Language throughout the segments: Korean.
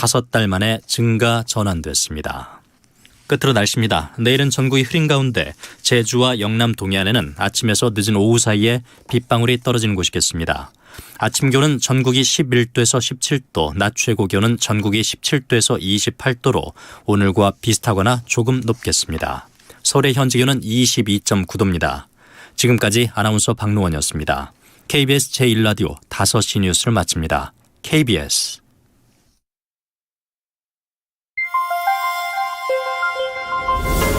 5달 만에 증가 전환됐습니다. 끝으로 날씨입니다. 내일은 전국이 흐린 가운데 제주와 영남 동해안에는 아침에서 늦은 오후 사이에 빗방울이 떨어지는 곳이겠습니다. 아침 기온은 전국이 11도에서 17도, 낮 최고 기온은 전국이 17도에서 28도로 오늘과 비슷하거나 조금 높겠습니다. 서울의 현재 기온은 22.9도입니다. 지금까지 아나운서 박노원이었습니다. KBS 제1라디오 5시 뉴스를 마칩니다. KBS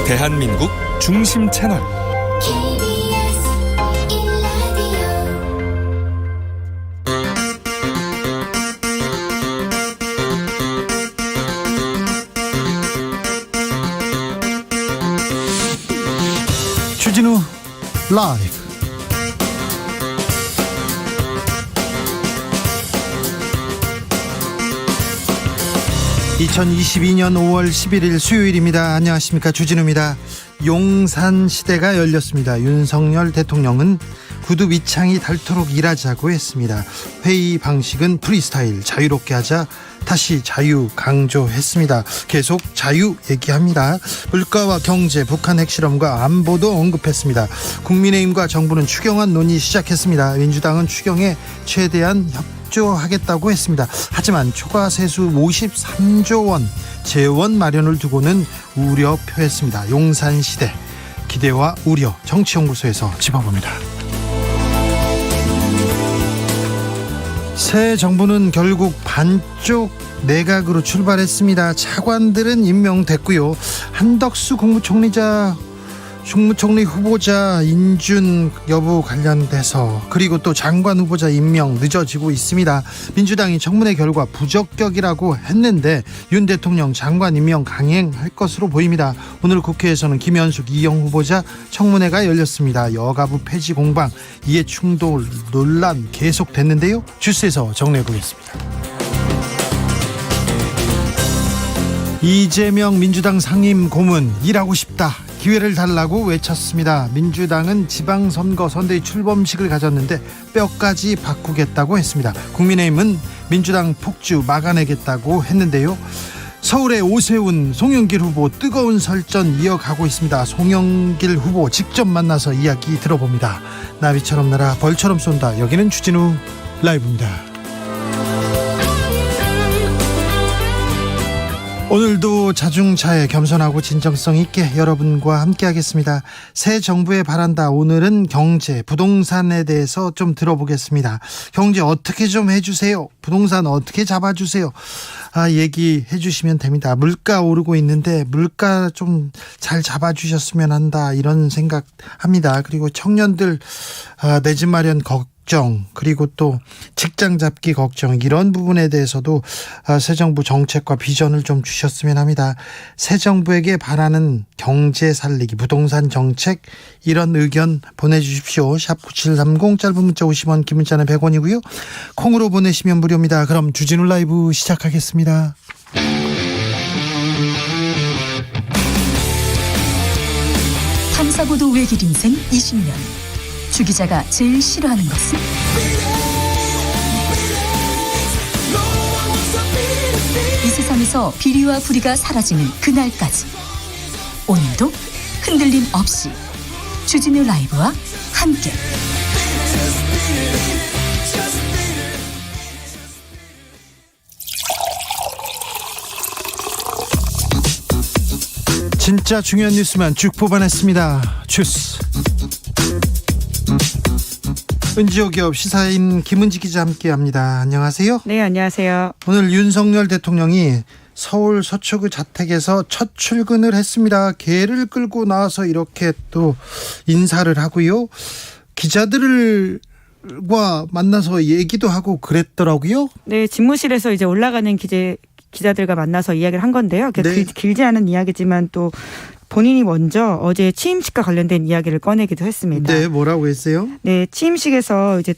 대한민국 중심 채널 KBS 1라디오 주진우 라이브. (2022년 5월 11일) 수요일입니다. 안녕하십니까, 주진우입니다. 용산 시대가 열렸습니다. 윤석열 대통령은 구두 밑창이 닳도록 일하자고 했습니다. 회의 방식은 프리스타일, 자유롭게 하자, 다시 자유 강조했습니다. 계속 자유 얘기합니다. 물가와 경제, 북한 핵실험과 안보도 언급했습니다. 국민의힘과 정부는 추경안 논의 시작했습니다. 민주당은 추경에 최대한 협조하겠다고 했습니다. 하지만 초과 세수 53조 원 재원 마련을 두고는 우려 표했습니다. 용산시대, 기대와 우려, 정치연구소에서 짚어봅니다. 새 정부는 결국 반쪽 내각으로 출발했습니다. 차관들은 임명됐고요. 한덕수 국무총리 후보자 인준 여부 관련돼서, 그리고 또 장관 후보자 임명 늦어지고 있습니다. 민주당이 청문회 결과 부적격이라고 했는데 윤 대통령 장관 임명 강행할 것으로 보입니다. 오늘 국회에서는 김현숙, 이영 후보자 청문회가 열렸습니다. 여가부 폐지 공방, 이해충돌 논란 계속됐는데요. 주스에서 정리해보겠습니다. 이재명 민주당 상임 고문, 일하고 싶다, 기회를 달라고 외쳤습니다. 민주당은 지방선거 선대위 출범식을 가졌는데 뼈까지 바꾸겠다고 했습니다. 국민의힘은 민주당 폭주 막아내겠다고 했는데요. 서울의 오세훈, 송영길 후보 뜨거운 설전 이어가고 있습니다. 송영길 후보 직접 만나서 이야기 들어봅니다. 나비처럼 날아 벌처럼 쏜다. 여기는 주진우 라이브입니다. 오늘도 자중차에 겸손하고 진정성 있게 여러분과 함께 하겠습니다. 새 정부에 바란다. 오늘은 경제, 부동산에 대해서 좀 들어보겠습니다. 경제 어떻게 좀 해주세요. 부동산 어떻게 잡아주세요. 얘기해 주시면 됩니다. 물가 오르고 있는데 물가 좀 잘 잡아주셨으면 한다, 이런 생각합니다. 그리고 청년들 내 집 마련 걱정, 그리고 또 직장 잡기 걱정, 이런 부분에 대해서도 새 정부 정책과 비전을 좀 주셨으면 합니다. 새 정부에게 바라는 경제 살리기, 부동산 정책, 이런 의견 보내주십시오. 샵 9730, 짧은 문자 50원, 긴 문자는 100원이고요. 콩으로 보내시면 무료입니다. 그럼 주진우 라이브 시작하겠습니다. 탐사보도 외길 인생 20년. 주 기자가 제일 싫어하는 것은? 이 세상에서 비리와 부리가 사라지는 그날까지, 오늘도 흔들림 없이 주진우 라이브와 함께 진짜 중요한 뉴스만 쭉 뽑아냈습니다. 주스. 은지오기업 시사인 김은지 기자 함께합니다. 안녕하세요. 네, 안녕하세요. 오늘 윤석열 대통령이 서울 서초구 자택에서 첫 출근을 했습니다. 개를 끌고 나와서 이렇게 또 인사를 하고요. 기자들과 만나서 얘기도 하고 그랬더라고요. 네, 집무실에서 이제 올라가는 기자들과 만나서 이야기를 한 건데요. 네. 길지 않은 이야기지만 또 본인이 먼저 어제 취임식과 관련된 이야기를 꺼내기도 했습니다. 네, 뭐라고 했어요? 네, 취임식에서 이제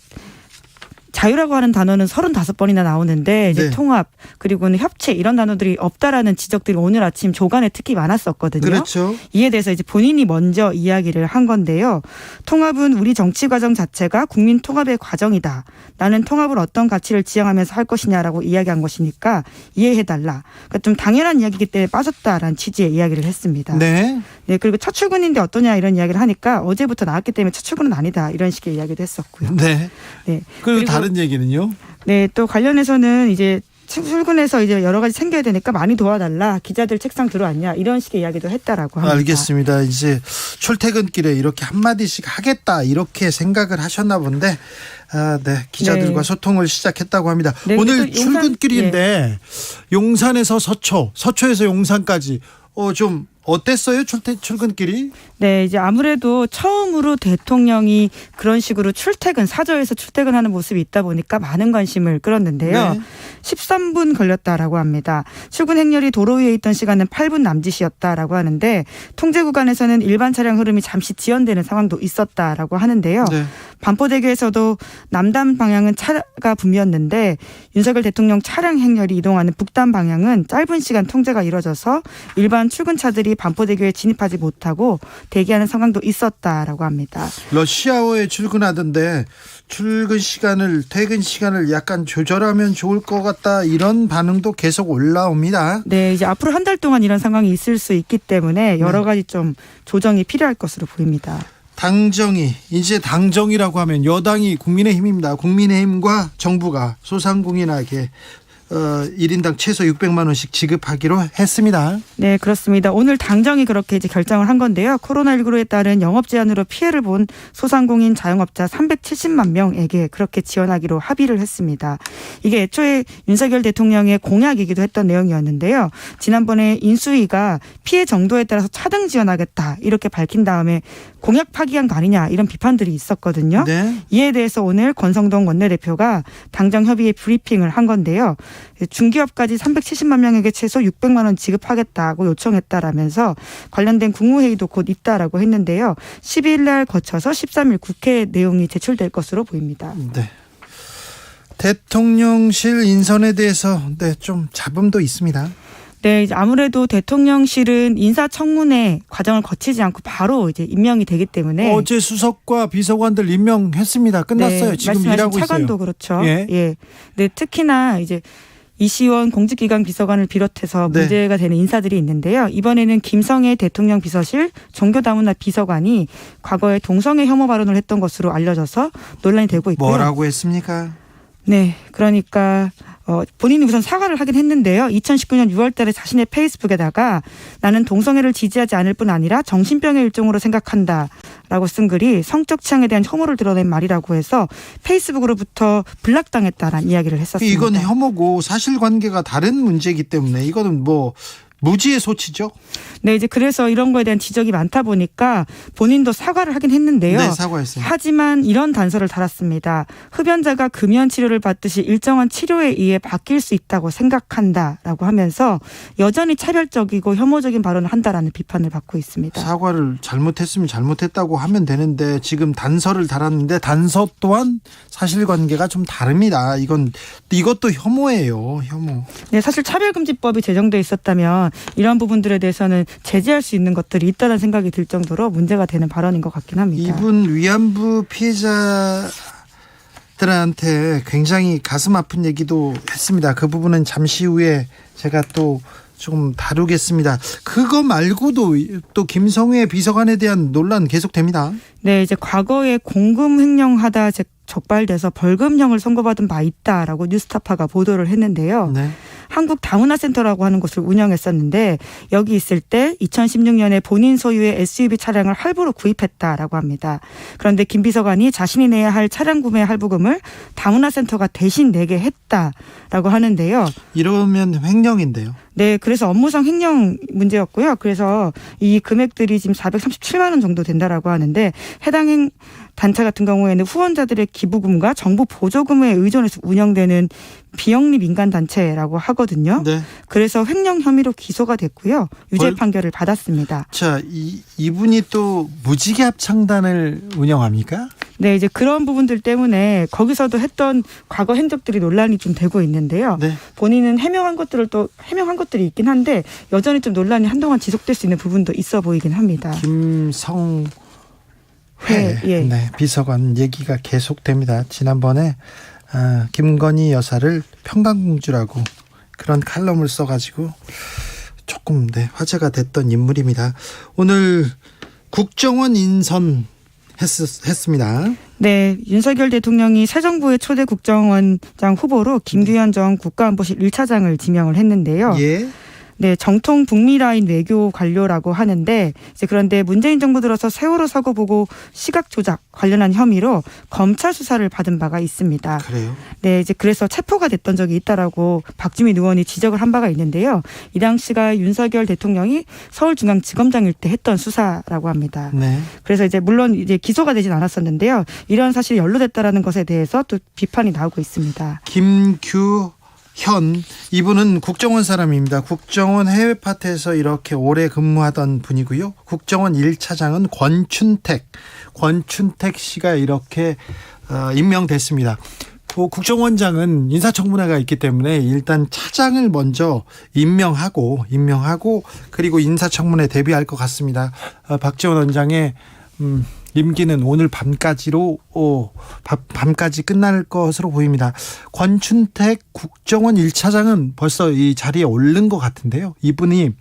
자유라고 하는 단어는 35번이나 나오는데 이제 네. 통합 그리고는 협치 이런 단어들이 없다라는 지적들이 오늘 아침 조간에 특히 많았었거든요. 그렇죠. 이에 대해서 이제 본인이 먼저 이야기를 한 건데요. 통합은 우리 정치 과정 자체가 국민 통합의 과정이다. 나는 통합을 어떤 가치를 지향하면서 할 것이냐라고 이야기한 것이니까 이해해달라. 그러니까 좀 당연한 이야기이기 때문에 빠졌다라는 취지의 이야기를 했습니다. 네. 네, 그리고 첫 출근인데 어떠냐 이런 이야기를 하니까 어제부터 나왔기 때문에 첫 출근은 아니다 이런 식의 이야기도 했었고요. 네. 네. 그리고 다른 얘기는요? 네, 또 관련해서는 이제 출근해서 이제 여러 가지 챙겨야 되니까 많이 도와달라. 기자들 책상 들어왔냐 이런 식의 이야기도 했다라고 합니다. 알겠습니다. 이제 출퇴근길에 이렇게 한마디씩 하겠다 이렇게 생각을 하셨나 본데 네. 기자들과 네. 소통을 시작했다고 합니다. 네, 오늘 또 용산- 출근길인데 용산에서 서초에서 용산까지 좀 어땠어요? 출근길이? 네, 이제 아무래도 처음으로 대통령이 그런 식으로 사저에서 출퇴근하는 모습이 있다 보니까 많은 관심을 끌었는데요. 네. 13분 걸렸다라고 합니다. 출근 행렬이 도로 위에 있던 시간은 8분 남짓이었다라고 하는데 통제 구간에서는 일반 차량 흐름이 잠시 지연되는 상황도 있었다라고 하는데요. 네. 반포대교에서도 남단 방향은 차가 붐볐는데 윤석열 대통령 차량 행렬이 이동하는 북단 방향은 짧은 시간 통제가 이뤄져서 일반 출근차들이 반포대교에 진입하지 못하고 대기하는 상황도 있었다라고 합니다. 러시아어에 출근하던데 퇴근 시간을 약간 조절하면 좋을 것 같다 이런 반응도 계속 올라옵니다. 네, 이제 앞으로 한 달 동안 이런 상황이 있을 수 있기 때문에 여러 가지 좀 조정이 필요할 것으로 보입니다. 이제 당정이라고 하면 여당이 국민의힘입니다. 국민의힘과 정부가 소상공인에게 1인당 최소 600만 원씩 지급하기로 했습니다. 네, 그렇습니다. 오늘 당정이 그렇게 이제 결정을 한 건데요. 코로나19에 따른 영업 제한으로 피해를 본 소상공인 자영업자 370만 명에게 그렇게 지원하기로 합의를 했습니다. 이게 애초에 윤석열 대통령의 공약이기도 했던 내용이었는데요. 지난번에 인수위가 피해 정도에 따라서 차등 지원하겠다 이렇게 밝힌 다음에 공약 파기한 거 아니냐 이런 비판들이 있었거든요. 네. 이에 대해서 오늘 권성동 원내대표가 당정 협의회 브리핑을 한 건데요. 중기업까지 370만 명에게 최소 600만 원 지급하겠다고 요청했다라면서 관련된 국무회의도 곧 있다라고 했는데요. 12일 날 거쳐서 13일 국회 내용이 제출될 것으로 보입니다. 네. 대통령실 인선에 대해서 좀 잡음도 있습니다. 네, 이제 아무래도 대통령실은 인사청문회 과정을 거치지 않고 바로 이제 임명이 되기 때문에 어제 수석과 비서관들 임명했습니다. 끝났어요. 네, 지금 말씀하신 일하고 있어요. 차관도 그렇죠. 예. 예. 네, 특히나 이제 이시원 공직기강 비서관을 비롯해서 네. 문제가 되는 인사들이 있는데요. 이번에는 김성애 대통령 비서실 종교다문화 비서관이 과거에 동성애 혐오 발언을 했던 것으로 알려져서 논란이 되고 있고요. 뭐라고 했습니까? 네, 그러니까 본인이 우선 사과를 하긴 했는데요. 2019년 6월 달에 자신의 페이스북에다가 나는 동성애를 지지하지 않을 뿐 아니라 정신병의 일종으로 생각한다라고 쓴 글이 성적 취향에 대한 혐오를 드러낸 말이라고 해서 페이스북으로부터 블락당했다라는 이야기를 했었습니다. 이건 혐오고 사실관계가 다른 문제이기 때문에 이거는 무지의 소치죠. 네, 이제 그래서 이런 거에 대한 지적이 많다 보니까 본인도 사과를 하긴 했는데요. 네, 사과했어요. 하지만 이런 단서를 달았습니다. 흡연자가 금연 치료를 받듯이 일정한 치료에 의해 바뀔 수 있다고 생각한다라고 하면서 여전히 차별적이고 혐오적인 발언을 한다라는 비판을 받고 있습니다. 사과를 잘못했으면 잘못했다고 하면 되는데 지금 단서를 달았는데 단서 또한 사실관계가 좀 다릅니다. 이것도 혐오예요. 혐오. 네, 사실 차별금지법이 제정돼 있었다면 이런 부분들에 대해서는 제재할 수 있는 것들이 있다는 생각이 들 정도로 문제가 되는 발언인 것 같긴 합니다. 이분 위안부 피해자들한테 굉장히 가슴 아픈 얘기도 했습니다. 그 부분은 잠시 후에 제가 또 좀 다루겠습니다. 그거 말고도 또 김성회 비서관에 대한 논란 계속됩니다. 네, 이제 과거에 공금 횡령하다 적발돼서 벌금형을 선고받은 바 있다라고 뉴스타파가 보도를 했는데요. 네. 한국 다문화센터라고 하는 곳을 운영했었는데 여기 있을 때 2016년에 본인 소유의 SUV 차량을 할부로 구입했다라고 합니다. 그런데 김 비서관이 자신이 내야 할 차량 구매 할부금을 다문화센터가 대신 내게 했다라고 하는데요. 이러면 횡령인데요. 네, 그래서 업무상 횡령 문제였고요. 그래서 이 금액들이 지금 437만 원 정도 된다라고 하는데 해당 단체 같은 경우에는 후원자들의 기부금과 정부 보조금에 의존해서 운영되는 비영리 민간 단체라고 하거든요. 네. 그래서 횡령 혐의로 기소가 됐고요. 유죄 판결을 받았습니다. 자, 이분이 또 무지개 합창단을 운영합니까? 네, 이제 그런 부분들 때문에 거기서도 했던 과거 행적들이 논란이 좀 되고 있는데요. 네. 본인은 해명한 것들이 있긴 한데 여전히 좀 논란이 한동안 지속될 수 있는 부분도 있어 보이긴 합니다. 김성회 예. 네, 비서관 얘기가 계속됩니다. 지난번에 김건희 여사를 평강공주라고 그런 칼럼을 써가지고 조금 화제가 됐던 인물입니다. 오늘 국정원 인선 했습니다. 네, 윤석열 대통령이 새 정부의 초대 국정원장 후보로 김규현 전 국가안보실 1차장을 지명을 했는데요. 예. 네, 정통 북미 라인 외교 관료라고 하는데 이제 그런데 문재인 정부 들어서 세월호 사고 보고 시각 조작 관련한 혐의로 검찰 수사를 받은 바가 있습니다. 그래요? 네, 이제 그래서 체포가 됐던 적이 있다라고 박주민 의원이 지적을 한 바가 있는데요. 이 당시가 윤석열 대통령이 서울중앙지검장일 때 했던 수사라고 합니다. 네. 그래서 이제 물론 이제 기소가 되진 않았었는데요. 이런 사실이 연루됐다라는 것에 대해서 또 비판이 나오고 있습니다. 김규현 이분은 국정원 사람입니다. 국정원 해외 파트에서 이렇게 오래 근무하던 분이고요. 국정원 1차장은 권춘택 씨가 이렇게 임명됐습니다. 국정원장은 인사청문회가 있기 때문에 일단 차장을 먼저 임명하고 그리고 인사청문회 대비할 것 같습니다. 박지원 원장의 임기는 오늘 밤까지 끝날 것으로 보입니다. 권춘택 국정원 1차장은 벌써 이 자리에 오른 것 같은데요. 이분이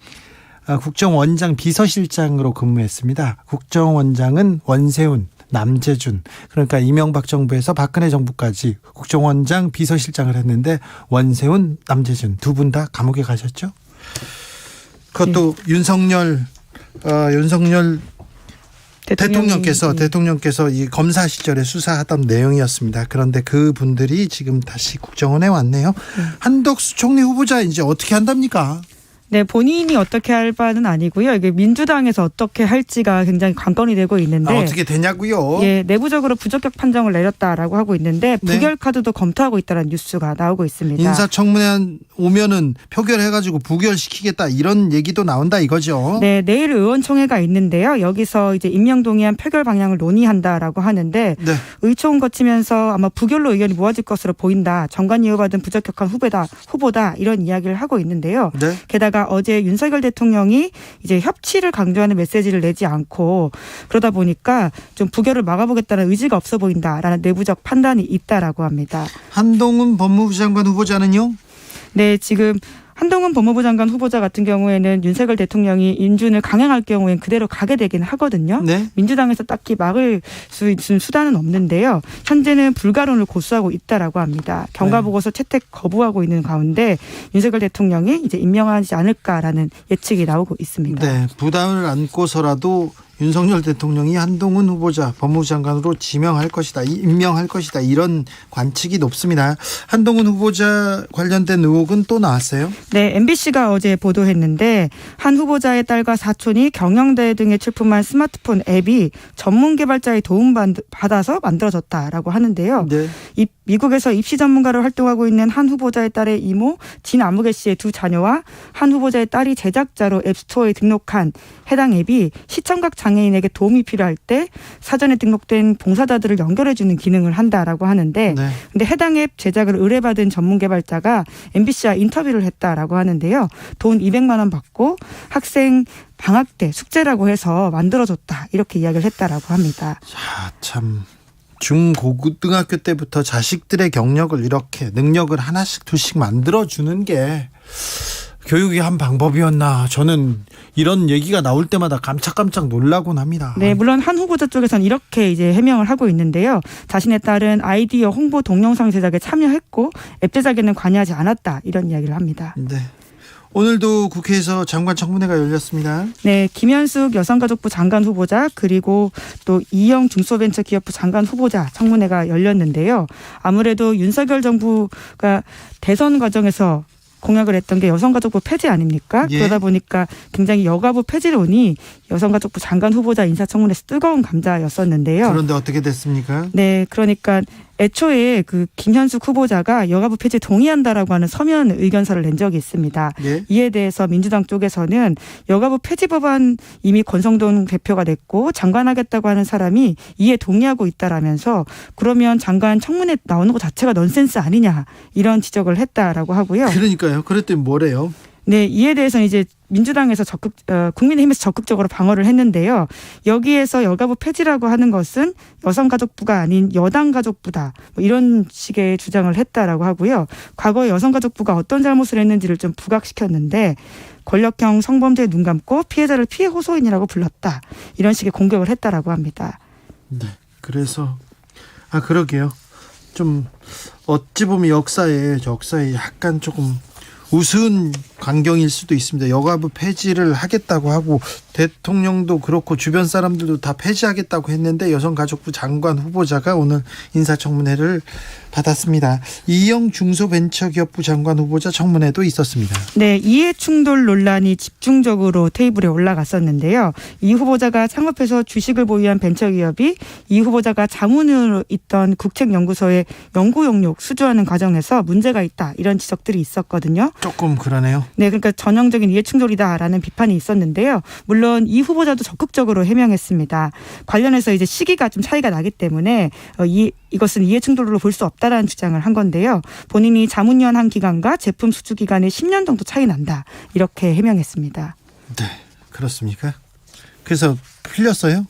국정원장 비서실장으로 근무했습니다. 국정원장은 원세훈, 남재준, 그러니까 이명박 정부에서 박근혜 정부까지 국정원장 비서실장을 했는데 원세훈, 남재준 두 분 다 감옥에 가셨죠. 그것도 윤석열 대통령께서 이 검사 시절에 수사하던 내용이었습니다. 그런데 그 분들이 지금 다시 국정원에 왔네요. 한덕수 총리 후보자 이제 어떻게 한답니까? 네, 본인이 어떻게 할 바는 아니고요. 이게 민주당에서 어떻게 할지가 굉장히 관건이 되고 있는데 어떻게 되냐고요? 예, 내부적으로 부적격 판정을 내렸다라고 하고 있는데 부결 카드도 검토하고 있다는 뉴스가 나오고 있습니다. 인사청문회 오면은 표결해가지고 부결시키겠다 이런 얘기도 나온다 이거죠. 네, 내일 의원총회가 있는데요. 여기서 이제 임명동의안 표결 방향을 논의한다라고 하는데 네. 의총 거치면서 아마 부결로 의견이 모아질 것으로 보인다. 정관 이어받은 부적격한 후보다 이런 이야기를 하고 있는데요. 네. 게다가 어제 윤석열 대통령이 이제 협치를 강조하는 메시지를 내지 않고 그러다 보니까 좀 부결을 막아보겠다는 의지가 없어 보인다라는 내부적 판단이 있다라고 합니다. 한동훈 법무부 장관 후보자는요? 네, 지금 한동훈 법무부 장관 후보자 같은 경우에는 윤석열 대통령이 인준을 강행할 경우엔 그대로 가게 되긴 하거든요. 네. 민주당에서 딱히 막을 수 있는 수단은 없는데요. 현재는 불가론을 고수하고 있다라고 합니다. 경과보고서 채택 거부하고 있는 가운데 윤석열 대통령이 이제 임명하지 않을까라는 예측이 나오고 있습니다. 네, 부담을 안고서라도 윤석열 대통령이 한동훈 후보자 법무부 장관으로 임명할 것이다 이런 관측이 높습니다. 한동훈 후보자 관련된 의혹은 또 나왔어요? 네, MBC가 어제 보도했는데 한 후보자의 딸과 사촌이 경영대 등에 출품한 스마트폰 앱이 전문 개발자의 도움받아서 만들어졌다라고 하는데요. 네. 미국에서 입시 전문가로 활동하고 있는 한 후보자의 딸의 이모 진아무개 씨의 두 자녀와 한 후보자의 딸이 제작자로 앱스토어에 등록한 해당 앱이 시청각 장애인에게 도움이 필요할 때 사전에 등록된 봉사자들을 연결해주는 기능을 한다라고 하는데 네. 근데 해당 앱 제작을 의뢰받은 전문 개발자가 MBC와 인터뷰를 했다라고 하는데요. 돈 200만 원 받고 학생 방학 때 숙제라고 해서 만들어줬다 이렇게 이야기를 했다라고 합니다. 자, 참 중고등학교 때부터 자식들의 경력을 이렇게 능력을 하나씩 둘씩 만들어주는 게 교육의 한 방법이었나. 저는 이런 얘기가 나올 때마다 깜짝깜짝 놀라곤 합니다. 네, 물론 한 후보자 쪽에서는 이렇게 이제 해명을 하고 있는데요. 자신의 딸은 아이디어 홍보 동영상 제작에 참여했고 앱 제작에는 관여하지 않았다 이런 이야기를 합니다. 네. 오늘도 국회에서 장관 청문회가 열렸습니다. 네, 김현숙 여성가족부 장관 후보자 그리고 또 이영 중소벤처기업부 장관 후보자 청문회가 열렸는데요. 아무래도 윤석열 정부가 대선 과정에서 공약을 했던 게 여성가족부 폐지 아닙니까? 예. 그러다 보니까 굉장히 여가부 폐지론이 여성가족부 장관 후보자 인사청문회에서 뜨거운 감자였었는데요. 그런데 어떻게 됐습니까? 네, 그러니까 애초에 그 김현숙 후보자가 여가부 폐지 동의한다라고 하는 서면 의견서를 낸 적이 있습니다. 예. 이에 대해서 민주당 쪽에서는 여가부 폐지 법안 이미 권성동 대표가 냈고 장관하겠다고 하는 사람이 이에 동의하고 있다라면서 그러면 장관 청문회 나오는 것 자체가 넌센스 아니냐 이런 지적을 했다라고 하고요. 그러니까요. 그랬더니 뭐래요? 네, 이에 대해서는 이제 민주당에서 국민의힘에서 적극적으로 방어를 했는데요. 여기에서 여가부 폐지라고 하는 것은 여성가족부가 아닌 여당가족부다. 뭐 이런 식의 주장을 했다라고 하고요. 과거에 여성가족부가 어떤 잘못을 했는지를 좀 부각시켰는데 권력형 성범죄에 눈 감고 피해자를 피해 호소인이라고 불렀다. 이런 식의 공격을 했다라고 합니다. 네. 그래서 그러게요. 좀 어찌 보면 역사에 약간 조금 우스운 광경일 수도 있습니다. 여가부 폐지를 하겠다고 하고 대통령도 그렇고 주변 사람들도 다 폐지하겠다고 했는데 여성가족부 장관 후보자가 오늘 인사청문회를 받았습니다. 이영 중소벤처기업부 장관 후보자 청문회도 있었습니다. 네, 이해충돌 논란이 집중적으로 테이블에 올라갔었는데요. 이 후보자가 창업해서 주식을 보유한 벤처기업이 이 후보자가 자문으로 있던 국책연구소에 연구 용역 수주하는 과정에서 문제가 있다 이런 지적들이 있었거든요. 조금 그러네요. 네, 그러니까 전형적인 이해충돌이다라는 비판이 있었는데요. 물론 이 후보자도 적극적으로 해명했습니다. 관련해서 이제 시기가 좀 차이가 나기 때문에 이것은 이해충돌로 볼 수 없다라는 주장을 한 건데요. 본인이 자문위원 기간과 제품 수주 기간이 10년 정도 차이 난다 이렇게 해명했습니다. 네, 그렇습니까? 그래서 풀렸어요?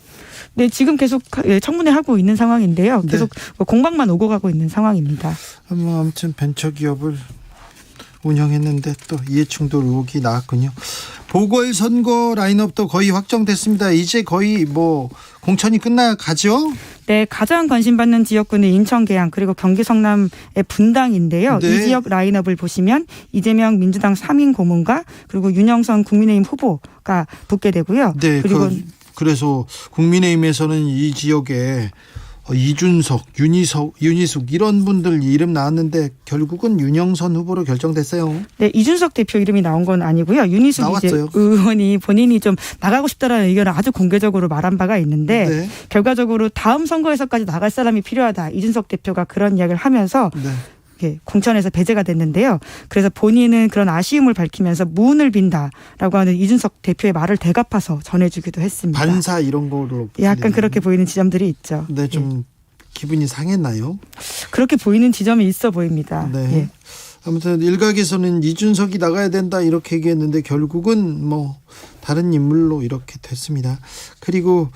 네, 지금 계속 청문회 하고 있는 상황인데요. 계속 네. 공방만 오고 가고 있는 상황입니다. 아무튼 벤처기업을 운영했는데 또 이해충돌 의혹이 나왔군요. 보궐선거 라인업도 거의 확정됐습니다. 이제 거의 뭐 공천이 끝나가죠? 네, 가장 관심받는 지역구는 인천 계양 그리고 경기 성남의 분당인데요. 네. 이 지역 라인업을 보시면 이재명 민주당 3인 고문과 그리고 윤영선 국민의힘 후보가 붙게 되고요. 네, 그리고 그래서 국민의힘에서는 이 지역에 이준석, 윤희숙 이런 분들 이름 나왔는데 결국은 윤영선 후보로 결정됐어요. 네, 이준석 대표 이름이 나온 건 아니고요. 윤희숙 이제 의원이 본인이 좀 나가고 싶다라는 의견을 아주 공개적으로 말한 바가 있는데 네. 결과적으로 다음 선거에서까지 나갈 사람이 필요하다. 이준석 대표가 그런 이야기를 하면서 네. 공천에서 배제가 됐는데요. 그래서 본인은 그런 아쉬움을 밝히면서 무운을 빈다라고 하는 이준석 대표의 말을 되갚아서 전해주기도 했습니다. 반사 이런 거로 약간 그렇게 보이는 지점들이 있죠. 네, 좀 기분이 상했나요? 그렇게 보이는 지점이 있어 보입니다. 네. 예. 아무튼 일각에서는 이준석이 나가야 된다 이렇게 얘기했는데 결국은 뭐 다른 인물로 이렇게 됐습니다. 그리고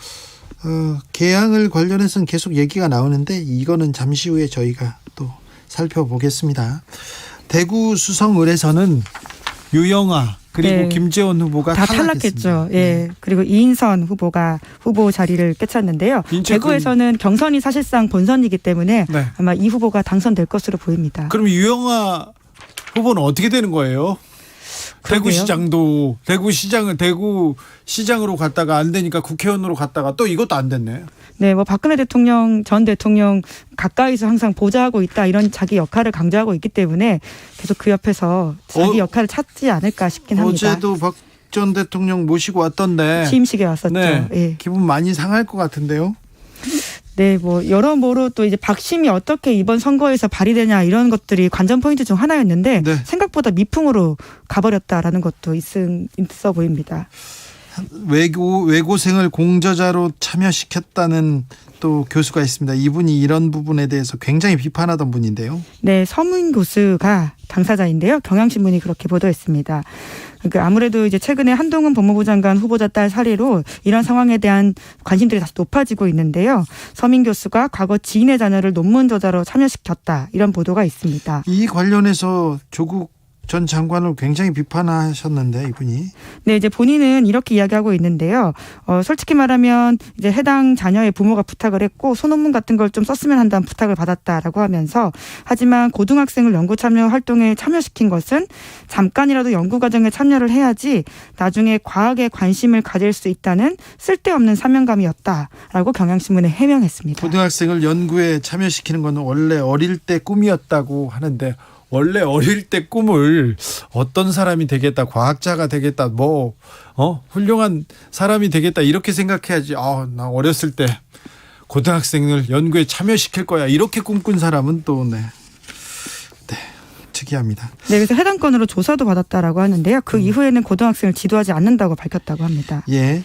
개항을 관련해서는 계속 얘기가 나오는데 이거는 잠시 후에 저희가 또 살펴보겠습니다. 대구 수성을에서는 유영아 그리고 네. 김재원 후보가 다 탈락했습니다. 탈락했죠. 예. 그리고 이인선 후보가 후보 자리를 꿰찼는데요. 대구에서는 경선이 사실상 본선이기 때문에 네. 아마 이 후보가 당선될 것으로 보입니다. 그럼 유영아 후보는 어떻게 되는 거예요? 그러게요. 대구 시장으로 갔다가 안 되니까 국회의원으로 갔다가 또 이것도 안 됐네. 네, 뭐 박근혜 대통령 전 대통령 가까이서 항상 보좌하고 있다 이런 자기 역할을 강조하고 있기 때문에 계속 그 옆에서 자기 역할을 찾지 않을까 싶긴 합니다. 어제도 박 전 대통령 모시고 왔던데 취임식에 왔었죠. 네. 예. 기분 많이 상할 것 같은데요. 네, 뭐 여러모로 또 이제 박심이 어떻게 이번 선거에서 발휘되냐 이런 것들이 관전 포인트 중 하나였는데 네. 생각보다 미풍으로 가버렸다라는 것도 있어 보입니다. 외고생을 공저자로 참여시켰다는 또 교수가 있습니다. 이분이 이런 부분에 대해서 굉장히 비판하던 분인데요. 네, 서문 교수가 당사자인데요. 경향신문이 그렇게 보도했습니다. 그러니까 아무래도 이제 최근에 한동훈 법무부 장관 후보자 딸 사례로 이런 상황에 대한 관심들이 다시 높아지고 있는데요. 서민 교수가 과거 지인의 자녀를 논문 저자로 참여시켰다 이런 보도가 있습니다. 이 관련해서 조국 전 장관을 굉장히 비판하셨는데 이분이. 네, 이제 본인은 이렇게 이야기하고 있는데요. 솔직히 말하면 이제 해당 자녀의 부모가 부탁을 했고 소논문 같은 걸 좀 썼으면 한다는 부탁을 받았다라고 하면서 하지만 고등학생을 연구 참여 활동에 참여시킨 것은 잠깐이라도 연구 과정에 참여를 해야지 나중에 과학에 관심을 가질 수 있다는 쓸데없는 사명감이었다라고 경향신문에 해명했습니다. 고등학생을 연구에 참여시키는 건 원래 어릴 때 꿈이었다고 하는데 원래 어릴 때 꿈을 어떤 사람이 되겠다, 과학자가 되겠다, 훌륭한 사람이 되겠다 이렇게 생각해야지. 나 어렸을 때 고등학생을 연구에 참여시킬 거야. 이렇게 꿈꾼 사람은 또 특이합니다. 네, 그래서 해당 건으로 조사도 받았다라고 하는데요. 그 이후에는 고등학생을 지도하지 않는다고 밝혔다고 합니다. 예.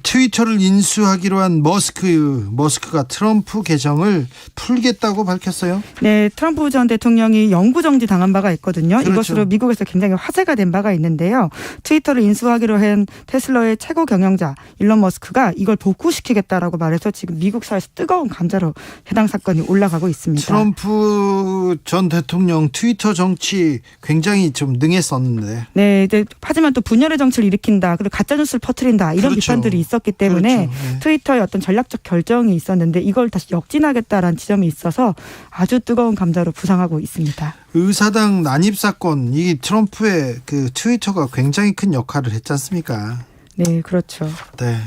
트위터를 인수하기로 한 머스크가 트럼프 계정을 풀겠다고 밝혔어요. 네, 트럼프 전 대통령이 영구 정지 당한 바가 있거든요. 그렇죠. 이것으로 미국에서 굉장히 화제가 된 바가 있는데요. 트위터를 인수하기로 한 테슬라의 최고 경영자 일론 머스크가 이걸 복구시키겠다라고 말해서 지금 미국 사회에서 뜨거운 감자로 해당 사건이 올라가고 있습니다. 트럼프 전 대통령 트위터 정치 굉장히 좀 능했었는데. 네, 이제 하지만 또 분열의 정치를 일으킨다, 그리고 가짜 뉴스를 퍼뜨린다 이런 그렇죠. 비판들이 있었기 때문에 그렇죠. 네. 트위터의 어떤 전략적 결정이 있었는데 이걸 다시 역진하겠다라는 지점이 있어서 아주 뜨거운 감자로 부상하고 있습니다. 의사당 난입 사건, 이 트럼프의 그 트위터가 굉장히 큰 역할을 했지 않습니까? 네, 그렇죠. 네.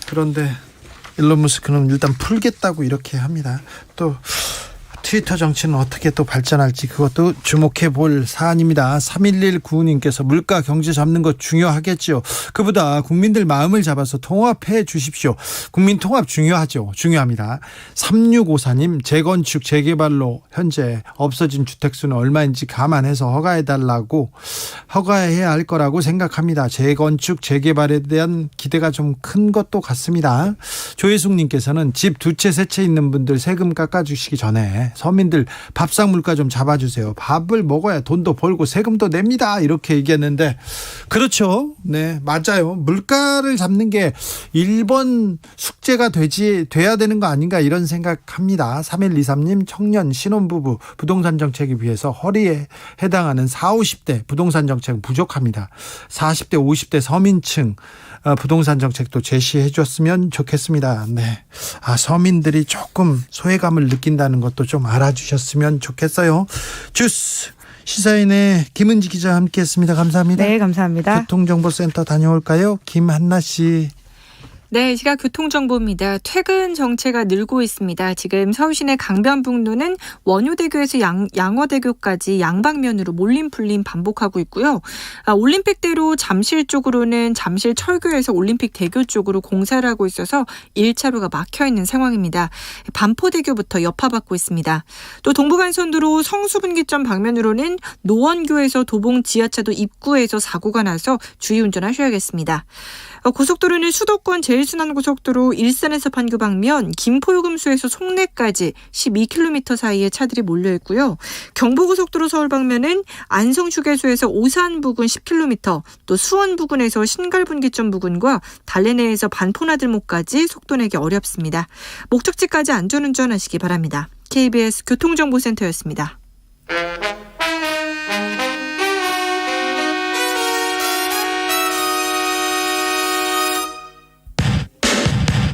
그런데 일론 머스크는 일단 풀겠다고 이렇게 합니다. 또 트위터 정치는 어떻게 또 발전할지 그것도 주목해 볼 사안입니다. 3119님께서 물가 경제 잡는 것 중요하겠죠. 그보다 국민들 마음을 잡아서 통합해 주십시오. 국민 통합 중요합니다. 3654님 재건축 재개발로 현재 없어진 주택수는 얼마인지 감안해서 허가해야 할 거라고 생각합니다. 재건축 재개발에 대한 기대가 좀 큰 것도 같습니다. 조혜숙님께서는 집 2채 3채 있는 분들 세금 깎아주시기 전에 서민들 밥상 물가 좀 잡아주세요. 밥을 먹어야 돈도 벌고 세금도 냅니다. 이렇게 얘기했는데 그렇죠. 네, 맞아요. 물가를 잡는 게 1번 숙제가 돼야 되는 거 아닌가 이런 생각합니다. 3123님 청년 신혼부부 부동산 정책에 비해서 허리에 해당하는 40, 50대 부동산 정책은 부족합니다. 40대 50대 서민층 부동산 정책도 제시해 줬으면 좋겠습니다. 네. 서민들이 조금 소외감을 느낀다는 것도 좀 알아주셨으면 좋겠어요. 주스 시사인의 김은지 기자 함께했습니다. 감사합니다. 네, 감사합니다. 교통정보센터 다녀올까요? 김한나 씨. 네, 이 시각 교통정보입니다. 퇴근 정체가 늘고 있습니다. 지금 서울시내 강변북로는 원효대교에서 양화대교까지 양방면으로 몰림 풀림 반복하고 있고요. 올림픽대로 잠실 쪽으로는 잠실 철교에서 올림픽대교 쪽으로 공사를 하고 있어서 1차로가 막혀 있는 상황입니다. 반포대교부터 여파받고 있습니다. 또 동부간선도로 성수분기점 방면으로는 노원교에서 도봉 지하차도 입구에서 사고가 나서 주의운전하셔야겠습니다. 고속도로는 수도권 제일순환고속도로 일산에서 판교 방면 김포요금소에서 송내까지 12km 사이에 차들이 몰려있고요. 경부고속도로 서울 방면은 안성휴게소에서 오산 부근 10km, 또 수원 부근에서 신갈분기점 부근과 달래내에서 반포나들목까지 속도 내기 어렵습니다. 목적지까지 안전운전하시기 바랍니다. KBS 교통정보센터였습니다.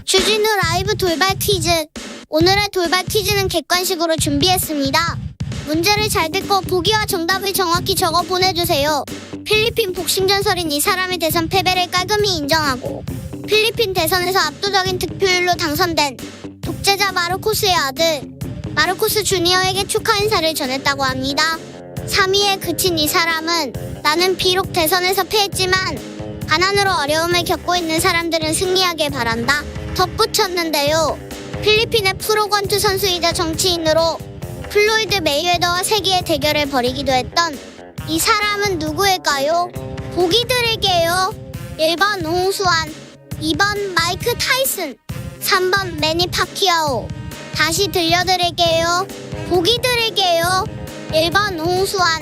주진우 라이브 돌발 퀴즈. 오늘의 돌발 퀴즈는 객관식으로 준비했습니다. 문제를 잘 듣고 보기와 정답을 정확히 적어 보내주세요. 필리핀 복싱 전설인 이 사람의 대선 패배를 깔끔히 인정하고 필리핀 대선에서 압도적인 득표율로 당선된 독재자 마르코스의 아들 마르코스 주니어에게 축하 인사를 전했다고 합니다. 3위에 그친 이 사람은 나는 비록 대선에서 패했지만 가난으로 어려움을 겪고 있는 사람들은 승리하길 바란다 덧붙였는데요. 필리핀의 프로권투 선수이자 정치인으로 플로이드 메이웨더와 세기의 대결을 벌이기도 했던 이 사람은 누구일까요? 보기 드릴게요. 1번 홍수환, 2번 마이크 타이슨, 3번 매니 파키아오. 다시 들려드릴게요. 보기 드릴게요. 1번 홍수환,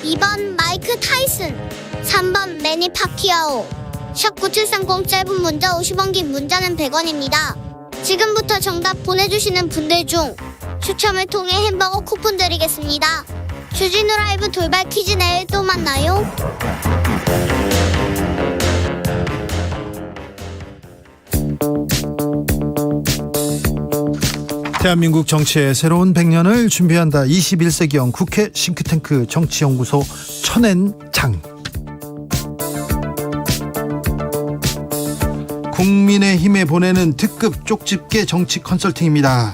2번 마이크 타이슨, 3번 매니 파키아오. 샵9730 짧은 문자 50원, 긴 문자는 100원입니다. 지금부터 정답 보내주시는 분들 중 추첨을 통해 햄버거 쿠폰 드리겠습니다. 주진우 라이브 돌발 퀴즈 내일 또 만나요. 대한민국 정치의 새로운 100년을 준비한다. 21세기형 국회 싱크탱크 정치연구소 천엔장. 국민의힘에 보내는 특급 쪽집게 정치 컨설팅입니다.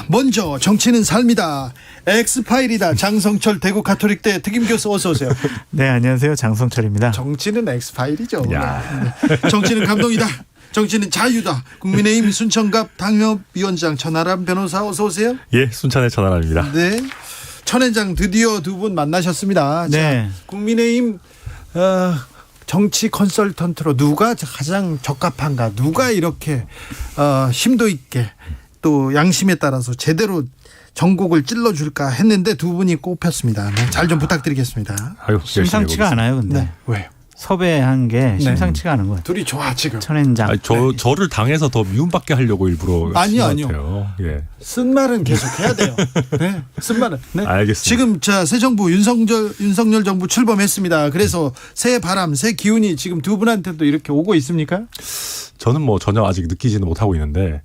먼저 정치는 삶이다. 엑스파일이다. 장성철 대구 가톨릭대 특임교수 어서 오세요. 네, 안녕하세요. 장성철입니다. 정치는 엑스파일이죠. 정치는 감동이다. 정치는 자유다. 국민의힘 순천갑 당협위원장 천하람 변호사 어서 오세요. 예, 순천의 천하람입니다. 네. 천회장 드디어 두 분 만나셨습니다. 네. 자, 국민의힘 정치 컨설턴트로 누가 가장 적합한가? 누가 이렇게 심도 있게 또 양심에 따라서 제대로 전국을 찔러줄까 했는데 두 분이 꼽혔습니다. 네, 잘 좀 부탁드리겠습니다. 아유, 심상치가 않아요, 근데. 네. 왜요? 섭외한 게 심상치가 않은 거예요. 둘이 좋아 지금. 천엔장. 아니, 저를 당해서 더 미움받게 하려고 일부러 아니요, 하신 것 아니요. 같아요. 예. 쓴 말은 계속 해야 돼요. 네, 쓴 말은. 네. 알겠습니다. 지금 새 정부 윤석열 정부 출범했습니다. 그래서 새 바람, 새 기운이 지금 두 분한테도 이렇게 오고 있습니까? 저는 뭐 전혀 아직 느끼지는 못하고 있는데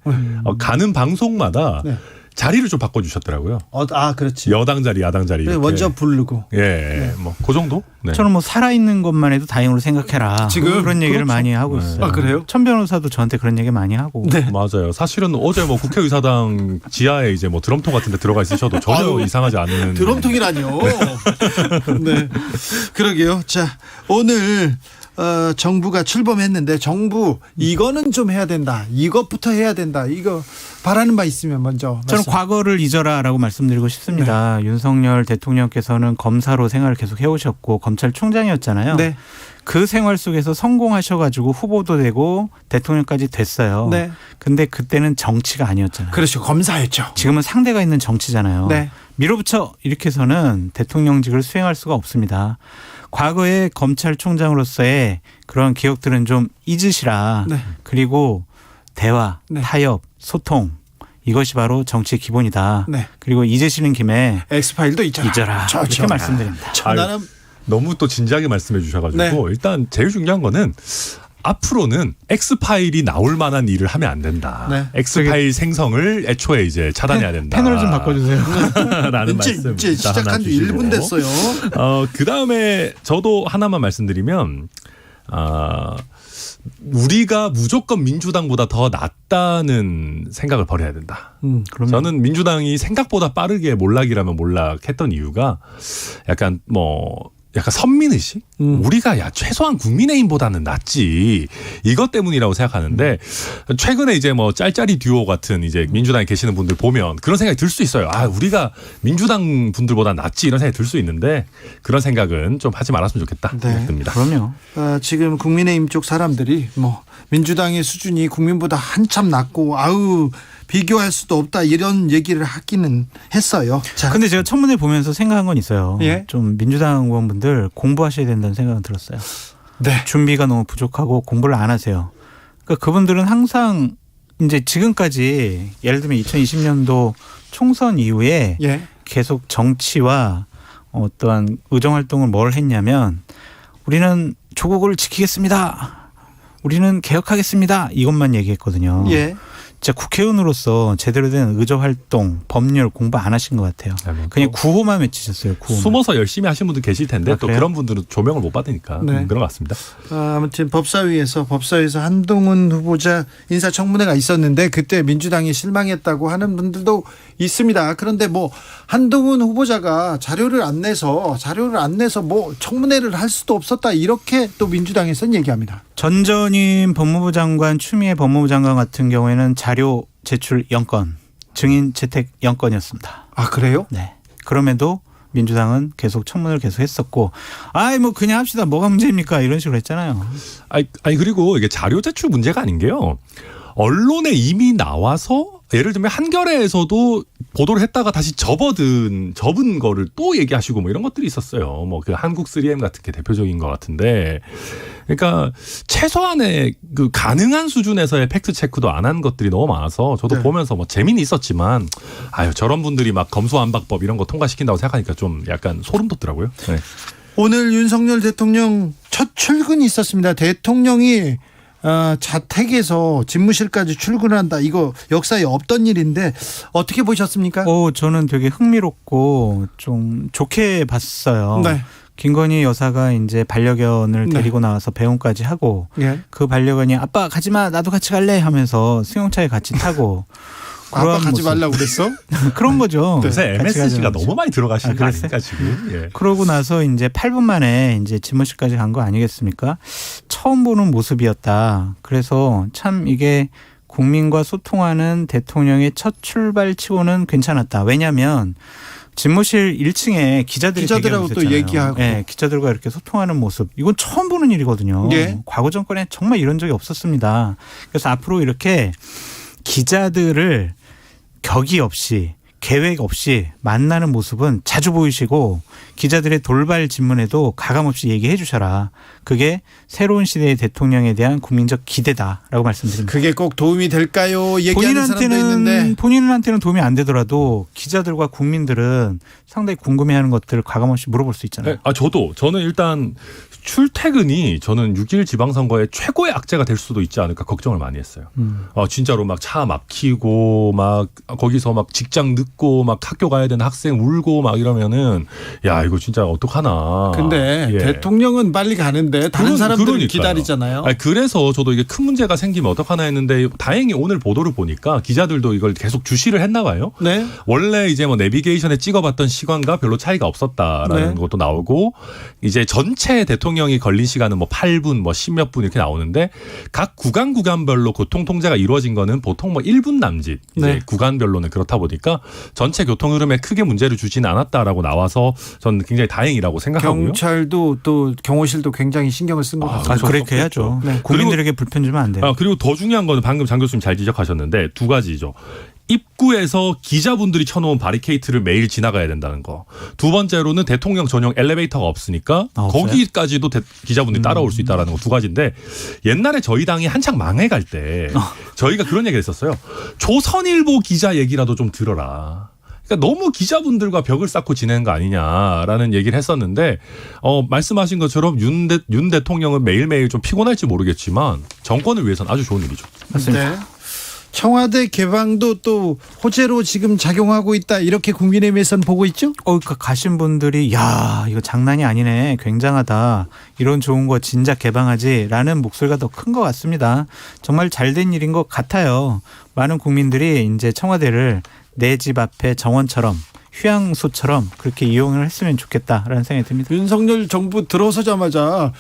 가는 방송마다 네. 자리를 좀 바꿔주셨더라고요. 그렇지. 여당 자리, 야당 자리. 이렇게. 먼저 부르고. 예, 뭐 그 정도. 네. 저는 뭐 살아있는 것만 해도 다행으로 생각해라. 지금 그런 얘기를 그렇죠. 많이 하고 있어요. 아, 그래요? 천 변호사도 저한테 그런 얘기 많이 하고. 네. 맞아요. 사실은 어제 뭐 국회의사당 지하에 이제 뭐 드럼통 같은 데 들어가 있으셔도 전혀 아유, 이상하지 않은. 드럼통이라뇨. 네. 그러게요. 자, 오늘 정부가 출범했는데 정부 이거는 좀 해야 된다. 이것부터 해야 된다. 이거 바라는 바 있으면 먼저. 저는 말씀. 과거를 잊어라라고 말씀드리고 싶습니다. 윤석열 대통령께서는 검사로 생활을 계속 해오셨고 검찰총장이었잖아요. 네. 그 생활 속에서 성공하셔가지고 후보도 되고 대통령까지 됐어요. 네. 근데 그때는 정치가 아니었잖아요. 그렇죠. 검사였죠. 지금은 상대가 있는 정치잖아요. 네. 밀어붙여 이렇게 해서는 대통령직을 수행할 수가 없습니다. 과거의 검찰총장으로서의 그런 기억들은 좀 잊으시라. 네. 그리고 대화, 네. 타협, 소통 이것이 바로 정치의 기본이다. 네. 그리고 잊으시는 김에 엑스파일도 있잖아. 잊어라. 좋죠. 이렇게 말씀드립니다. 천하람. 너무 또 진지하게 말씀해 주셔가지고 네. 일단 제일 중요한 거는 앞으로는 X파일이 나올 만한 일을 하면 안 된다. 네. X파일 생성을 애초에 이제 차단해야 된다. 패널 좀 바꿔주세요. 라는 말씀. 이제 시작한 지 1분 됐어요. 그다음에 저도 하나만 말씀드리면 우리가 무조건 민주당보다 더 낫다는 생각을 버려야 된다. 그럼요. 저는 민주당이 생각보다 빠르게 몰락이라면 몰락했던 이유가 약간 선민의식? 우리가 최소한 국민의힘보다는 낫지. 이것 때문이라고 생각하는데 최근에 이제 뭐 짤짤이 듀오 같은 이제 민주당에 계시는 분들 보면 그런 생각이 들 수 있어요. 우리가 민주당 분들보다 낫지 이런 생각이 들 수 있는데 그런 생각은 좀 하지 말았으면 좋겠다. 네. 듭니다. 그럼요. 지금 국민의힘 쪽 사람들이 민주당의 수준이 국민보다 한참 낮고 비교할 수도 없다 이런 얘기를 하기는 했어요. 자, 근데 제가 청문회 보면서 생각한 건 있어요. 예? 좀 민주당 의원분들 공부하셔야 된다는 생각은 들었어요. 네. 준비가 너무 부족하고 공부를 안 하세요. 그러니까 그분들은 항상 이제 지금까지 예를 들면 2020년도 총선 이후에 예. 계속 정치와 어떠한 의정활동을 뭘 했냐면 우리는 조국을 지키겠습니다. 우리는 개혁하겠습니다. 이것만 얘기했거든요. 예. 진짜 국회의원으로서 제대로 된 의정활동, 법률 공부 안 하신 것 같아요. 그냥 구호만 외치셨어요. 구호만. 숨어서 열심히 하신 분들 계실 텐데 또 그래요? 그런 분들은 조명을 못 받으니까 네. 그런 것 같습니다. 아무튼 법사위에서 한동훈 후보자 인사청문회가 있었는데 그때 민주당이 실망했다고 하는 분들도 있습니다. 그런데 한동훈 후보자가 자료를 안 내서 청문회를 할 수도 없었다 이렇게 또 민주당에서는 얘기합니다. 전 전임 법무부 장관, 추미애 법무부 장관 같은 경우에는 자료 제출 0건, 증인 채택 0건이었습니다. 아, 그래요? 네. 그럼에도 민주당은 계속 청문회를 계속 했었고, 그냥 합시다. 뭐가 문제입니까? 이런 식으로 했잖아요. 아니 그리고 이게 자료 제출 문제가 아닌 게요. 언론에 이미 나와서 예를 들면 한겨레에서도 보도를 했다가 다시 접은 거를 또 얘기하시고 이런 것들이 있었어요. 그 한국 3M 같은 게 대표적인 것 같은데, 그러니까 최소한의 그 가능한 수준에서의 팩트 체크도 안 한 것들이 너무 많아서 저도 네. 보면서 재미는 있었지만 저런 분들이 막 검수완박법 이런 거 통과시킨다고 생각하니까 좀 약간 소름 돋더라고요. 네. 오늘 윤석열 대통령 첫 출근이 있었습니다. 대통령이 자택에서 집무실까지 출근한다. 이거 역사에 없던 일인데 어떻게 보셨습니까? 저는 되게 흥미롭고 좀 좋게 봤어요. 네. 김건희 여사가 이제 반려견을 네. 데리고 나와서 배웅까지 하고 예. 그 반려견이 아빠 가지마 나도 같이 갈래 하면서 승용차에 같이 타고 아빠 그러한 가지 모습. 말라고 그랬어? 그런 거죠. 요새 같이 MSG가 가자는 너무 많이 들어가시는 거 그랬어요? 아닙니까 지금? 예. 그러고 나서 이제 8분 만에 이제 집무실까지 간 거 아니겠습니까? 처음 보는 모습이었다. 그래서 참 이게 국민과 소통하는 대통령의 첫 출발치고는 괜찮았다. 왜냐하면 집무실 1층에 기자들이 기자들하고 또 대기하고 있었잖아요. 얘기하고. 네, 기자들과 이렇게 소통하는 모습. 이건 처음 보는 일이거든요. 예. 과거 정권에 정말 이런 적이 없었습니다. 그래서 앞으로 이렇게 기자들을 격의 없이 계획 없이 만나는 모습은 자주 보이시고 기자들의 돌발 질문에도 가감없이 얘기해 주셔라. 그게 새로운 시대의 대통령에 대한 국민적 기대다라고 말씀드립니다. 그게 꼭 도움이 될까요? 얘기하는 사람도 있는데. 본인한테는 도움이 안 되더라도 기자들과 국민들은 상당히 궁금해하는 것들을 가감없이 물어볼 수 있잖아요. 네, 저는 일단 출퇴근이 저는 6.1 지방선거의 최고의 악재가 될 수도 있지 않을까 걱정을 많이 했어요. 진짜로 막 차 막히고 막 거기서 막 직장 늦고 막 학교 가야 되는 학생 울고 막 이러면은 야 이거 진짜 어떡하나. 근데 예. 대통령은 빨리 가는데 다른 사람들은 그러니까요. 기다리잖아요. 아니, 그래서 저도 이게 큰 문제가 생기면 어떡하나 했는데 다행히 오늘 보도를 보니까 기자들도 이걸 계속 주시를 했나 봐요. 네. 원래 이제 뭐 내비게이션에 찍어봤던 시간과 별로 차이가 없었다라는 네. 것도 나오고 이제 전체 대통령이 걸린 시간은 뭐 8분 뭐 10몇 분 이렇게 나오는데 각 구간별로 교통 통제가 이루어진 거는 보통 뭐 1분 남짓 이제 네. 구간별로는 그렇다 보니까 전체 교통 흐름에 크게 문제를 주지는 않았다라고 나와서 저는 굉장히 다행이라고 생각하고요. 경찰도 또 경호실도 굉장히 신경을 쓴 것 같아요. 그렇게 해야죠. 네. 국민들에게 불편 주면 안 돼요. 그리고 더 중요한 거는 방금 장 교수님 잘 지적하셨는데 두 가지죠. 입구에서 기자분들이 쳐놓은 바리케이트를 매일 지나가야 된다는 거. 두 번째로는 대통령 전용 엘리베이터가 없으니까 없어요? 거기까지도 기자분들이 따라올 수 있다는 거 두 가지인데 옛날에 저희 당이 한창 망해갈 때 저희가 그런 얘기를 했었어요. 조선일보 기자 얘기라도 좀 들어라. 그러니까 너무 기자분들과 벽을 쌓고 지내는 거 아니냐라는 얘기를 했었는데 말씀하신 것처럼 윤 대통령은 매일매일 좀 피곤할지 모르겠지만 정권을 위해서는 아주 좋은 일이죠. 맞습니다. 네. 청와대 개방도 또 호재로 지금 작용하고 있다. 이렇게 국민의힘에서는 보고 있죠? 가신 분들이 야 이거 장난이 아니네, 굉장하다, 이런 좋은 거 진작 개방하지라는 목소리가 더 큰 것 같습니다. 정말 잘된 일인 것 같아요. 많은 국민들이 이제 청와대를 내 집 앞에 정원처럼 휴양소처럼 그렇게 이용을 했으면 좋겠다라는 생각이 듭니다. 윤석열 정부 들어서자마자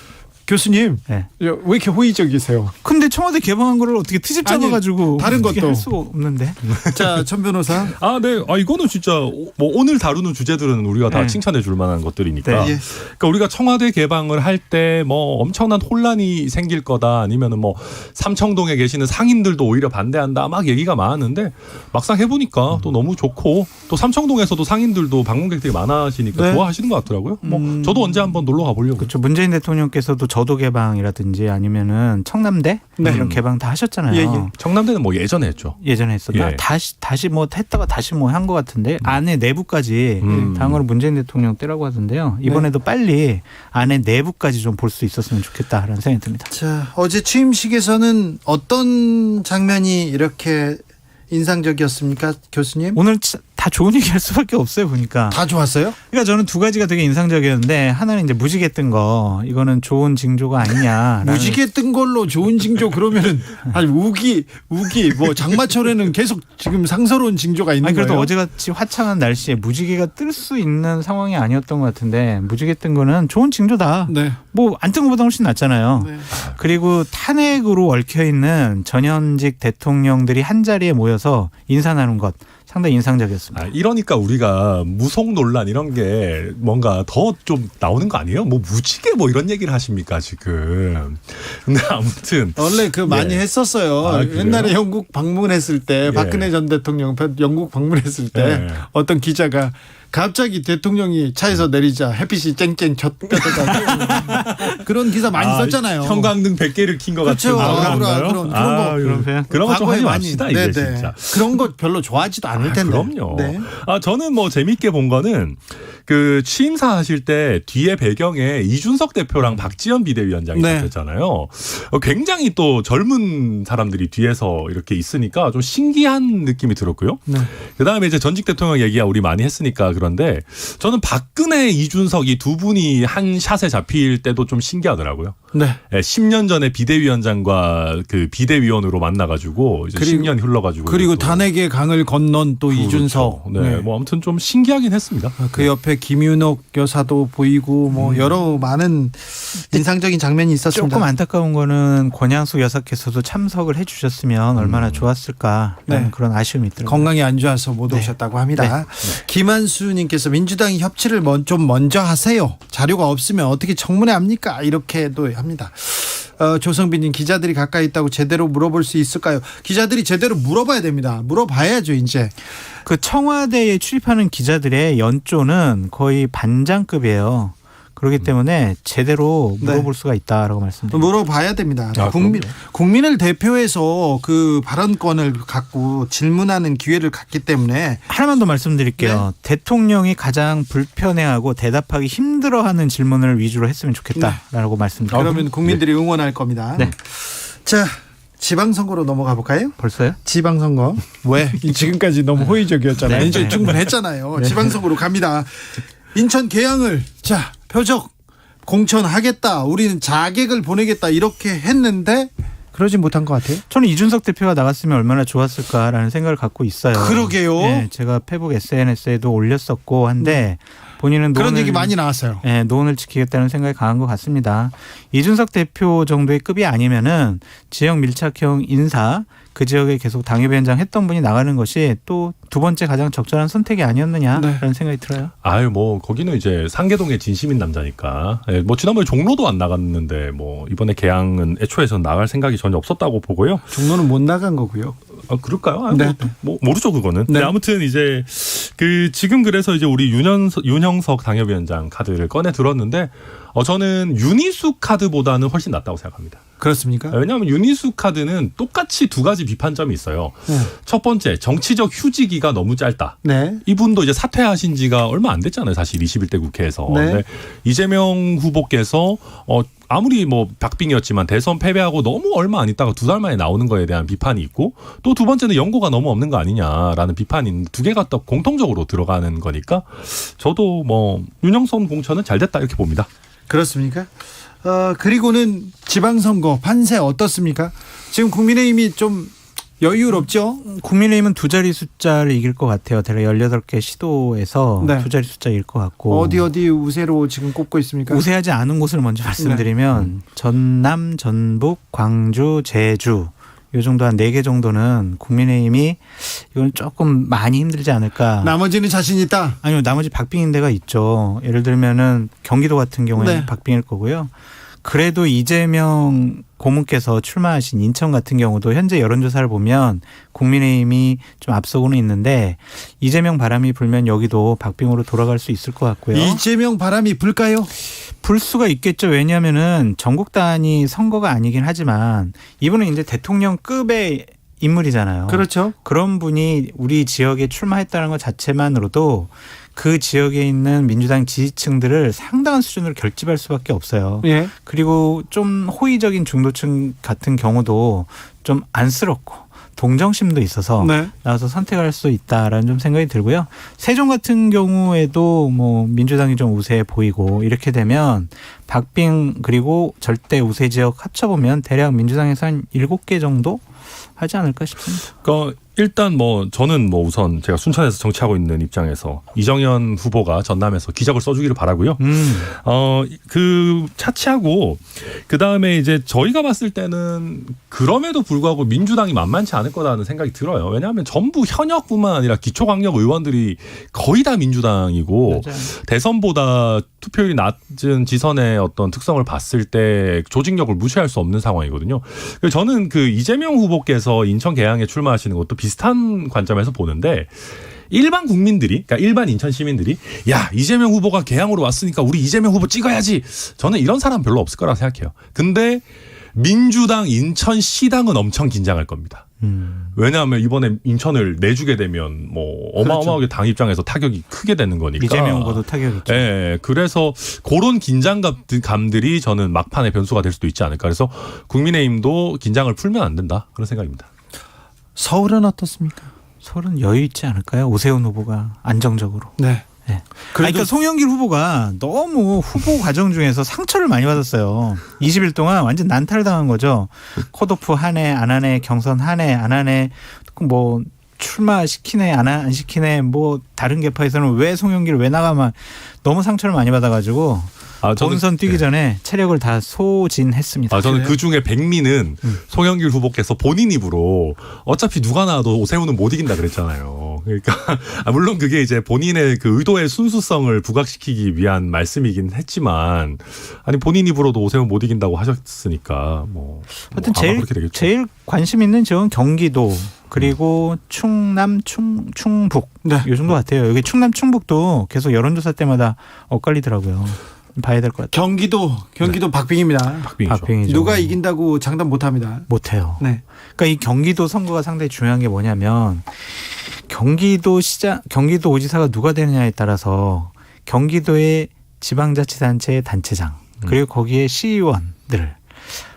교수님 네. 왜 이렇게 호의적이세요? 근데 청와대 개방한 거를 어떻게 트집 아니, 잡아가지고 다른 어떻게 것도. 할 수가 없는데. 자, 천 변호사. 네. 이거는 진짜 뭐 오늘 다루는 주제들은 우리가 다 네. 칭찬해 줄 만한 것들이니까. 네. 예. 그러니까 우리가 청와대 개방을 할 때 뭐 엄청난 혼란이 생길 거다 아니면은 뭐 삼청동에 계시는 상인들도 오히려 반대한다 막 얘기가 많았는데 막상 해보니까 또 너무 좋고 또 삼청동에서도 상인들도 방문객들이 많아지니까 네. 좋아하시는 것 같더라고요. 뭐 저도 언제 한번 놀러 가보려고. 그렇죠. 문재인 대통령께서도 저도 개방이라든지 아니면은 청남대 네. 이런 개방 다 하셨잖아요. 예, 예. 청남대는 뭐 예전에 했죠. 예전에 했었나? 예. 다시 뭐 했다가 다시 뭐 한 것 같은데 안에 내부까지 당으로 문재인 대통령 때라고 하던데요. 이번에도 빨리 안에 내부까지 좀 볼 수 있었으면 좋겠다라는 생각이 듭니다. 자, 어제 취임식에서는 어떤 장면이 이렇게 인상적이었습니까, 교수님? 오늘 다 좋은 얘기 할 수밖에 없어요, 보니까. 다 좋았어요? 그러니까 저는 두 가지가 되게 인상적이었는데 하나는 이제 무지개 뜬 거, 이거는 좋은 징조가 아니냐. 무지개 뜬 걸로 좋은 징조 그러면은 아니 우기 뭐 장마철에는 계속 지금 상서로운 징조가 있는 아니, 그래도 거예요. 어제같이 화창한 날씨에 무지개가 뜰 수 있는 상황이 아니었던 것 같은데 무지개 뜬 거는 좋은 징조다. 네. 뭐 안 뜬 것보다 훨씬 낫잖아요. 네. 그리고 탄핵으로 얽혀 있는 전현직 대통령들이 한 자리에 모여서 인사 나눈 것 상당히 인상적이었습니다. 이러니까 우리가 무속 논란 이런 게 뭔가 더 좀 나오는 거 아니에요? 뭐 무지개 뭐 이런 얘기를 하십니까 지금? 근데 아무튼 원래 많이 예. 했었어요. 그래요? 옛날에 영국 방문했을 때 예. 박근혜 전 대통령 영국 방문했을 때 예. 어떤 기자가 갑자기 대통령이 차에서 내리자 햇빛이 쨍쨍 졌다가 그런 기사 많이 썼잖아요. 형광등 100개를 킨 것 그렇죠. 같은 그런 거. 그런 표현? 그런 거 좀 과거에 하지 많이. 맙시다 이제 네네. 진짜. 그런 거 별로 좋아하지도 않을 텐데. 그럼요. 네. 저는 뭐 재밌게 본 거는 그 취임사 하실 때 뒤에 배경에 이준석 대표랑 박지원 비대위원장이 네. 있었잖아요. 굉장히 또 젊은 사람들이 뒤에서 이렇게 있으니까 좀 신기한 느낌이 들었고요. 네. 그다음에 이제 전직 대통령 얘기야 우리 많이 했으니까 그런데 저는 박근혜, 이준석 이 두 분이 한 샷에 잡힐 때도 좀 신기하더라고요. 네. 10년 전에 비대위원장과 그 비대위원으로 만나가지고 이제 10년 흘러가지고 그리고 또 탄핵의 강을 건넌 또 그렇죠. 이준석. 네. 뭐 아무튼 좀 신기하긴 했습니다. 그 옆에 김윤옥 여사도 보이고 뭐 여러 많은 인상적인 장면이 있었습니다. 조금 안타까운 거는 권양숙 여사께서도 참석을 해주셨으면 얼마나 좋았을까라는 네. 그런 아쉬움이 있더라고요. 건강이 안 좋아서 못 네. 오셨다고 합니다. 김한수님께서 민주당이 협치를 좀 먼저 하세요. 자료가 없으면 어떻게 청문회 합니까? 이렇게도 합니다. 조성빈님 기자들이 가까이 있다고 제대로 물어볼 수 있을까요? 기자들이 제대로 물어봐야 됩니다. 물어봐야죠 이제. 그 청와대에 출입하는 기자들의 연조는 거의 반장급이에요. 그렇기 때문에 제대로 물어볼 수가 있다라고 말씀드립니다. 물어봐야 됩니다. 아, 국민을 대표해서 그 발언권을 갖고 질문하는 기회를 갖기 때문에 하나만 더 말씀드릴게요. 대통령이 가장 불편해하고 대답하기 힘들어하는 질문을 위주로 했으면 좋겠다라고 말씀드립니다. 그러면 국민들이 응원할 겁니다. 네. 자, 지방선거로 넘어가 볼까요? 벌써요? 지방선거. 왜? 지금까지 너무 호의적이었잖아요. 네. 이제 충분했잖아요. 지방선거로 갑니다. 인천 계양을 자 표적 공천하겠다. 우리는 자객을 보내겠다. 이렇게 했는데 그러지 못한 것 같아요. 저는 이준석 대표가 나갔으면 얼마나 좋았을까라는 생각을 갖고 있어요. 그러게요. 네, 제가 페북 SNS에도 올렸었고 한데 본인은 그런 얘기 많이 나왔어요. 네, 노원을 지키겠다는 생각이 강한 것 같습니다. 이준석 대표 정도의 급이 아니면은 지역 밀착형 인사 그 지역에 계속 당협위원장 했던 분이 나가는 것이 또 두 번째 가장 적절한 선택이 아니었느냐라는 생각이 들어요. 아유 뭐 거기는 이제 상계동의 진심인 남자니까. 예, 뭐 지난번에 종로도 안 나갔는데 뭐 이번에 계양은 애초에선 나갈 생각이 전혀 없었다고 보고요. 종로는 못 나간 거고요. 아 그럴까요? 아, 네. 뭐 모르죠 그거는. 네. 근데 아무튼 이제 그 지금 그래서 이제 우리 윤형석 당협위원장 카드를 꺼내 들었는데 저는 윤희숙 카드보다는 훨씬 낫다고 생각합니다. 그렇습니까? 왜냐하면 윤희숙 카드는 똑같이 두 가지 비판점이 있어요. 네. 첫 번째 정치적 휴지기가 너무 짧다. 네. 이분도 이제 사퇴하신 지가 얼마 안 됐잖아요. 사실 21대 국회에서. 네. 근데 이재명 후보께서 아무리 뭐 박빙이었지만 대선 패배하고 너무 얼마 안 있다가 2달 만에 나오는 거에 대한 비판이 있고 또 두 번째는 연고가 너무 없는 거 아니냐라는 비판이 있는데 두 개가 또 공통적으로 들어가는 거니까 저도 뭐 윤영선 공천은 잘 됐다 이렇게 봅니다. 그렇습니까? 그리고는 지방선거 판세 어떻습니까? 지금 국민의힘이 좀 여유롭죠? 국민의힘은 두 자리 숫자를 이길 것 같아요. 대략 18개 시도에서 네. 두 자리 숫자 이길 것 같고. 어디 우세로 지금 꼽고 있습니까? 우세하지 않은 곳을 먼저 말씀드리면 전남, 전북, 광주, 제주 이 정도 한 4개 정도는 국민의힘이 이건 조금 많이 힘들지 않을까. 나머지는 자신 있다. 아니요. 나머지 박빙인 데가 있죠. 예를 들면은 경기도 같은 경우에는 네. 박빙일 거고요. 그래도 이재명 고문께서 출마하신 인천 같은 경우도 현재 여론조사를 보면 국민의힘이 좀 앞서고는 있는데 이재명 바람이 불면 여기도 박빙으로 돌아갈 수 있을 것 같고요. 이재명 바람이 불까요? 불 수가 있겠죠. 왜냐하면은 전국 단위 선거가 아니긴 하지만 이분은 이제 대통령급의 인물이잖아요. 그렇죠. 그런 분이 우리 지역에 출마했다는 것 자체만으로도 그 지역에 있는 민주당 지지층들을 상당한 수준으로 결집할 수밖에 없어요. 예. 그리고 좀 호의적인 중도층 같은 경우도 좀 안쓰럽고 동정심도 있어서 네. 나와서 선택할 수 있다라는 좀 생각이 들고요. 세종 같은 경우에도 뭐 민주당이 좀 우세해 보이고 이렇게 되면 박빙 그리고 절대 우세 지역 합쳐보면 대략 민주당에서 한 7개 정도 하지 않을까 싶습니다. 그러니까 일단 뭐 저는 뭐 우선 제가 순천에서 정치하고 있는 입장에서 이정현 후보가 전남에서 기적을 써주기를 바라고요. 그 차치하고 그 다음에 이제 저희가 봤을 때는 그럼에도 불구하고 민주당이 만만치 않을 거라는 생각이 들어요. 왜냐하면 전부 현역뿐만 아니라 기초강력 의원들이 거의 다 민주당이고 맞아요. 대선보다 투표율이 낮은 지선의 어떤 특성을 봤을 때 조직력을 무시할 수 없는 상황이거든요. 저는 그 이재명 후보께서 인천 계양에 출마하시는 것도 비슷한 관점에서 보는데 일반 국민들이 그러니까 일반 인천 시민들이 야 이재명 후보가 계양으로 왔으니까 우리 이재명 후보 찍어야지 저는 이런 사람 별로 없을 거라고 생각해요. 근데 민주당 인천시당은 엄청 긴장할 겁니다. 왜냐하면 이번에 인천을 내주게 되면 뭐 어마어마하게 당 입장에서 타격이 크게 되는 거니까. 이재명 후보도 타격이죠. 예, 그래서 그런 긴장감들이 저는 막판의 변수가 될 수도 있지 않을까. 그래서 국민의힘도 긴장을 풀면 안 된다 그런 생각입니다. 서울은 어떻습니까? 서울은 여유 있지 않을까요? 오세훈 후보가 안정적으로. 네. 네. 그러니까 송영길 후보가 너무 후보 과정 중에서 상처를 많이 받았어요. 20일 동안 완전 난탈당한 거죠. 컷오프 하네 안 하네, 경선 하네 안 하네, 뭐 출마시키네 안 시키네, 뭐 다른 계파에서는 왜 송영길 왜 나가만, 너무 상처를 많이 받아가지고 본선 뛰기 전에 체력을 다 소진했습니다. 저는 그 중에 백미는 송영길 후보께서 본인 입으로 어차피 누가 나와도 오세훈은 못 이긴다 그랬잖아요. 그러니까 물론 그게 이제 본인의 그 의도의 순수성을 부각시키기 위한 말씀이긴 했지만, 아니 본인 입으로도 오세훈 못 이긴다고 하셨으니까 뭐 하여튼 아마 그렇게 되겠죠. 제일 관심 있는 지역은 경기도, 그리고 충남, 충북 이 정도 같아요. 여기 충남, 충북도 계속 여론조사 때마다 엇갈리더라고요. 봐야 될 것 같아요. 경기도 박빙입니다. 박빙이죠. 누가 이긴다고 장담 못합니다. 못해요. 네. 그러니까 이 경기도 선거가 상당히 중요한 게 뭐냐면, 경기도 오지사가 누가 되느냐에 따라서 경기도의 지방자치단체의 단체장, 그리고 거기에 시의원들,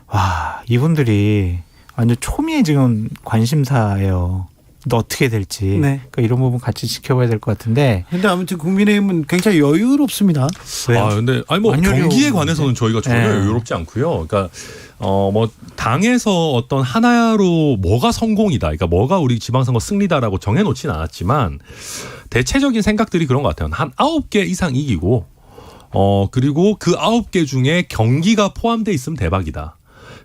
와, 이분들이 완전 초미의 지금 관심사예요. 또 어떻게 될지. 네. 그러니까 이런 부분 같이 지켜봐야 될 것 같은데. 근데 아무튼 국민의힘은 굉장히 여유롭습니다. 근데 뭐 경기에 관해서는 저희가 전혀 네. 여유롭지 않고요. 그러니까 뭐 당에서 어떤 하나로 뭐가 성공이다, 그러니까 뭐가 우리 지방선거 승리다라고 정해놓지는 않았지만 대체적인 생각들이 그런 것 같아요. 한 9개 이상 이기고 그리고 그 9개 중에 경기가 포함돼 있으면 대박이다.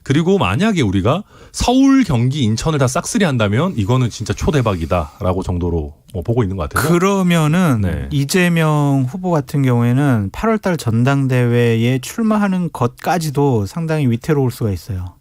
그리고 만약에 우리가 서울, 경기, 인천을 다 싹쓸이 한다면 이거는 진짜 초대박이다라고 정도로 보고 있는 것 같아요. 그러면은 네. 이재명 후보 같은 경우에는 8월달 전당대회에 출마하는 것까지도 상당히 위태로울 수가 있어요.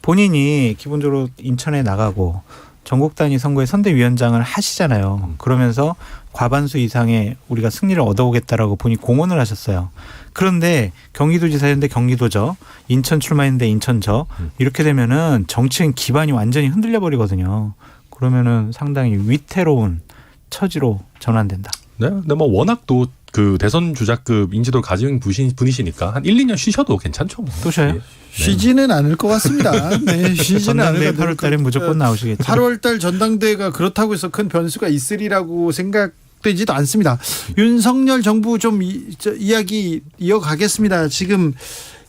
본인이 기본적으로 인천에 나가고 전국 단위 선거의 선대위원장을 하시잖아요. 그러면서 과반수 이상의 우리가 승리를 얻어오겠다라고 본인이 공언을 하셨어요. 그런데 경기도지사였는데 경기도죠, 인천 출마했는데 인천죠. 이렇게 되면은 정치인 기반이 완전히 흔들려 버리거든요. 그러면은 상당히 위태로운 처지로 전환된다. 네, 근데 뭐 워낙 또 그 대선 주자급 인지도를 가진 분이시니까 한 1, 2년 쉬셔도 괜찮죠. 뭐. 또 쉬어요? 네. 쉬지는 않을 것 같습니다. 네, 쉬지는 않을 것 같아요. 8월달에 무조건 나오시겠죠. 8월달 전당대회가 그렇다고 해서 큰 변수가 있으리라고 생각되지도 않습니다. 윤석열 정부 좀 이야기 이어가겠습니다. 지금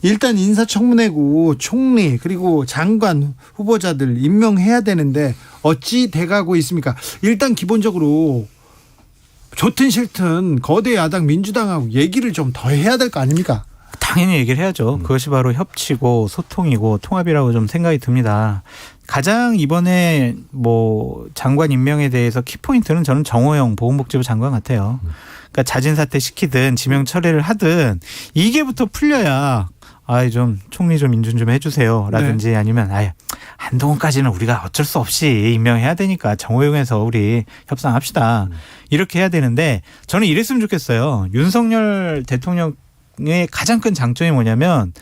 일단 인사청문회고 총리 그리고 장관 후보자들 임명해야 되는데 어찌 돼가고 있습니까? 일단 기본적으로 좋든 싫든 거대 야당 민주당하고 얘기를 좀 더 해야 될 거 아닙니까? 당연히 얘기를 해야죠. 그것이 바로 협치고 소통이고 통합이라고 좀 생각이 듭니다. 가장 이번에 뭐 장관 임명에 대해서 키포인트는 저는 정호영 보건복지부 장관 같아요. 그러니까 자진 사퇴 시키든 지명 철회를 하든 이게부터 풀려야 좀 총리 좀 인준 좀 해주세요 라든지, 네. 아니면 한동훈까지는 우리가 어쩔 수 없이 임명해야 되니까 정호영에서 우리 협상합시다. 이렇게 해야 되는데, 저는 이랬으면 좋겠어요. 윤석열 대통령의 가장 큰 장점이 뭐냐면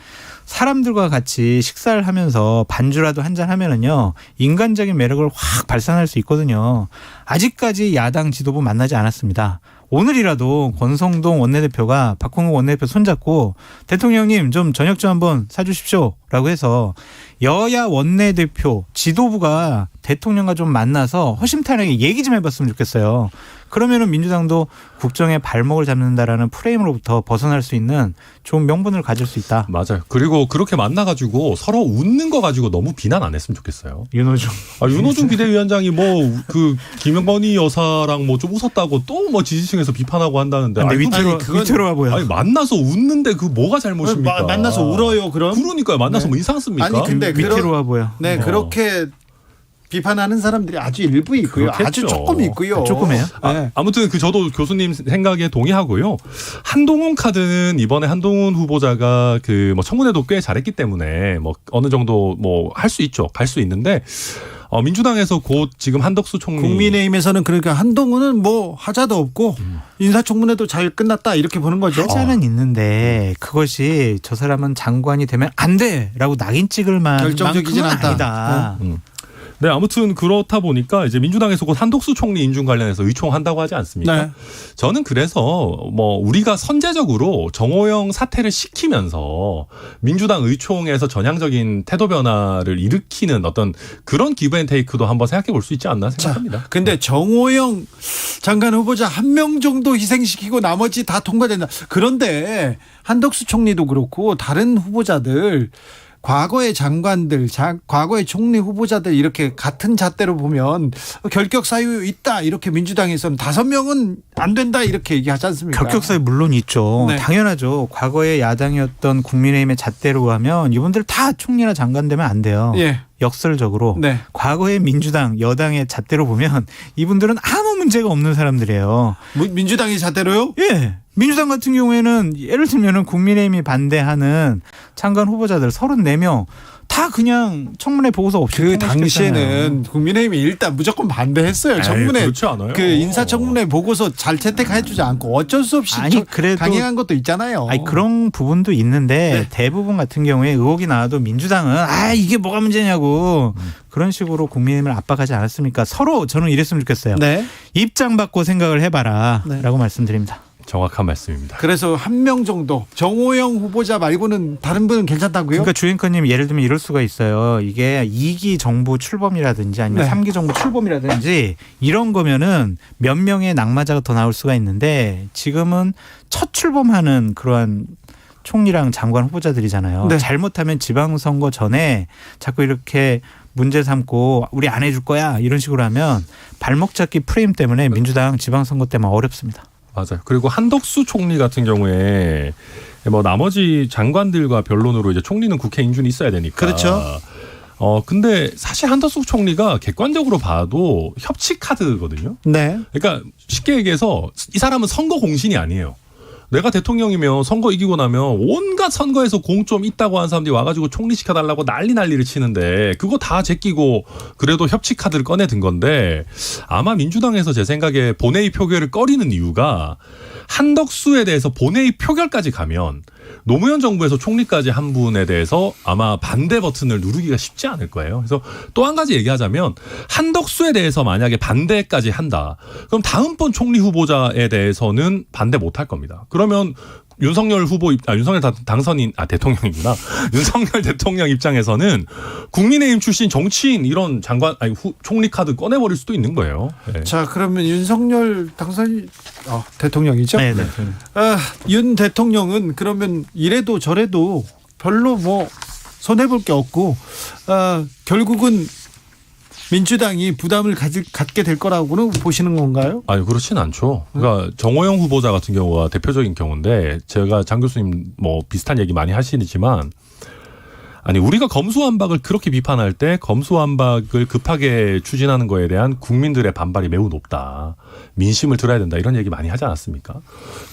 사람들과 같이 식사를 하면서 반주라도 한잔 하면은요, 인간적인 매력을 확 발산할 수 있거든요. 아직까지 야당 지도부 만나지 않았습니다. 오늘이라도 권성동 원내대표가 박홍근 원내대표 손잡고 대통령님 좀 저녁 좀 한번 사주십시오 라고 해서 여야 원내대표 지도부가 대통령과 좀 만나서 허심탄회하게 얘기 좀 해봤으면 좋겠어요. 그러면은 민주당도 국정에 발목을 잡는다라는 프레임으로부터 벗어날 수 있는 좋은 명분을 가질 수 있다. 맞아요. 그리고 그렇게 만나가지고 서로 웃는 거 가지고 너무 비난 안 했으면 좋겠어요. 윤호중 비대위원장이 뭐 그 김영건희 여사랑 뭐 좀 웃었다고 또 뭐 지지층에서 비판하고 한다는데. 근데 위태로워 보여. 아니 만나서 웃는데 그 뭐가 잘못입니까? 만나서 울어요 그럼? 그러니까요. 만나서 뭐 이상 씁니까? 아니 근데 위태로워 보여. 네, 그렇게 비판하는 사람들이 아주 일부 있고요. 그렇겠죠. 아주 조금 있고요. 조금이에요? 네. 아무튼 저도 교수님 생각에 동의하고요. 한동훈 카드는 이번에 한동훈 후보자가 그 뭐 청문회도 꽤 잘했기 때문에 뭐 어느 정도 뭐 할 수 있죠. 갈 수 있는데 민주당에서 곧 지금 한덕수 총리, 국민의힘에서는 그러니까 한동훈은 뭐 하자도 없고 인사청문회도 잘 끝났다 이렇게 보는 거죠. 하자는 있는데 그것이 저 사람은 장관이 되면 안 돼라고 낙인 찍을 만한 결정적이진 않다. 아니다. 네, 아무튼 그렇다 보니까 이제 민주당에서 곧 한덕수 총리 인준 관련해서 의총한다고 하지 않습니까? 네. 저는 그래서 뭐 우리가 선제적으로 정호영 사퇴를 시키면서 민주당 의총에서 전향적인 태도 변화를 일으키는 어떤 그런 기브앤테이크도 한번 생각해 볼 수 있지 않나 생각합니다. 근데 정호영 장관 후보자 한 명 정도 희생시키고 나머지 다 통과된다. 그런데 한덕수 총리도 그렇고 다른 후보자들 과거의 장관들, 과거의 총리 후보자들 이렇게 같은 잣대로 보면 결격 사유 있다 이렇게 민주당에서는 5명은 안 된다 이렇게 얘기하지 않습니까? 결격 사유 물론 있죠. 네. 당연하죠. 과거의 야당이었던 국민의힘의 잣대로 하면 이분들 다 총리나 장관 되면 안 돼요. 예. 역설적으로 네. 과거의 민주당 여당의 잣대로 보면 이분들은 아무 문제가 없는 사람들이에요. 민주당의 잣대로요? 예. 민주당 같은 경우에는 예를 들면은 국민의힘이 반대하는 장관 후보자들 34명 다 그냥 청문회 보고서 없이 그 통과시켰잖아요. 당시에는 국민의힘이 일단 무조건 반대했어요. 청문회 그렇지 않아요. 그 인사청문회 보고서 잘 채택해주지 않고 어쩔 수 없이 아니, 그래도 강행한 것도 있잖아요. 아니 그런 부분도 있는데 네. 대부분 같은 경우에 의혹이 나와도 민주당은 이게 뭐가 문제냐고 그런 식으로 국민의힘을 압박하지 않았습니까? 서로 저는 이랬으면 좋겠어요. 네. 입장 바꿔 생각을 해봐라 네. 라고 말씀드립니다. 정확한 말씀입니다. 그래서 한 명 정도 정호영 후보자 말고는 다른 분은 괜찮다고요? 그러니까 주앵커님 예를 들면 이럴 수가 있어요. 이게 2기 정부 출범이라든지 아니면 네. 3기 정부 출범이라든지 이런 거면은 몇 명의 낙마자가 더 나올 수가 있는데 지금은 첫 출범하는 그러한 총리랑 장관 후보자들이잖아요. 네. 잘못하면 지방선거 전에 자꾸 이렇게 문제 삼고 우리 안 해줄 거야 이런 식으로 하면 발목 잡기 프레임 때문에 민주당 지방선거 때만 어렵습니다. 맞아요. 그리고 한덕수 총리 같은 경우에 뭐 나머지 장관들과 변론으로 이제 총리는 국회 인준이 있어야 되니까. 그렇죠. 근데 사실 한덕수 총리가 객관적으로 봐도 협치 카드거든요. 네. 그러니까 쉽게 얘기해서 이 사람은 선거 공신이 아니에요. 내가 대통령이면 선거 이기고 나면 온갖 선거에서 공 좀 있다고 하는 사람들이 와가지고 총리 시켜달라고 난리를 치는데 그거 다 제끼고 그래도 협치 카드를 꺼내든 건데 아마 민주당에서 제 생각에 본회의 표결을 꺼리는 이유가 한덕수에 대해서 본회의 표결까지 가면 노무현 정부에서 총리까지 한 분에 대해서 아마 반대 버튼을 누르기가 쉽지 않을 거예요. 그래서 또 한 가지 얘기하자면 한덕수에 대해서 만약에 반대까지 한다. 그럼 다음번 총리 후보자에 대해서는 반대 못할 겁니다. 그러면 윤석열 후보, 윤석열 당선인, 대통령이구나. 윤석열 대통령 입장에서는 국민의힘 출신 정치인 이런 장관, 총리 카드 꺼내버릴 수도 있는 거예요. 네. 자, 그러면 윤석열 대통령이죠? 네. 윤 대통령은 그러면 이래도 저래도 별로 뭐 손해볼 게 없고, 결국은 민주당이 부담을 갖게 될 거라고는 보시는 건가요? 아니, 그렇진 않죠. 그러니까 정호영 후보자 같은 경우가 대표적인 경우인데 제가 장 교수님 뭐 비슷한 얘기 많이 하시지만 아니 우리가 검수완박을 그렇게 비판할 때 검수완박을 급하게 추진하는 거에 대한 국민들의 반발이 매우 높다. 민심을 들어야 된다. 이런 얘기 많이 하지 않았습니까?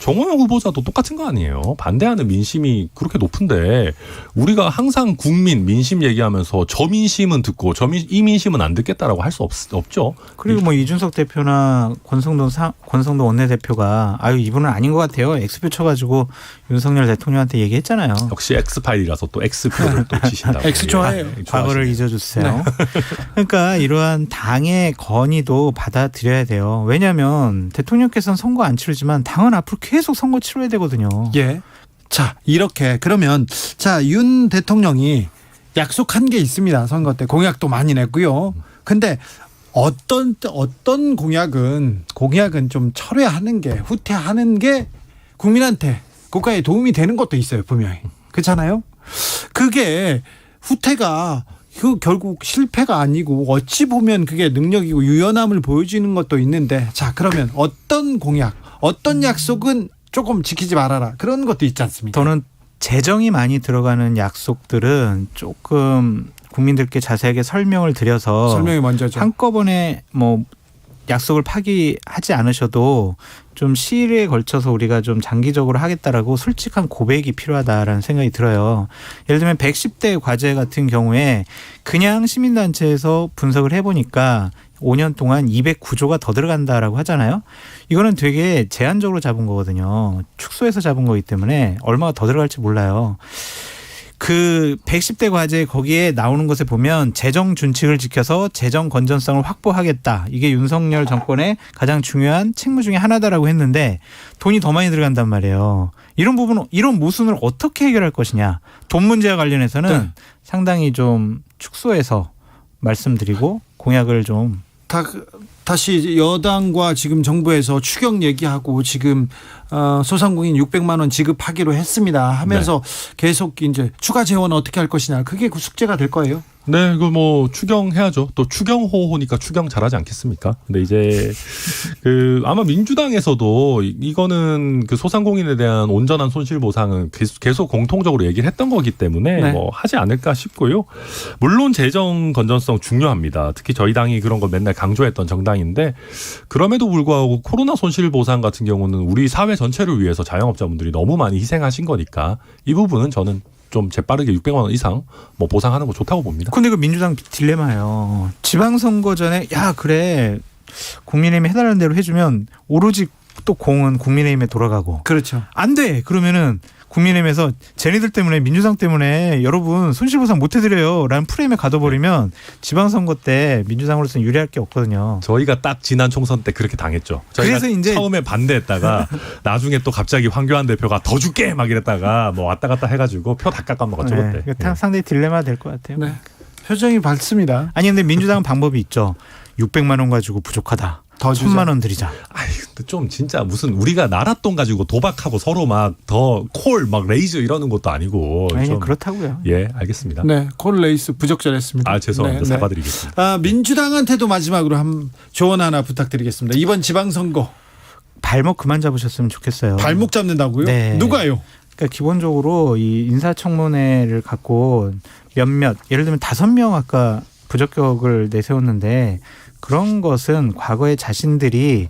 정호영 후보자도 똑같은 거 아니에요. 반대하는 민심이 그렇게 높은데 우리가 항상 국민 민심 얘기하면서 저 민심은 듣고 이 민심은 안 듣겠다라고 할 수 없죠. 그리고 뭐 이준석 대표나 권성동 원내대표가 이분은 아닌 것 같아요. X표 쳐가지고 윤석열 대통령한테 얘기했잖아요. 역시 X파일이라서 또 X표를 또 치신다고. X 좋아해요. 과거를 잊어주세요. 그러니까 이러한 당의 건의도 받아들여야 돼요. 왜냐하면 대통령께서는 선거 안 치르지만 당은 앞으로 계속 선거 치러야 되거든요. 예. 자, 이렇게 그러면 윤 대통령이 약속한 게 있습니다. 선거 때 공약도 많이 냈고요. 근데 어떤 공약은 좀 철회하는 게 후퇴하는 게 국민한테 국가에 도움이 되는 것도 있어요. 분명히. 그렇잖아요. 그게 후퇴가 결국 실패가 아니고 어찌 보면 그게 능력이고 유연함을 보여주는 것도 있는데 자 그러면 어떤 공약 어떤 약속은 조금 지키지 말아라 그런 것도 있지 않습니까? 저는 재정이 많이 들어가는 약속들은 조금 국민들께 자세하게 설명을 드려서 설명이 먼저죠. 한꺼번에 뭐 약속을 파기하지 않으셔도 좀 시일에 걸쳐서 우리가 좀 장기적으로 하겠다라고 솔직한 고백이 필요하다라는 생각이 들어요. 예를 들면 110대 과제 같은 경우에 그냥 시민단체에서 분석을 해보니까 5년 동안 209조가 더 들어간다라고 하잖아요. 이거는 되게 제한적으로 잡은 거거든요. 축소해서 잡은 거기 때문에 얼마가 더 들어갈지 몰라요. 그 110대 과제 거기에 나오는 것에 보면 재정 준칙을 지켜서 재정 건전성을 확보하겠다. 이게 윤석열 정권의 가장 중요한 책무 중에 하나다라고 했는데 돈이 더 많이 들어간단 말이에요. 이런 부분, 이런 모순을 어떻게 해결할 것이냐. 돈 문제와 관련해서는 상당히 좀 축소해서 말씀드리고 공약을 좀 다시 여당과 지금 정부에서 추경 얘기하고 지금 소상공인 600만 원 지급하기로 했습니다 하면서 계속 이제 추가 재원 어떻게 할 것이냐, 그게 숙제가 될 거예요. 네, 이거 뭐 추경해야죠. 또 추경호호니까 추경 잘하지 않겠습니까? 근데 이제 아마 민주당에서도 이거는 그 소상공인에 대한 온전한 손실 보상은 계속 공통적으로 얘기를 했던 거기 때문에 뭐 하지 않을까 싶고요. 물론 재정 건전성 중요합니다. 특히 저희 당이 그런 걸 맨날 강조했던 정당인데 그럼에도 불구하고 코로나 손실 보상 같은 경우는 우리 사회 전체를 위해서 자영업자분들이 너무 많이 희생하신 거니까 이 부분은 저는 좀 재빠르게 600만 원 이상 뭐 보상하는 거 좋다고 봅니다. 근데 그 민주당 딜레마예요. 지방선거 전에 야 그래 국민의힘이 해달라는 대로 해주면 오로지 또 공은 국민의힘에 돌아가고. 그렇죠. 안 돼. 그러면은 국민의힘에서 쟤네들 때문에 민주당 때문에 여러분 손실보상 못 해드려요 라는 프레임에 가둬버리면 지방선거 때 민주당으로서는 유리할 게 없거든요. 저희가 딱 지난 총선 때 그렇게 당했죠. 저희가 그래서 이제 처음에 반대했다가 나중에 또 갑자기 황교안 대표가 더 줄게 막 이랬다가 뭐 왔다 갔다 해가지고 표 다 깎아먹었죠. 네, 그때. 상당히 딜레마 될 것 같아요. 네. 표정이 밝습니다. 아니 근데 민주당은 방법이 있죠. 600만 원 가지고 부족하다. 더 1000만 원 드리자. 아이, 근데 좀 진짜 무슨 우리가 나라 돈 가지고 도박하고 서로 막 더 콜 막 레이즈 이러는 것도 아니고. 아니 좀, 그렇다고요. 예, 알겠습니다. 네, 콜레이스 부적절했습니다. 아, 죄송합니다. 네, 사과드리겠습니다. 민주당한테도 마지막으로 조언 하나 부탁드리겠습니다. 이번 지방선거 발목 그만 잡으셨으면 좋겠어요. 발목 잡는다고요? 네. 누가요? 그러니까 기본적으로 이 인사청문회를 갖고 몇몇 예를 들면 5명 아까 부적격을 내세웠는데 그런 것은 과거에 자신들이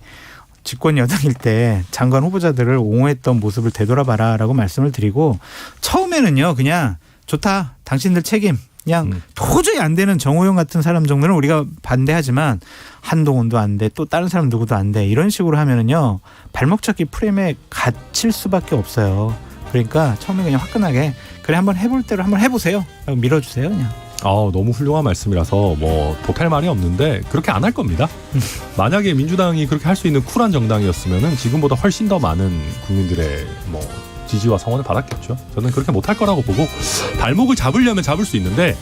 집권 여당일 때 장관 후보자들을 옹호했던 모습을 되돌아봐라라고 말씀을 드리고 처음에는요 그냥 좋다 당신들 책임 그냥 도저히 안 되는 정호영 같은 사람 정도는 우리가 반대하지만 한동훈도 안 돼 또 다른 사람 누구도 안 돼 이런 식으로 하면은요 발목 잡기 프레임에 갇힐 수밖에 없어요. 그러니까 처음에 그냥 화끈하게 그래 한번 해볼 대로 한번 해보세요 라고 밀어주세요 그냥. 너무 훌륭한 말씀이라서 뭐 보탤 말이 없는데 그렇게 안 할 겁니다. 만약에 민주당이 그렇게 할 수 있는 쿨한 정당이었으면은 지금보다 훨씬 더 많은 국민들의 뭐 지지와 성원을 받았겠죠. 저는 그렇게 못할 거라고 보고 발목을 잡으려면 잡을 수 있는데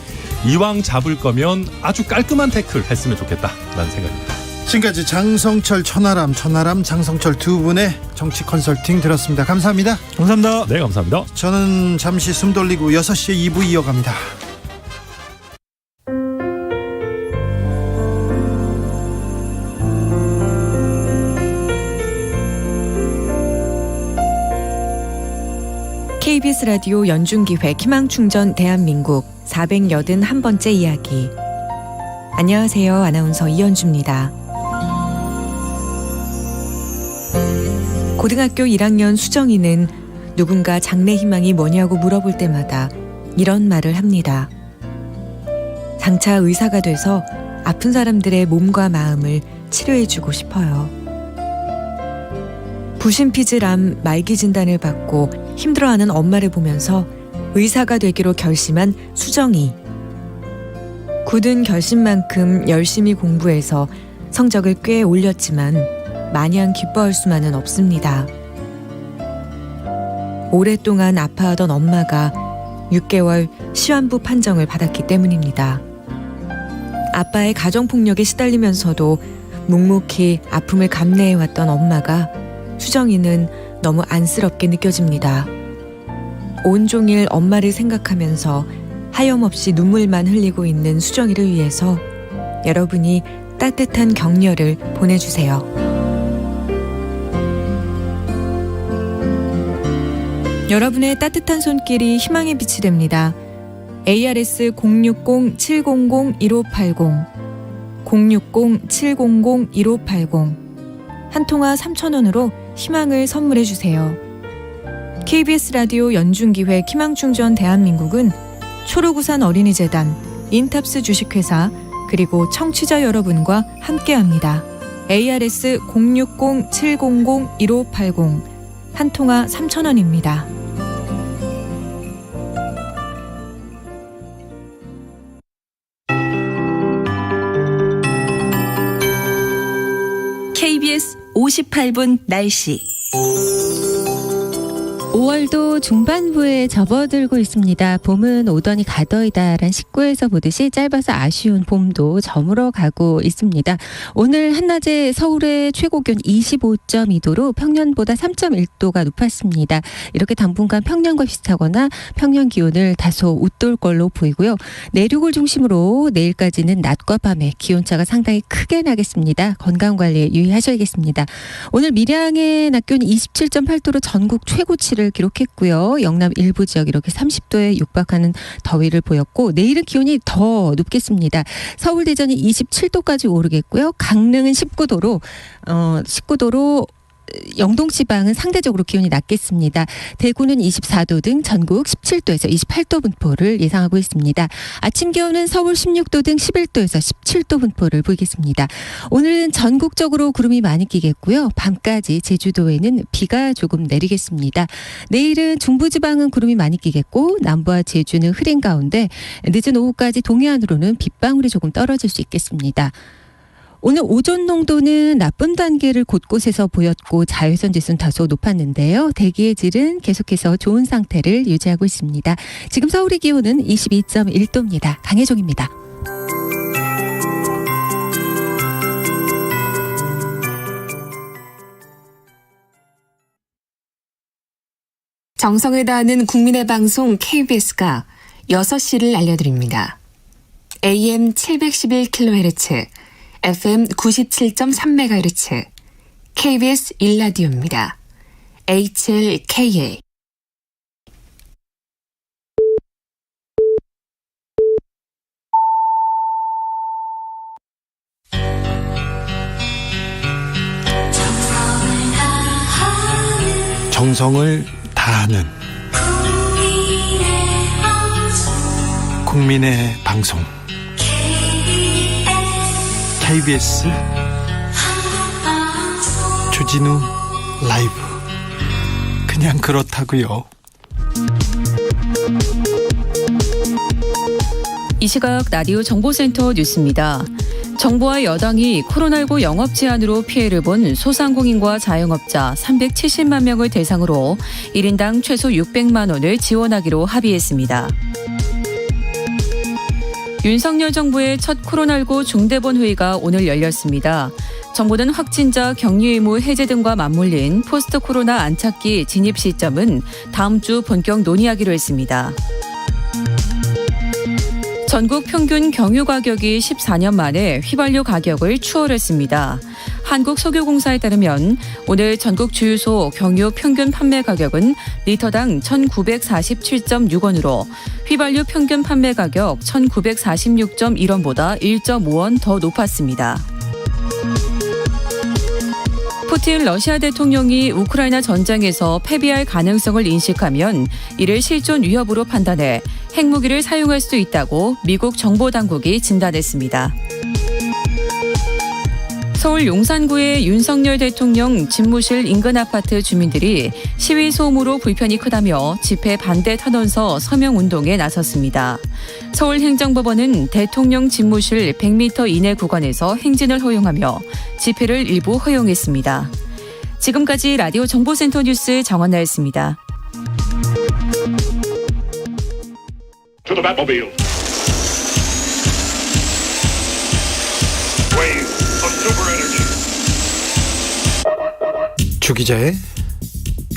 이왕 잡을 거면 아주 깔끔한 태클 했으면 좋겠다라는 생각입니다. 지금까지 장성철, 천하람, 장성철 두 분의 정치 컨설팅 들었습니다. 감사합니다. 감사합니다. 네, 감사합니다. 저는 잠시 숨 돌리고 6시에 2부 이어갑니다. KBS 라디오 연중기획 희망충전 대한민국 481번째 이야기. 안녕하세요. 아나운서 이현주입니다. 고등학교 1학년 수정이는 누군가 장래 희망이 뭐냐고 물어볼 때마다 이런 말을 합니다. 장차 의사가 돼서 아픈 사람들의 몸과 마음을 치료해주고 싶어요. 부신피질암 말기 진단을 받고 힘들어하는 엄마를 보면서 의사가 되기로 결심한 수정이. 굳은 결심만큼 열심히 공부해서 성적을 꽤 올렸지만 마냥 기뻐할 수만은 없습니다. 오랫동안 아파하던 엄마가 6개월 시환부 판정을 받았기 때문입니다. 아빠의 가정폭력에 시달리면서도 묵묵히 아픔을 감내해왔던 엄마가 수정이는 너무 안쓰럽게 느껴집니다. 온종일 엄마를 생각하면서 하염없이 눈물만 흘리고 있는 수정이를 위해서 여러분이 따뜻한 격려를 보내주세요. 여러분의 따뜻한 손길이 희망의 빛이 됩니다. ARS 060-700-1580 060-700-1580 한 통화 3,000원으로 희망을 선물해 주세요. KBS 라디오 연중기획 희망충전 대한민국은 초록우산 어린이재단, 인탑스 주식회사 그리고 청취자 여러분과 함께합니다. ARS 060-700-1580 한 통화 3,000원입니다. KBS 58분 날씨. 5월도 중반부에 접어들고 있습니다. 봄은 오더니 가더이다라는 19에서 보듯이 짧아서 아쉬운 봄도 저물어 가고 있습니다. 오늘 한낮에 서울의 최고 기온 25.2도로 평년보다 3.1도가 높았습니다. 이렇게 당분간 평년과 비슷하거나 평년 기온을 다소 웃돌 걸로 보이고요. 내륙을 중심으로 내일까지는 낮과 밤에 기온차가 상당히 크게 나겠습니다. 건강관리에 유의하셔야겠습니다. 오늘 밀양의 낮 기온이 27.8도로 전국 최고치를 기록했고요. 영남 일부 지역 이렇게 30도에 육박하는 더위를 보였고 내일은 기온이 더 높겠습니다. 서울 대전이 27도까지 오르겠고요. 강릉은 19도로 영동 지방은 상대적으로 기온이 낮겠습니다. 대구는 24도 등 전국 17도에서 28도 분포를 예상하고 있습니다. 아침 기온은 서울 16도 등 11도에서 17도 분포를 보이겠습니다. 오늘은 전국적으로 구름이 많이 끼겠고요. 밤까지 제주도에는 비가 조금 내리겠습니다. 내일은 중부지방은 구름이 많이 끼겠고 남부와 제주는 흐린 가운데 늦은 오후까지 동해안으로는 빗방울이 조금 떨어질 수 있겠습니다. 오늘 오존 농도는 나쁨 단계를 곳곳에서 보였고 자외선 지수는 다소 높았는데요. 대기의 질은 계속해서 좋은 상태를 유지하고 있습니다. 지금 서울의 기온은 22.1도입니다. 강혜종입니다. 정성을 다하는 국민의 방송 KBS가 6시를 알려드립니다. AM 711kHz, FM 97.3MHz, KBS 1라디오입니다. HLKA. 정성을 다하는 국민의 방송 KBS 주진우 라이브. 그냥 그렇다고요. 이 시각 라디오 정보센터 뉴스입니다. 정부와 여당이 코로나19 영업 제한으로 피해를 본 소상공인과 자영업자 370만 명을 대상으로 1인당 최소 600만 원을 지원하기로 합의했습니다. 윤석열 정부의 첫 코로나19 중대본 회의가 오늘 열렸습니다. 정부는 확진자 격리 의무 해제 등과 맞물린 포스트 코로나 안착기 진입 시점은 다음 주 본격 논의하기로 했습니다. 전국 평균 경유 가격이 14년 만에 휘발유 가격을 추월했습니다. 한국석유공사에 따르면 오늘 전국 주유소 경유 평균 판매 가격은 리터당 1,947.6원으로 휘발유 평균 판매 가격 1,946.1원보다 1.5원 더 높았습니다. 푸틴 러시아 대통령이 우크라이나 전장에서 패배할 가능성을 인식하면 이를 실존 위협으로 판단해 핵무기를 사용할 수도 있다고 미국 정보당국이 진단했습니다. 서울 용산구의 윤석열 대통령 집무실 인근 아파트 주민들이 시위 소음으로 불편이 크다며 집회 반대 탄원서 서명 운동에 나섰습니다. 서울행정법원은 대통령 집무실 100m 이내 구간에서 행진을 허용하며 집회를 일부 허용했습니다. 지금까지 라디오 정보센터 뉴스 정원나였습니다. To the Batmobile. Wave of super energy. 주 기자의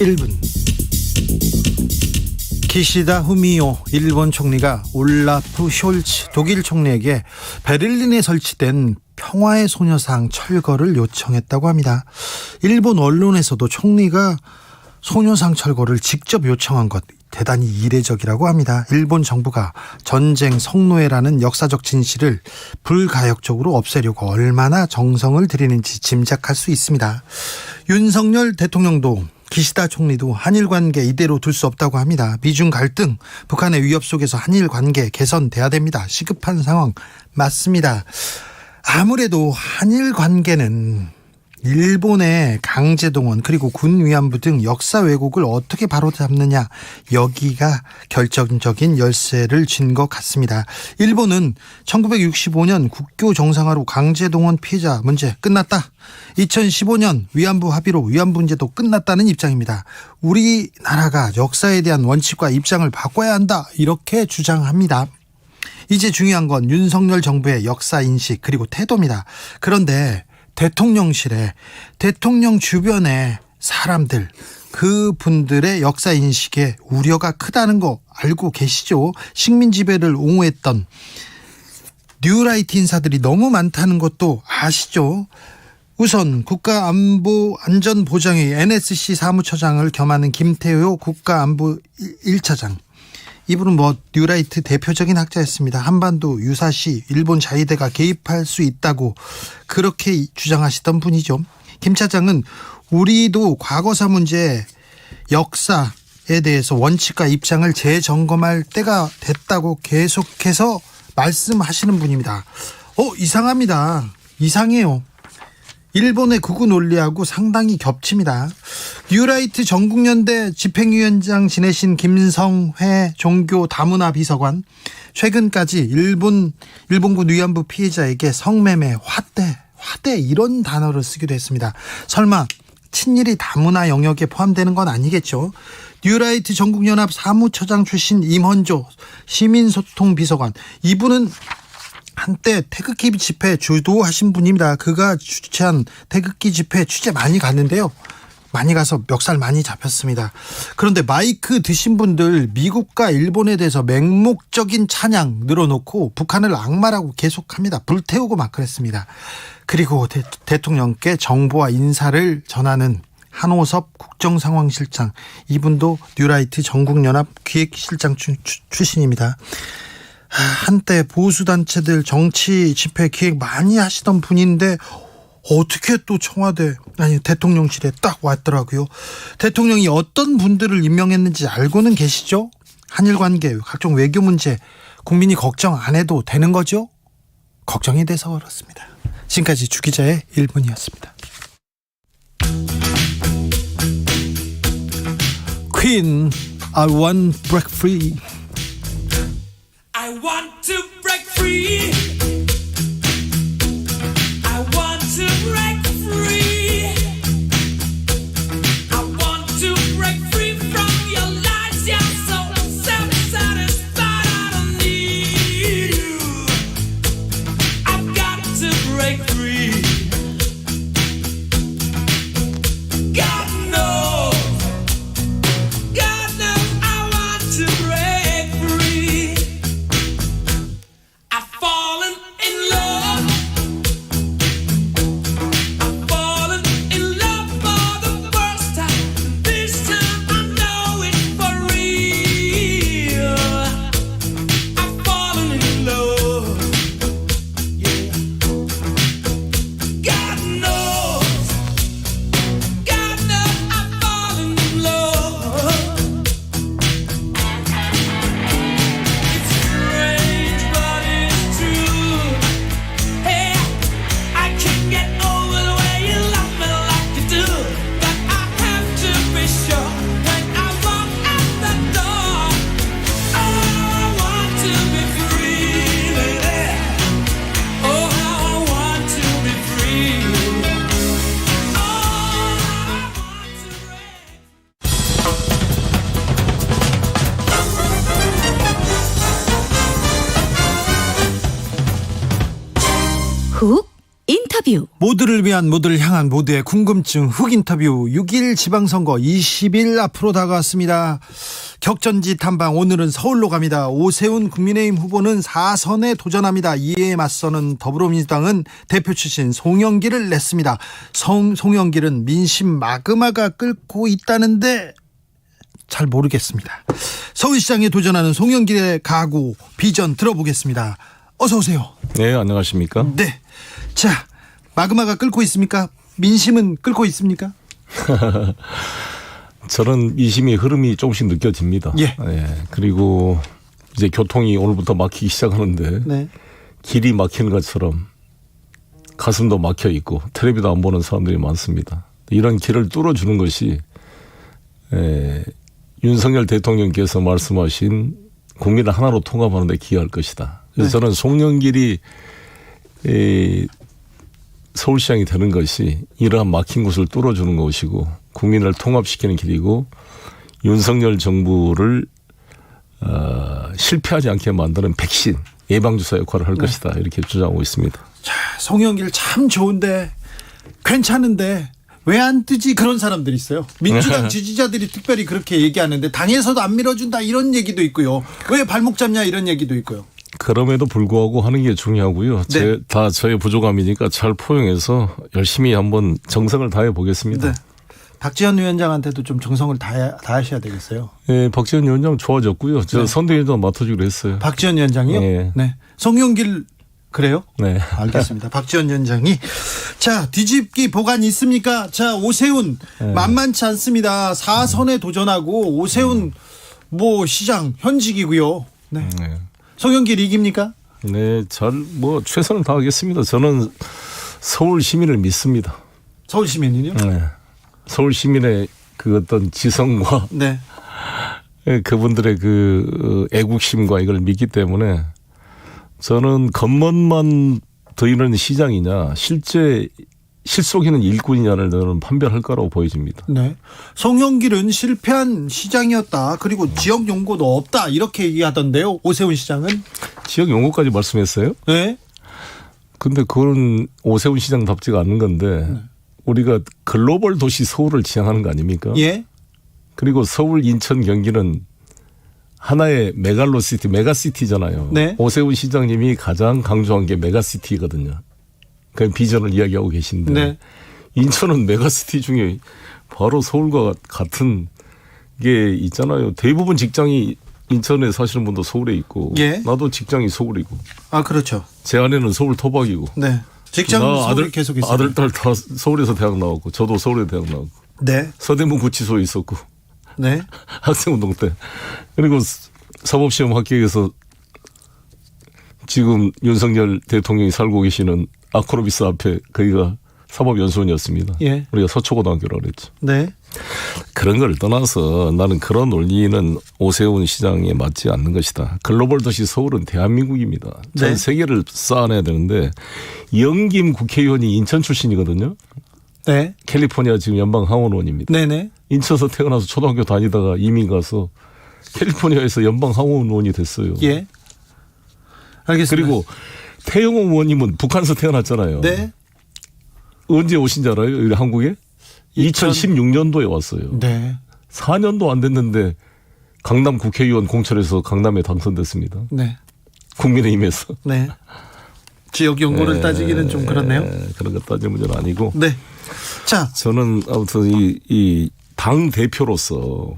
1분. 기시다 후미오 일본 총리가 올라프 숄츠 독일 총리에게 베를린에 설치된 평화의 소녀상 철거를 요청했다고 합니다. 일본 언론에서도 총리가 소녀상 철거를 직접 요청한 것 대단히 이례적이라고 합니다. 일본 정부가 전쟁 성노예라는 역사적 진실을 불가역적으로 없애려고 얼마나 정성을 들이는지 짐작할 수 있습니다. 윤석열 대통령도 기시다 총리도 한일 관계 이대로 둘 수 없다고 합니다. 미중 갈등, 북한의 위협 속에서 한일 관계 개선돼야 됩니다. 시급한 상황 맞습니다. 아무래도 한일 관계는 일본의 강제동원 그리고 군 위안부 등 역사 왜곡을 어떻게 바로잡느냐, 여기가 결정적인 열쇠를 쥔 것 같습니다. 일본은 1965년 국교 정상화로 강제동원 피해자 문제 끝났다. 2015년 위안부 합의로 위안부 문제도 끝났다는 입장입니다. 우리나라가 역사에 대한 원칙과 입장을 바꿔야 한다, 이렇게 주장합니다. 이제 중요한 건 윤석열 정부의 역사 인식 그리고 태도입니다. 그런데 대통령실에, 대통령 주변의 사람들, 그분들의 역사 인식에 우려가 크다는 거 알고 계시죠? 식민 지배를 옹호했던 뉴라이트 인사들이 너무 많다는 것도 아시죠? 우선 국가안보안전보장회 NSC 사무처장을 겸하는 김태효 국가안보 1차장. 이분은 뉴라이트 대표적인 학자였습니다. 한반도 유사시 일본 자위대가 개입할 수 있다고 그렇게 주장하시던 분이죠. 김 차장은 우리도 과거사 문제, 역사에 대해서 원칙과 입장을 재점검할 때가 됐다고 계속해서 말씀하시는 분입니다. 이상합니다. 이상해요. 일본의 극우 논리하고 상당히 겹칩니다. 뉴라이트 전국연대 집행위원장 지내신 김성회 종교 다문화 비서관, 최근까지 일본군 위안부 피해자에게 성매매, 화대 이런 단어를 쓰기도 했습니다. 설마 친일이 다문화 영역에 포함되는 건 아니겠죠? 뉴라이트 전국연합 사무처장 출신 임헌조 시민소통 비서관, 이분은 한때 태극기 집회 주도하신 분입니다. 그가 주최한 태극기 집회 취재 많이 갔는데요. 많이 가서 멱살 많이 잡혔습니다. 그런데 마이크 드신 분들 미국과 일본에 대해서 맹목적인 찬양 늘어놓고 북한을 악마라고 계속합니다. 불태우고 막 그랬습니다. 그리고 대통령께 정보와 인사를 전하는 한호섭 국정상황실장, 이분도 뉴라이트 전국연합 기획실장 출신입니다. 한때 보수단체들 정치 집회 기획 많이 하시던 분인데 어떻게 또 대통령실에 딱 왔더라고요. 대통령이 어떤 분들을 임명했는지 알고는 계시죠? 한일 관계, 각종 외교 문제 국민이 걱정 안 해도 되는 거죠? 걱정이 돼서 그렇습니다. 지금까지 주 기자의 1분이었습니다. Queen, I want to break free. I want to break free. I want to break free. I want to break free from your lies. You're so self-satisfied. I don't need you. I've got to break free. God knows. God knows I want to break free. I've fallen in love. I've fallen in love for the first time. This time I know it's for real. I've fallen in love. Yeah. God knows. God knows I've fallen in love. It's strange, but it's true. Hey, I can't get over the way you love me like you do. But I have to be sure when I walk out the door. Oh, I want to be free, lady. Oh, how I want to be free. Oh, I want to 훅 인터뷰. 모두를 위한, 모두를 향한, 모두의 궁금증 훅 인터뷰. 6일 지방선거 20일 앞으로 다가왔습니다. 격전지 탐방, 오늘은 서울로 갑니다. 오세훈 국민의힘 후보는 4선에 도전합니다. 이에 맞서는 더불어민주당은 대표 출신 송영길을 냈습니다. 송영길은 민심 마그마가 끓고 있다는데 잘 모르겠습니다. 서울시장에 도전하는 송영길의 각오, 비전 들어보겠습니다. 어서 오세요. 네, 안녕하십니까? 네. 자, 마그마가 끓고 있습니까? 민심은 끓고 있습니까? 저는 민심의 흐름이 조금씩 느껴집니다. 예. 그리고 이제 교통이 오늘부터 막히기 시작하는데 네. 길이 막히는 것처럼 가슴도 막혀 있고 텔레비도 안 보는 사람들이 많습니다. 이런 길을 뚫어주는 것이 윤석열 대통령께서 말씀하신 국민을 하나로 통합하는 데 기여할 것이다. 그래서 저는 송영길이 서울시장이 되는 것이 이러한 막힌 곳을 뚫어주는 것이고 국민을 통합시키는 길이고 윤석열 정부를 실패하지 않게 만드는 백신 예방주사 역할을 할 것이다. 이렇게 주장하고 있습니다. 자, 송영길 참 좋은데 괜찮은데 왜 안 뜨지? 그런 사람들이 있어요. 민주당 지지자들이 특별히 그렇게 얘기하는데 당에서도 안 밀어준다 이런 얘기도 있고요. 왜 발목 잡냐 이런 얘기도 있고요. 그럼에도 불구하고 하는 게 중요하고요. 네. 다 저의 부족함이니까 잘 포용해서 열심히 한번 정성을 다해 보겠습니다. 네. 박지원 위원장한테도 좀 정성을 다하셔야 되겠어요. 네, 박지원 위원장 좋아졌고요. 저 네. 선대위원장 맡아주기로 했어요. 박지원 위원장이요? 네. 네. 송영길 그래요? 네. 알겠습니다. 박지원 위원장이 자 뒤집기 보관 있습니까? 자 오세훈 만만치 않습니다. 4선에 도전하고 오세훈 뭐 시장 현직이고요. 네. 송영길 이깁니까? 네, 최선을 다하겠습니다. 저는 서울 시민을 믿습니다. 서울 시민이요? 네. 서울 시민의 그 어떤 지성과 네. 그분들의 그 애국심과 이걸 믿기 때문에 저는 겉멋만 더이는 시장이냐 실제 실속에는 일꾼이냐를 저는 판별할 거라고 보여집니다. 네. 송영길은 실패한 시장이었다. 그리고 지역 용고도 없다. 이렇게 얘기하던데요. 오세훈 시장은? 지역 용고까지 말씀했어요? 네. 근데 그건 오세훈 시장답지가 않는 건데 우리가 글로벌 도시 서울을 지향하는 거 아닙니까? 예. 그리고 서울, 인천, 경기는 하나의 메갈로시티, 메가시티잖아요. 네. 오세훈 시장님이 가장 강조한 게 메가시티거든요. 그 비전을 이야기하고 계신데 네. 인천은 메가시티 중에 바로 서울과 같은 게 있잖아요. 대부분 직장이 인천에 사시는 분도 서울에 있고 예. 나도 직장이 서울이고. 아 그렇죠. 제 아내는 서울 토박이고. 네. 직장도 서울에 계속 있어요. 아들, 딸 다 서울에서 대학 나왔고 저도 서울에 대학 나왔고. 네. 서대문 구치소에 있었고. 네. 학생운동 때. 그리고 사법시험 합격해서 지금 윤석열 대통령이 살고 계시는 아크로비스 앞에 거기가 사법연수원이었습니다. 예. 우리가 서초고등학교라고 그랬죠. 네. 그런 걸 떠나서 나는 그런 논리는 오세훈 시장에 맞지 않는 것이다. 글로벌 도시 서울은 대한민국입니다. 전 네. 세계를 쌓아내야 되는데 영김 국회의원이 인천 출신이거든요. 네. 캘리포니아 지금 연방 하원의원입니다. 네네. 인천에서 태어나서 초등학교 다니다가 이민 가서 캘리포니아에서 연방 하원의원이 됐어요. 예. 알겠습니다. 그리고 태영호 의원님은 북한에서 태어났잖아요. 네. 언제 오신 줄 알아요? 여기 한국에? 2016년도에 왔어요. 네. 4년도 안 됐는데 강남 국회의원 공천에서 강남에 당선됐습니다. 네. 국민의힘에서. 네. 지역 연고를 따지기는 좀 그렇네요. 그런 거 따질 문제는 아니고. 네. 자, 저는 아무튼 이 당 대표로서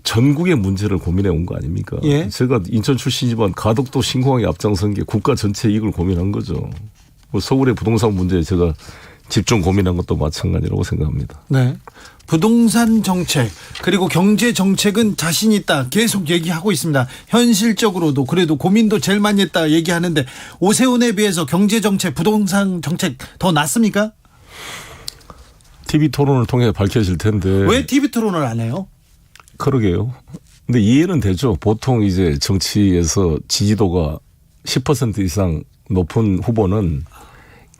전국의 문제를 고민해 온 거 아닙니까? 예. 제가 인천 출신이지만 가덕도 신공항에 앞장선 게 국가 전체 이익을 고민한 거죠. 서울의 부동산 문제에 제가 집중 고민한 것도 마찬가지라고 생각합니다. 네. 부동산 정책 그리고 경제 정책은 자신 있다 계속 얘기하고 있습니다. 현실적으로도 그래도 고민도 제일 많이 했다 얘기하는데 오세훈에 비해서 경제 정책, 부동산 정책 더 낫습니까? TV 토론을 통해 밝혀질 텐데. 왜 TV 토론을 안 해요? 그러게요. 근데 이해는 되죠. 보통 이제 정치에서 지지도가 10% 이상 높은 후보는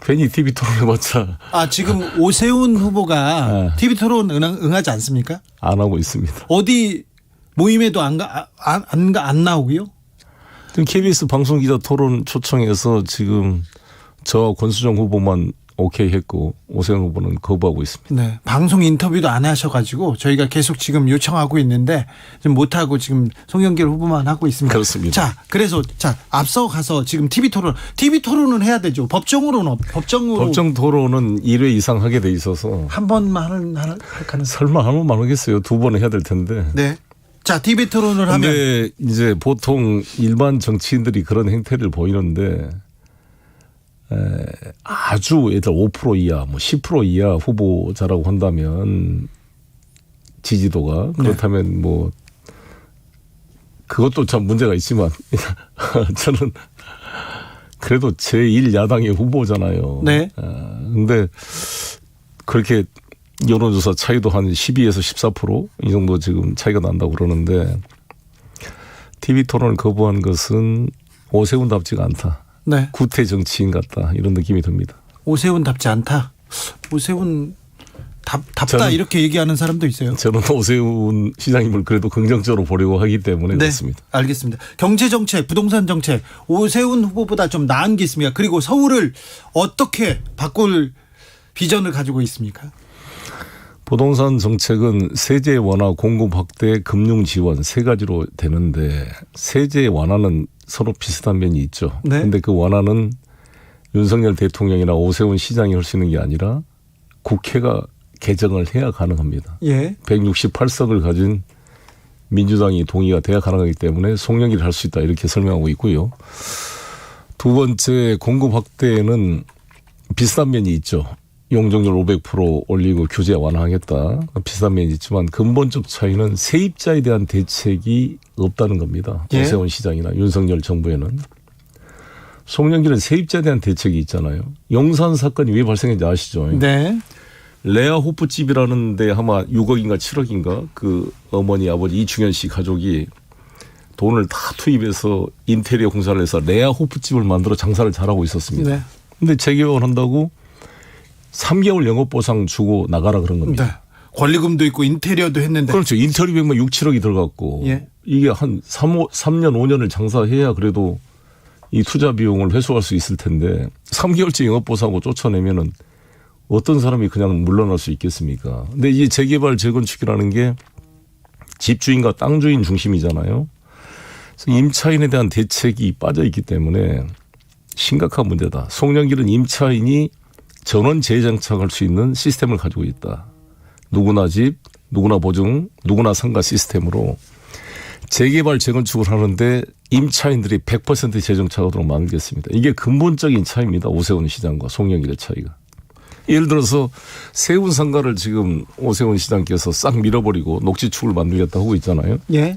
괜히 TV 토론 해봤자. 아, 지금 오세훈 후보가 TV 토론 응하지 않습니까? 안 하고 있습니다. 어디 모임에도 안 나오고요? 지금 KBS 방송기자 토론 초청해서 지금 저와 권수정 후보만 오케이 했고 오세훈 후보는 거부하고 있습니다. 네, 방송 인터뷰도 안 하셔가지고 저희가 계속 지금 요청하고 있는데 지금 못하고 지금 송영길 후보만 하고 있습니다. 그렇습니다. 자, 그래서 앞서 가서 지금 TV 토론은 해야 되죠. 법정으로 법정 토론은 1회 이상 하게 돼 있어서 한 번만 할 가능성. 설마 한 번만 하겠어요. 2번 해야 될 텐데. 네. 자, TV 토론을 하면. 근데 이제 보통 일반 정치인들이 그런 행태를 보이는데. 아주 예를 5% 이하, 뭐 10% 이하 후보자라고 한다면 지지도가 그렇다면 뭐 그것도 참 문제가 있지만 저는 그래도 제1야당의 후보잖아요. 네. 근데 그렇게 여론조사 차이도 한 12에서 14% 이 정도 지금 차이가 난다고 그러는데 TV 토론을 거부한 것은 오세훈답지가 않다. 네. 구태 정치인 같다. 이런 느낌이 듭니다. 오세훈답지 않다. 오세훈 답다 이렇게 얘기하는 사람도 있어요. 저는 오세훈 시장님을 그래도 긍정적으로 보려고 하기 때문에 네, 그렇습니다. 알겠습니다. 경제정책, 부동산 정책 오세훈 후보보다 좀 나은 게 있습니까? 그리고 서울을 어떻게 바꿀 비전을 가지고 있습니까? 부동산 정책은 세제 완화, 공급 확대, 금융 지원 세 가지로 되는데 세제 완화는 서로 비슷한 면이 있죠. 그런데 그 완화는 윤석열 대통령이나 오세훈 시장이 할 수 있는 게 아니라 국회가 개정을 해야 가능합니다. 예. 168석을 가진 민주당이 동의가 돼야 가능하기 때문에 송영길을 할 수 있다 이렇게 설명하고 있고요. 두 번째 공급 확대는 비슷한 면이 있죠. 용적률 500% 올리고 규제 완화하겠다. 비슷한 면이 있지만 근본적 차이는 세입자에 대한 대책이 없다는 겁니다. 예. 오세훈 시장이나 윤석열 정부에는. 송영길은 세입자에 대한 대책이 있잖아요. 용산 사건이 왜 발생했는지 아시죠? 네. 레아 호프집이라는 데 아마 6억인가 7억인가 그 어머니 아버지 이충현 씨 가족이 돈을 다 투입해서 인테리어 공사를 해서 레아 호프집을 만들어 장사를 잘하고 있었습니다. 네. 근데 재개업을 한다고 3개월 영업보상 주고 나가라 그런 겁니다. 네. 권리금도 있고 인테리어도 했는데. 그렇죠. 인테리어비만 6, 7억이 들어갔고 예. 이게 한 3년, 5년을 장사해야 그래도 이 투자 비용을 회수할 수 있을 텐데 3개월째 영업보상하고 쫓아내면은 어떤 사람이 그냥 물러날 수 있겠습니까? 근데 이 재개발 재건축이라는 게 집주인과 땅 주인 중심이잖아요. 그래서 임차인에 대한 대책이 빠져 있기 때문에 심각한 문제다. 송영길은 임차인이 전원 재장착할 수 있는 시스템을 가지고 있다. 누구나 집, 누구나 보증, 누구나 상가 시스템으로 재개발 재건축을 하는데 임차인들이 100% 재정착하도록 만들겠습니다. 이게 근본적인 차이입니다. 오세훈 시장과 송영길의 차이가. 예를 들어서 세운 상가를 지금 오세훈 시장께서 싹 밀어버리고 녹지축을 만들겠다 하고 있잖아요. 예.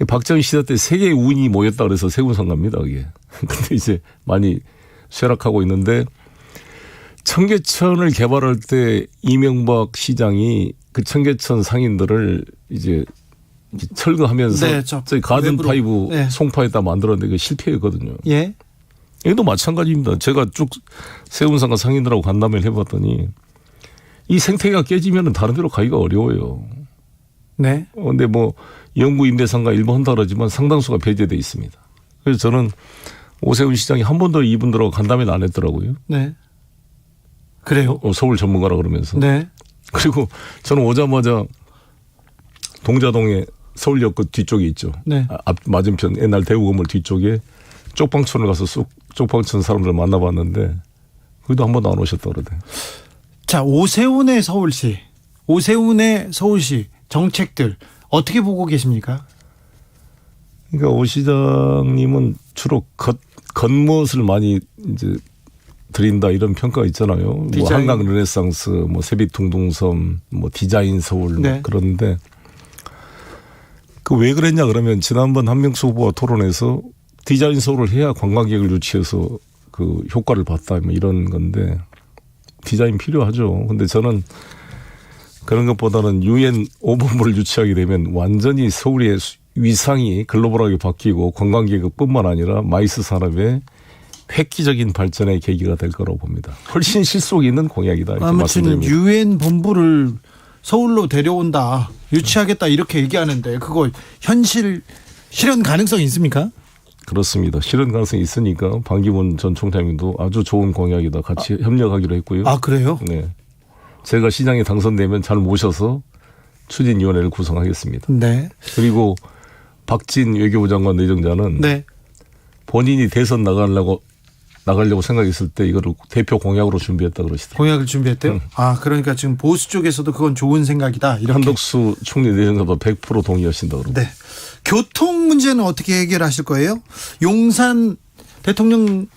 박정희 시대 때 세계의 운이 모였다 그래서 세운 상가입니다. 그게. 근데 이제 많이 쇠락하고 있는데 청계천을 개발할 때 이명박 시장이 그 청계천 상인들을 이제 철거하면서 네, 저희 가든 파이브 네. 송파에다 만들었는데 그 실패했거든요. 예. 여기도 마찬가지입니다. 제가 쭉 세운상가 상인들하고 간담회를 해봤더니 이 생태계가 깨지면 다른 데로 가기가 어려워요. 네. 근데 뭐 영구 임대상가 일부 한다 그러지만 상당수가 배제돼 있습니다. 그래서 저는 오세훈 시장이 한 번도 이분들하고 간담회를 안 했더라고요. 네. 그래요? 서울 전문가라 그러면서. 네. 그리고 저는 오자마자 동자동에 서울역 그 뒤쪽에 있죠. 네. 앞 맞은편 옛날 대우 건물 뒤쪽에 쪽방촌을 가서 쑥 쪽방촌 사람들 만나봤는데 거기도 한 번도 안 오셨다 그러대. 자, 오세훈의 서울시 정책들 어떻게 보고 계십니까? 그러니까 오 시장님은 주로 겉멋을 많이 이제 드린다 이런 평가가 있잖아요. 뭐 한강 르네상스, 뭐 세빛둥둥섬, 뭐 디자인 서울 네. 그러는데 그 왜 그랬냐 그러면 지난번 한명수 후보와 토론에서 디자인 서울을 해야 관광객을 유치해서 그 효과를 봤다 뭐 이런 건데 디자인 필요하죠. 근데 저는 그런 것보다는 UN 5본부를 유치하게 되면 완전히 서울의 위상이 글로벌하게 바뀌고 관광객뿐만 아니라 마이스 산업의 획기적인 발전의 계기가 될 거라고 봅니다. 훨씬 실속 있는 공약이다. 이렇게 아무튼 말씀드립니다. UN 본부를 서울로 데려온다, 유치하겠다 이렇게 얘기하는데 그거 실현 가능성이 있습니까? 그렇습니다. 실현 가능성이 있으니까 반기문 전 총장님도 아주 좋은 공약이다. 같이 협력하기로 했고요. 아, 그래요? 네. 제가 시장에 당선되면 잘 모셔서 추진위원회를 구성하겠습니다. 네. 그리고 박진 외교부 장관 내정자는 네. 본인이 대선 나가려고 생각했을 때 이거를 대표 공약으로 준비했다 그러시더라고요. 공약을 준비했대요? 아, 그러니까 지금 보수 쪽에서도 그건 좋은 생각이다. 이렇게. 한덕수 총리 내정자도 100% 동의하신다 그러고. 네. 교통 문제는 어떻게 해결하실 거예요? 용산 대통령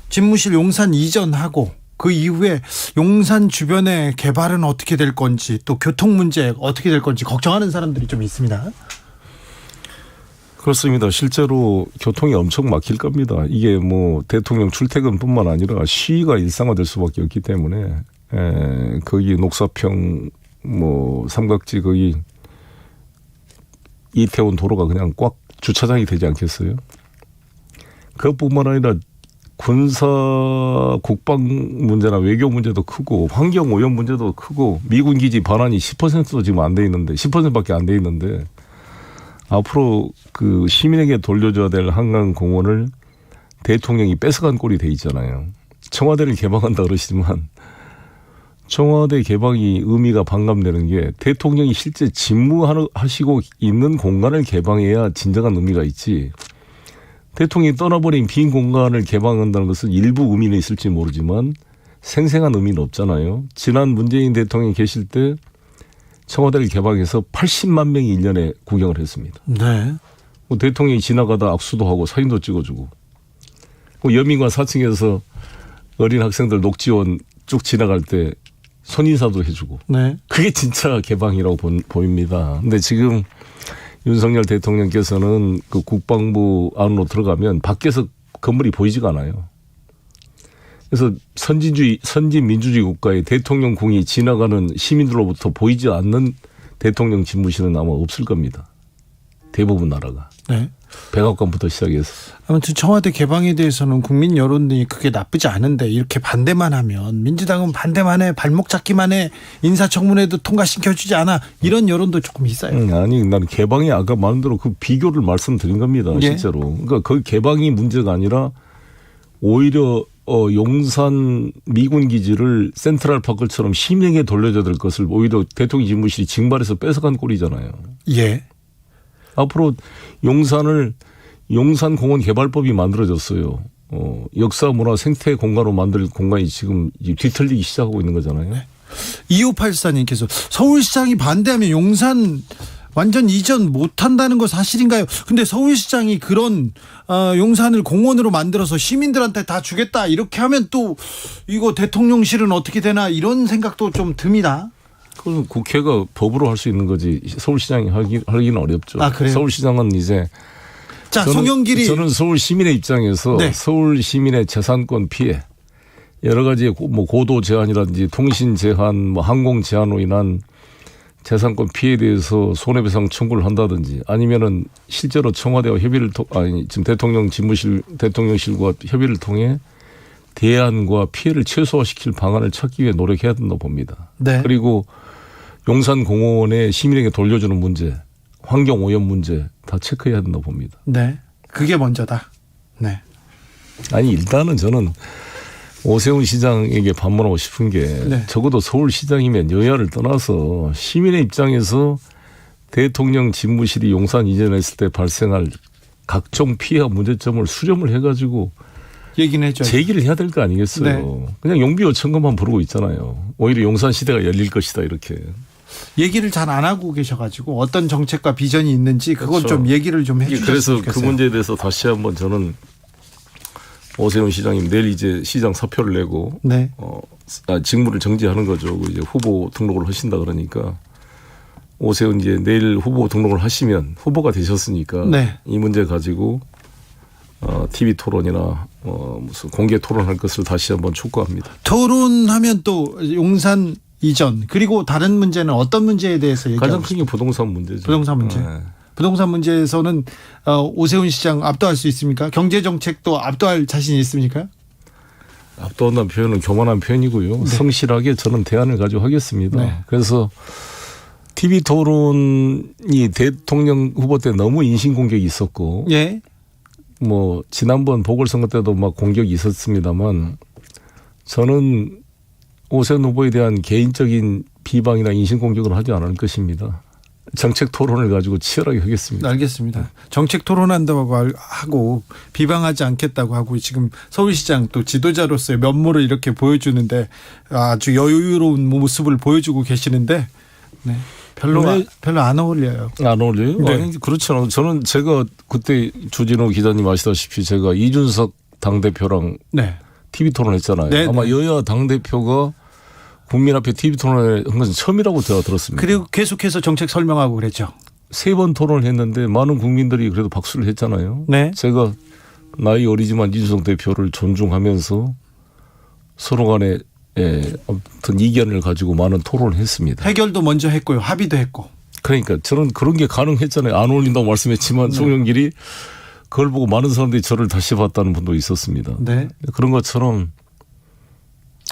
집무실 용산 이전하고 그 이후에 용산 주변의 개발은 어떻게 될 건지 또 교통 문제 어떻게 될 건지 걱정하는 사람들이 좀 있습니다. 그렇습니다. 실제로 교통이 엄청 막힐 겁니다. 이게 뭐 대통령 출퇴근뿐만 아니라 시위가 일상화될 수밖에 없기 때문에 거기 녹사평 뭐 삼각지 거기 이태원 도로가 그냥 꽉 주차장이 되지 않겠어요? 그것뿐만 아니라 군사 국방 문제나 외교 문제도 크고 환경 오염 문제도 크고 미군 기지 반환이 10%도 지금 안 돼 있는데 10%밖에 안 돼 있는데 앞으로 그 시민에게 돌려줘야 될 한강공원을 대통령이 뺏어간 꼴이 돼 있잖아요. 청와대를 개방한다 그러시지만 청와대 개방이 의미가 반감되는 게 대통령이 실제 집무하시고 있는 공간을 개방해야 진정한 의미가 있지. 대통령이 떠나버린 빈 공간을 개방한다는 것은 일부 의미는 있을지 모르지만 생생한 의미는 없잖아요. 지난 문재인 대통령이 계실 때 청와대를 개방해서 80만 명이 1년에 구경을 했습니다. 네. 뭐 대통령이 지나가다 악수도 하고 사진도 찍어주고 뭐 여민관 4층에서 어린 학생들 녹지원 쭉 지나갈 때 손인사도 해주고 네. 그게 진짜 개방이라고 보입니다. 근데 지금 윤석열 대통령께서는 그 국방부 안으로 들어가면 밖에서 건물이 보이지가 않아요. 그래서 선진민주주의 국가의 대통령궁이 지나가는 시민들로부터 보이지 않는 대통령 집무실은 아마 없을 겁니다. 대부분 나라가. 네. 백악관부터 시작해서. 아무튼 청와대 개방에 대해서는 국민 여론이 그게 나쁘지 않은데 이렇게 반대만 하면 민주당은 반대만 해 발목 잡기만 해 인사청문회도 통과시켜주지 않아 이런 여론도 조금 있어요. 아니 나는 개방이 아까 말한 대로 그 비교를 말씀드린 겁니다. 예. 실제로. 그러니까 그 개방이 문제가 아니라 오히려 용산 미군 기지를 센트럴파크처럼 시민에게 돌려줘야 될 것을 오히려 대통령 집무실이 징발해서 뺏어간 꼴이잖아요. 예. 앞으로 용산공원 개발법이 만들어졌어요. 역사 문화 생태 공간으로 만들 공간이 지금 뒤틀리기 시작하고 있는 거잖아요. 네. 2584님께서 서울시장이 반대하면 용산 완전 이전 못한다는 거 사실인가요? 근데 서울시장이 그런 용산을 공원으로 만들어서 시민들한테 다 주겠다 이렇게 하면 또 이거 대통령실은 어떻게 되나 이런 생각도 좀 듭니다. 그건 국회가 법으로 할 수 있는 거지 서울시장이 하기는 어렵죠. 아, 그래요? 서울시장은 이제 자, 송영길이 저는 서울 시민의 입장에서 네. 서울 시민의 재산권 피해 여러 가지 뭐 고도 제한이라든지 통신 제한, 뭐 항공 제한으로 인한 재산권 피해에 대해서 손해배상 청구를 한다든지 아니면은 실제로 청와대와 협의를 지금 대통령 집무실 대통령실과 협의를 통해 대안과 피해를 최소화시킬 방안을 찾기 위해 노력해야 된다고 봅니다. 네. 그리고 용산공원에 시민에게 돌려주는 문제, 환경오염 문제 다 체크해야 된다고 봅니다. 네, 그게 먼저다. 네. 아니 일단은 저는 오세훈 시장에게 반문하고 싶은 게 네. 적어도 서울시장이면 여야를 떠나서 시민의 입장에서 대통령 집무실이 용산 이전했을 때 발생할 각종 피해와 문제점을 수렴을 해가지고 얘기는 해줘야죠. 제기를 해야 될 거 아니겠어요. 네. 그냥 용비어천금만 부르고 있잖아요. 오히려 용산 시대가 열릴 것이다 이렇게. 얘기를 잘 안 하고 계셔가지고 어떤 정책과 비전이 있는지 그건 그렇죠. 좀 얘기를 좀 해주셨으면 그래서 좋겠어요. 그 문제에 대해서 다시 한번 저는 오세훈 시장님 내일 이제 시장 사표를 내고 네. 직무를 정지하는 거죠. 이제 후보 등록을 하신다 그러니까 오세훈 이제 내일 후보 등록을 하시면 후보가 되셨으니까 네. 이 문제 가지고 TV 토론이나 무슨 공개 토론할 것을 다시 한번 촉구합니다. 토론하면 또 용산 이전 그리고 다른 문제는 어떤 문제에 대해서 얘기하고 가장 큰 게 부동산 문제죠. 부동산 문제. 네. 부동산 문제에서는 오세훈 시장 압도할 수 있습니까? 경제 정책도 압도할 자신이 있습니까? 압도한다는 표현은 교만한 표현이고요. 네. 성실하게 저는 대안을 가지고 하겠습니다. 네. 그래서 TV 토론이 대통령 후보 때 너무 인신공격이 있었고 예. 뭐 지난번 보궐선거 때도 막 공격이 있었습니다만 저는 오세훈 후보에 대한 개인적인 비방이나 인신공격을 하지 않을 것입니다. 정책 토론을 가지고 치열하게 하겠습니다. 알겠습니다. 정책 토론한다고 하고 비방하지 않겠다고 하고 지금 서울시장 또 지도자로서의 면모를 이렇게 보여주는데 아주 여유로운 모습을 보여주고 계시는데 네. 별로 안 어울려요. 안 어울려요? 네. 아니, 그렇지 않아요. 저는 제가 그때 주진우 기자님 아시다시피 제가 이준석 당대표랑 네. TV 토론했잖아요. 네, 아마 네. 여야 당대표가 국민 앞에 TV 토론을 한 것은 처음이라고 제가 들었습니다. 그리고 계속해서 정책 설명하고 그랬죠. 3번 토론을 했는데 많은 국민들이 그래도 박수를 했잖아요. 네. 제가 나이 어리지만 이준석 대표를 존중하면서 서로 간에 아무튼 이견을 가지고 많은 토론을 했습니다. 해결도 먼저 했고요. 합의도 했고. 그러니까 저는 그런 게 가능했잖아요. 안 어울린다고 말씀했지만 송영길이 그걸 보고 많은 사람들이 저를 다시 봤다는 분도 있었습니다. 네. 그런 것처럼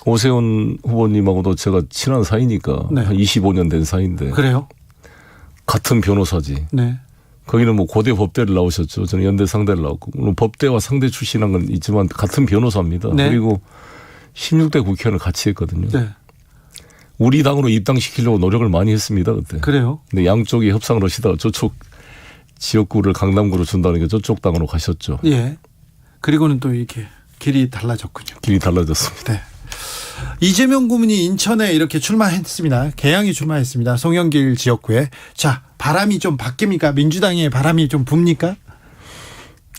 오세훈 후보님하고도 제가 친한 사이니까 네. 한 25년 된 사이인데 그래요? 같은 변호사지. 네. 거기는 뭐 고대 법대를 나오셨죠. 저는 연대 상대를 나왔고 물론 법대와 상대 출신한 건 있지만 같은 변호사입니다. 네. 그리고 16대 국회의원을 같이 했거든요. 네. 우리 당으로 입당시키려고 노력을 많이 했습니다. 그때. 그래요? 근데 양쪽이 협상을 하시다가 저쪽 지역구를 강남구로 준다니까 저쪽 당으로 가셨죠. 예. 그리고는 또 이렇게 길이 달라졌군요. 길이 달라졌습니다. 네. 이재명 고문이 인천에 이렇게 출마했습니다. 개항이 출마했습니다. 송영길 지역구에. 자, 바람이 좀 바뀝니까? 민주당의 바람이 좀 붑니까?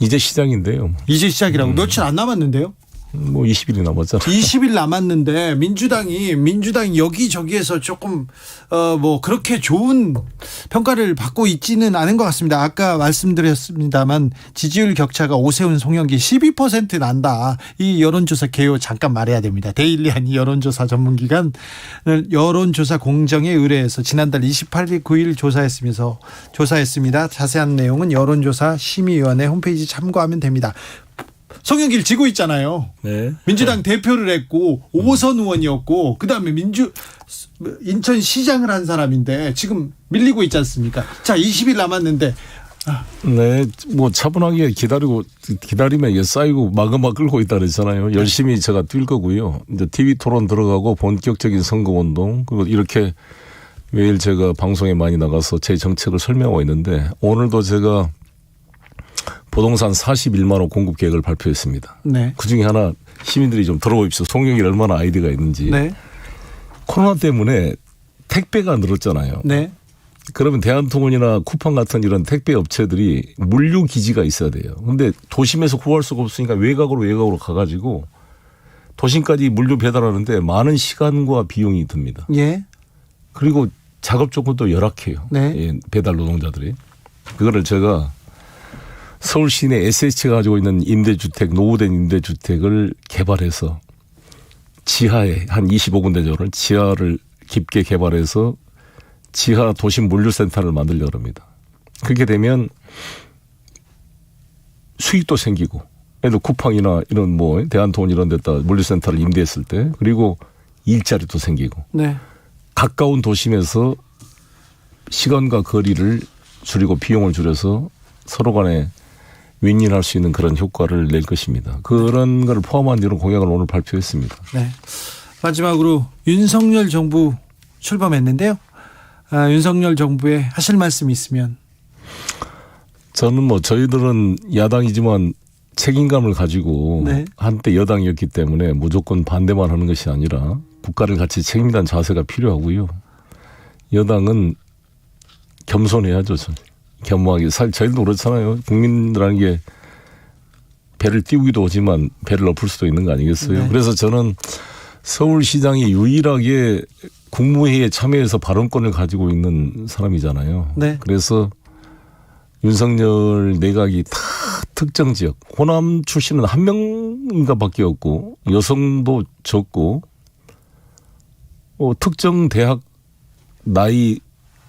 이제 시작인데요. 이제 시작이라고. 며칠 안 남았는데요? 뭐 20일이 남았잖아요. 20일 남았는데 민주당이 여기저기에서 조금 뭐 그렇게 좋은 평가를 받고 있지는 않은 것 같습니다. 아까 말씀드렸습니다만 지지율 격차가 오세훈 송영길 12% 난다. 이 여론조사 개요 잠깐 말해야 됩니다. 데일리한 여론조사 전문기관 여론조사 공정에 의뢰해서 지난달 28일 9일 조사했습니다. 자세한 내용은 여론조사 심의위원회 홈페이지 참고하면 됩니다. 송영길 지고 있잖아요. 네. 민주당 대표를 했고 5선 의원이었고 그다음에 인천시장을 한 사람인데 지금 밀리고 있지 않습니까? 자, 20일 남았는데 네, 뭐 차분하게 기다리면 이게 쌓이고 마그마 끌고 있다 그랬잖아요. 열심히 제가 뛸 거고요. 이제 TV 토론 들어가고 본격적인 선거운동 그리고 이렇게 매일 제가 방송에 많이 나가서 제 정책을 설명하고 있는데 오늘도 제가 부동산 41만 원 공급 계획을 발표했습니다. 네. 그중에 하나 시민들이 좀 들어보십시오. 송영길이 얼마나 아이디어가 있는지. 네. 코로나 때문에 택배가 늘었잖아요. 네. 그러면 대한통운이나 쿠팡 같은 이런 택배 업체들이 물류 기지가 있어야 돼요. 근데 도심에서 구할 수가 없으니까 외곽으로 가가지고 도심까지 물류 배달하는데 많은 시간과 비용이 듭니다. 예. 그리고 작업 조건도 열악해요. 네. 예, 배달 노동자들이. 그거를 제가 서울 시내 SH가 가지고 있는 임대주택, 노후된 임대주택을 개발해서 지하에 한 25군데 정도를 지하를 깊게 개발해서 지하 도심 물류센터를 만들려고 합니다. 그렇게 되면 수익도 생기고 예를 들어 쿠팡이나 이런 뭐 대한통운 이런 데다 물류센터를 임대했을 때 그리고 일자리도 생기고 네. 가까운 도심에서 시간과 거리를 줄이고 비용을 줄여서 서로 간에 윈윈할 수 있는 그런 효과를 낼 것입니다. 그런 걸 포함한 이런 공약을 오늘 발표했습니다. 네. 마지막으로 윤석열 정부 출범했는데요. 윤석열 정부에 하실 말씀이 있으면. 저는 뭐 저희들은 야당이지만 책임감을 가지고 네. 한때 여당이었기 때문에 무조건 반대만 하는 것이 아니라 국가를 같이 책임지는 자세가 필요하고요. 여당은 겸손해야죠. 겸허하게. 저희도 그렇잖아요. 국민이라는 게 배를 띄우기도 하지만 배를 엎을 수도 있는 거 아니겠어요. 네. 그래서 저는 서울시장이 유일하게 국무회의에 참여해서 발언권을 가지고 있는 사람이잖아요. 네. 그래서 윤석열 내각이 다 특정 지역, 호남 출신은 한 명인가 밖에 없고 여성도 적고 특정 대학 나이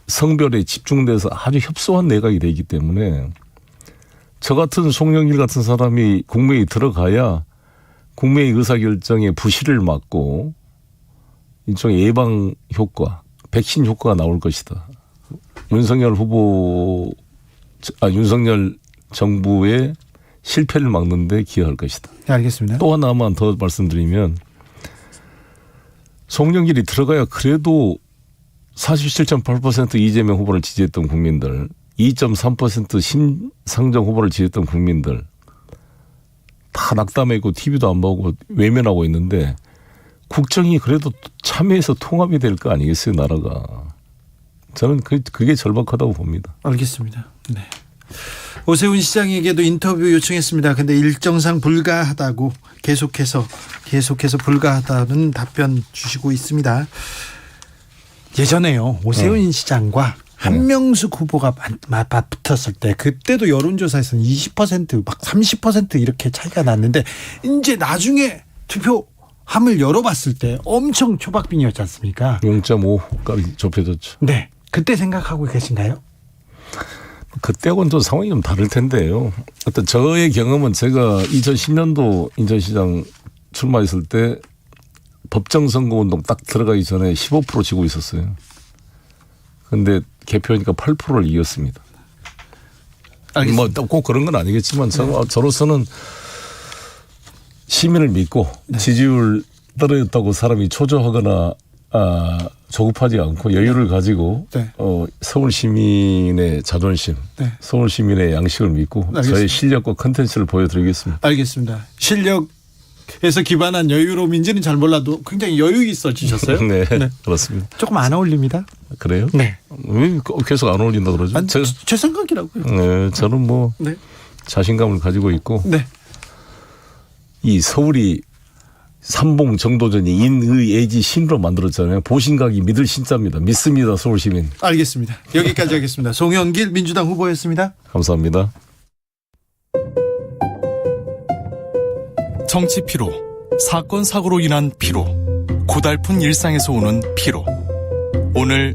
성별에 집중돼서 아주 협소한 내각이 되기 때문에 저 같은 송영길 같은 사람이 국무회의 들어가야 국무회의 의사결정의 부실을 막고 일종의 예방 효과, 백신 효과가 나올 것이다. 윤석열 정부의 실패를 막는 데 기여할 것이다. 네, 알겠습니다. 또 하나만 더 말씀드리면 송영길이 들어가야 그래도 47.8% 이재명 후보를 지지했던 국민들, 2.3% 심상정 후보를 지지했던 국민들 다 낙담했고 TV도 안 보고 외면하고 있는데 국정이 그래도 참여해서 통합이 될 거 아니겠어요, 나라가. 저는 그게 절박하다고 봅니다. 알겠습니다. 네. 오세훈 시장에게도 인터뷰 요청했습니다. 근데 일정상 불가하다고 계속해서 불가하다는 답변 주시고 있습니다. 예전에요. 오세훈 시장과 한명숙 후보가 맞붙었을 때 그때도 여론조사에서는 20% 막 30% 이렇게 차이가 났는데 이제 나중에 투표함을 열어봤을 때 엄청 초박빙이었지 않습니까? 0.5까지 좁혀졌죠. 네. 그때 생각하고 계신가요? 그때하고는 또 상황이 좀 다를 텐데요. 어떤 저의 경험은 제가 2010년도 인천시장 출마했을 때 법정선거운동 딱 들어가기 전에 15% 지고 있었어요. 근데 개표하니까 8%를 이겼습니다. 뭐 꼭 그런 건 아니겠지만 저로서는 시민을 믿고 지지율 떨어졌다고 사람이 초조하거나 조급하지 않고 여유를 가지고 서울 시민의 자존심, 서울 시민의 양식을 믿고 저의 실력과 컨텐츠를 보여드리겠습니다. 알겠습니다. 실력에서 기반한 여유로움인지는 잘 몰라도 굉장히 여유 있어지셨어요? 네, 그렇습니다. 조금 안 어울립니다. 그래요? 네. 왜 계속 안 어울린다 그러죠? 제 생각이라고요. 네, 저는 뭐 자신감을 가지고 있고 이 서울이 삼봉 정도전이 인의애지 신으로 만들었잖아요. 보신각이 믿을 신자입니다. 믿습니다, 서울 시민. 알겠습니다. 여기까지 하겠습니다. 송영길 민주당 후보였습니다. 감사합니다. 정치 피로, 사건 사고로 인한 피로, 고달픈 일상에서 오는 피로. 오늘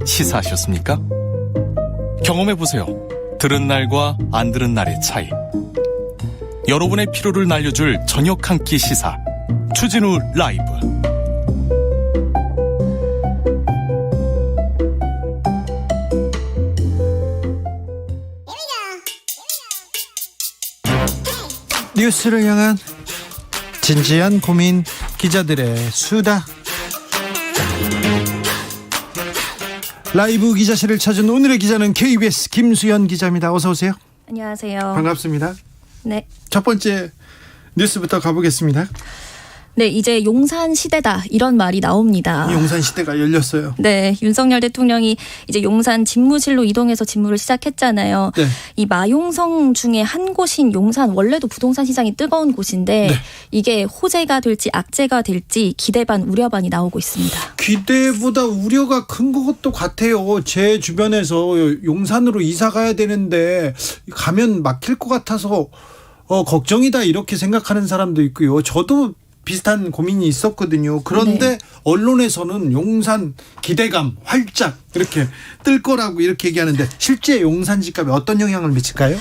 시사하셨습니까? 경험해보세요. 들은 날과 안 들은 날의 차이. 여러분의 피로를 날려줄 저녁 한 끼 시사. 추진우 라이브. 뉴스를 향한 진지한 고민, 기자들의 수다. 라이브 기자실을 찾은 오늘의 기자는 KBS 김수연 기자입니다. 어서 오세요. 안녕하세요. 반갑습니다. 네. 첫 번째 뉴스부터 가보겠습니다. 네, 이제 용산 시대다 이런 말이 나옵니다. 용산 시대가 열렸어요. 네, 윤석열 대통령이 이제 용산 집무실로 이동해서 집무를 시작했잖아요. 네. 이 마용성 중에 한 곳인 용산, 원래도 부동산 시장이 뜨거운 곳인데 이게 호재가 될지 악재가 될지 기대 반 우려 반이 나오고 있습니다. 기대보다 우려가 큰 것도 같아요. 제 주변에서 용산으로 이사 가야 되는데 가면 막힐 것 같아서 걱정이다 이렇게 생각하는 사람도 있고요. 저도 비슷한 고민이 있었거든요. 그런데 언론에서는 용산 기대감 활짝 이렇게 뜰 거라고 이렇게 얘기하는데 실제 용산 집값에 어떤 영향을 미칠까요?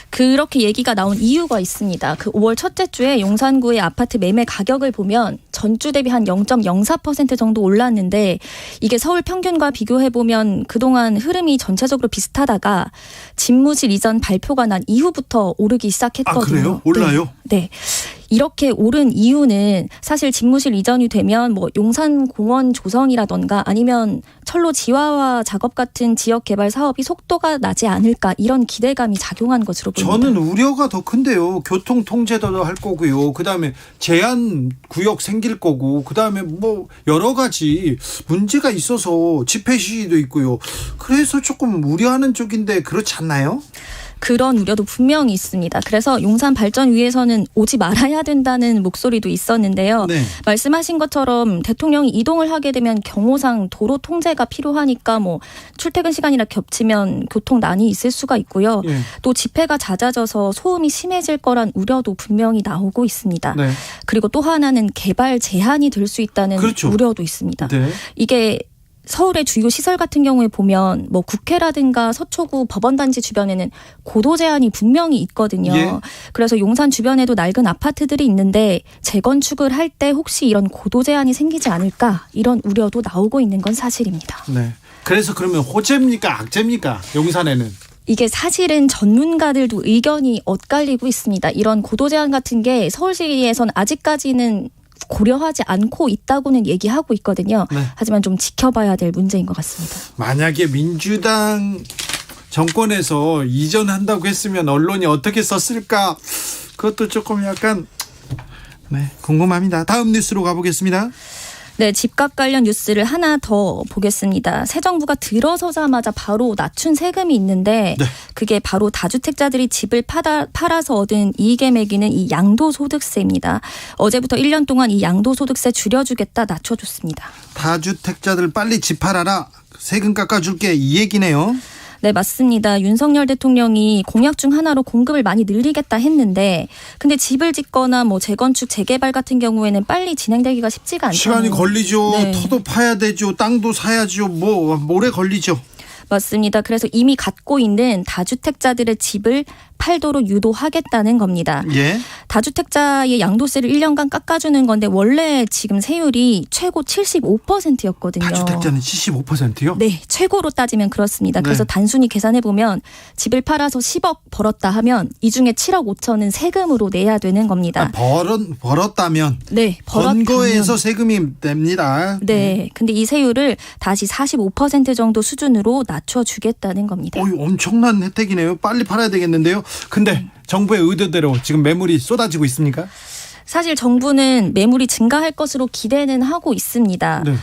그렇게 얘기가 나온 이유가 있습니다. 그 5월 첫째 주에 용산구의 아파트 매매 가격을 보면 전주 대비 한 0.04% 정도 올랐는데 이게 서울 평균과 비교해보면 그동안 흐름이 전체적으로 비슷하다가 집무실 이전 발표가 난 이후부터 오르기 시작했거든요. 아, 그래요? 올라요? 네. 이렇게 오른 이유는 사실 집무실 이전이 되면 뭐 용산공원 조성이라던가 아니면 철로 지하화 작업 같은 지역 개발 사업이 속도가 나지 않을까 이런 기대감이 작용한 것으로 보입니다. 저는 우려가 더 큰데요. 교통 통제도 할 거고요. 그다음에 제한 구역 생길 거고 그다음에 뭐 여러 가지 문제가 있어서 집회 시위도 있고요. 그래서 조금 우려하는 쪽인데 그렇지 않나요? 그런 우려도 분명히 있습니다. 그래서 용산 발전위에서는 오지 말아야 된다는 목소리도 있었는데요. 말씀하신 것처럼 대통령이 이동을 하게 되면 경호상 도로 통제가 필요하니까 뭐 출퇴근 시간이라 겹치면 교통난이 있을 수가 있고요. 또 집회가 잦아져서 소음이 심해질 거란 우려도 분명히 나오고 있습니다. 그리고 또 하나는 개발 제한이 될 수 있다는 우려도 있습니다. 이게 서울의 주요 시설 같은 경우에 보면 뭐 국회라든가 서초구 법원단지 주변에는 고도 제한이 분명히 있거든요. 그래서 용산 주변에도 낡은 아파트들이 있는데 재건축을 할 때 혹시 이런 고도 제한이 생기지 않을까 이런 우려도 나오고 있는 건 사실입니다. 네. 그래서 그러면 호재입니까 악재입니까 용산에는? 이게 사실은 전문가들도 의견이 엇갈리고 있습니다. 이런 고도 제한 같은 게 서울시에서는 아직까지는 고려하지 않고 있다고는 얘기하고 있거든요. 하지만 좀 지켜봐야 될 문제인 것 같습니다. 만약에 민주당 정권에서 이전한다고 했으면 언론이 어떻게 썼을까? 그것도 조금 약간 궁금합니다. 다음 뉴스로 가보겠습니다. 네, 집값 관련 뉴스를 하나 더 보겠습니다. 새 정부가 들어서자마자 바로 낮춘 세금이 있는데 그게 바로 다주택자들이 집을 팔아서 얻은 이익에 매기는 이 양도소득세입니다. 어제부터 1년 동안 이 양도소득세 줄여주겠다 낮춰줬습니다. 다주택자들 빨리 집 팔아라. 세금 깎아줄게 이 얘기네요. 네, 맞습니다. 윤석열 대통령이 공약 중 하나로 공급을 많이 늘리겠다 했는데 근데 집을 짓거나 뭐 재건축, 재개발 같은 경우에는 빨리 진행되기가 쉽지가 않죠. 시간이 걸리죠. 네. 터도 파야 되죠. 땅도 사야죠. 뭐 오래 걸리죠. 맞습니다. 그래서 이미 갖고 있는 다주택자들의 집을 팔도록 유도하겠다는 겁니다. 예. 다주택자의 양도세를 1년간 깎아주는 건데 원래 지금 세율이 최고 75%였거든요. 다주택자는 75%요? 네. 최고로 따지면 그렇습니다. 그래서 네. 단순히 계산해보면 집을 팔아서 10억 벌었다 하면 이 중에 7억 5천은 세금으로 내야 되는 겁니다. 벌었다면? 네. 번 거에서 세금이 냅니다. 네. 근데 이 세율을 다시 45% 정도 수준으로 낮춰주겠다는 겁니다. 엄청난 혜택이네요. 빨리 팔아야 되겠는데요. 근데 정부의 의도대로 지금 매물이 쏟아지고 있습니까? 사실 정부는 매물이 증가할 것으로 기대는 하고 있습니다. 네.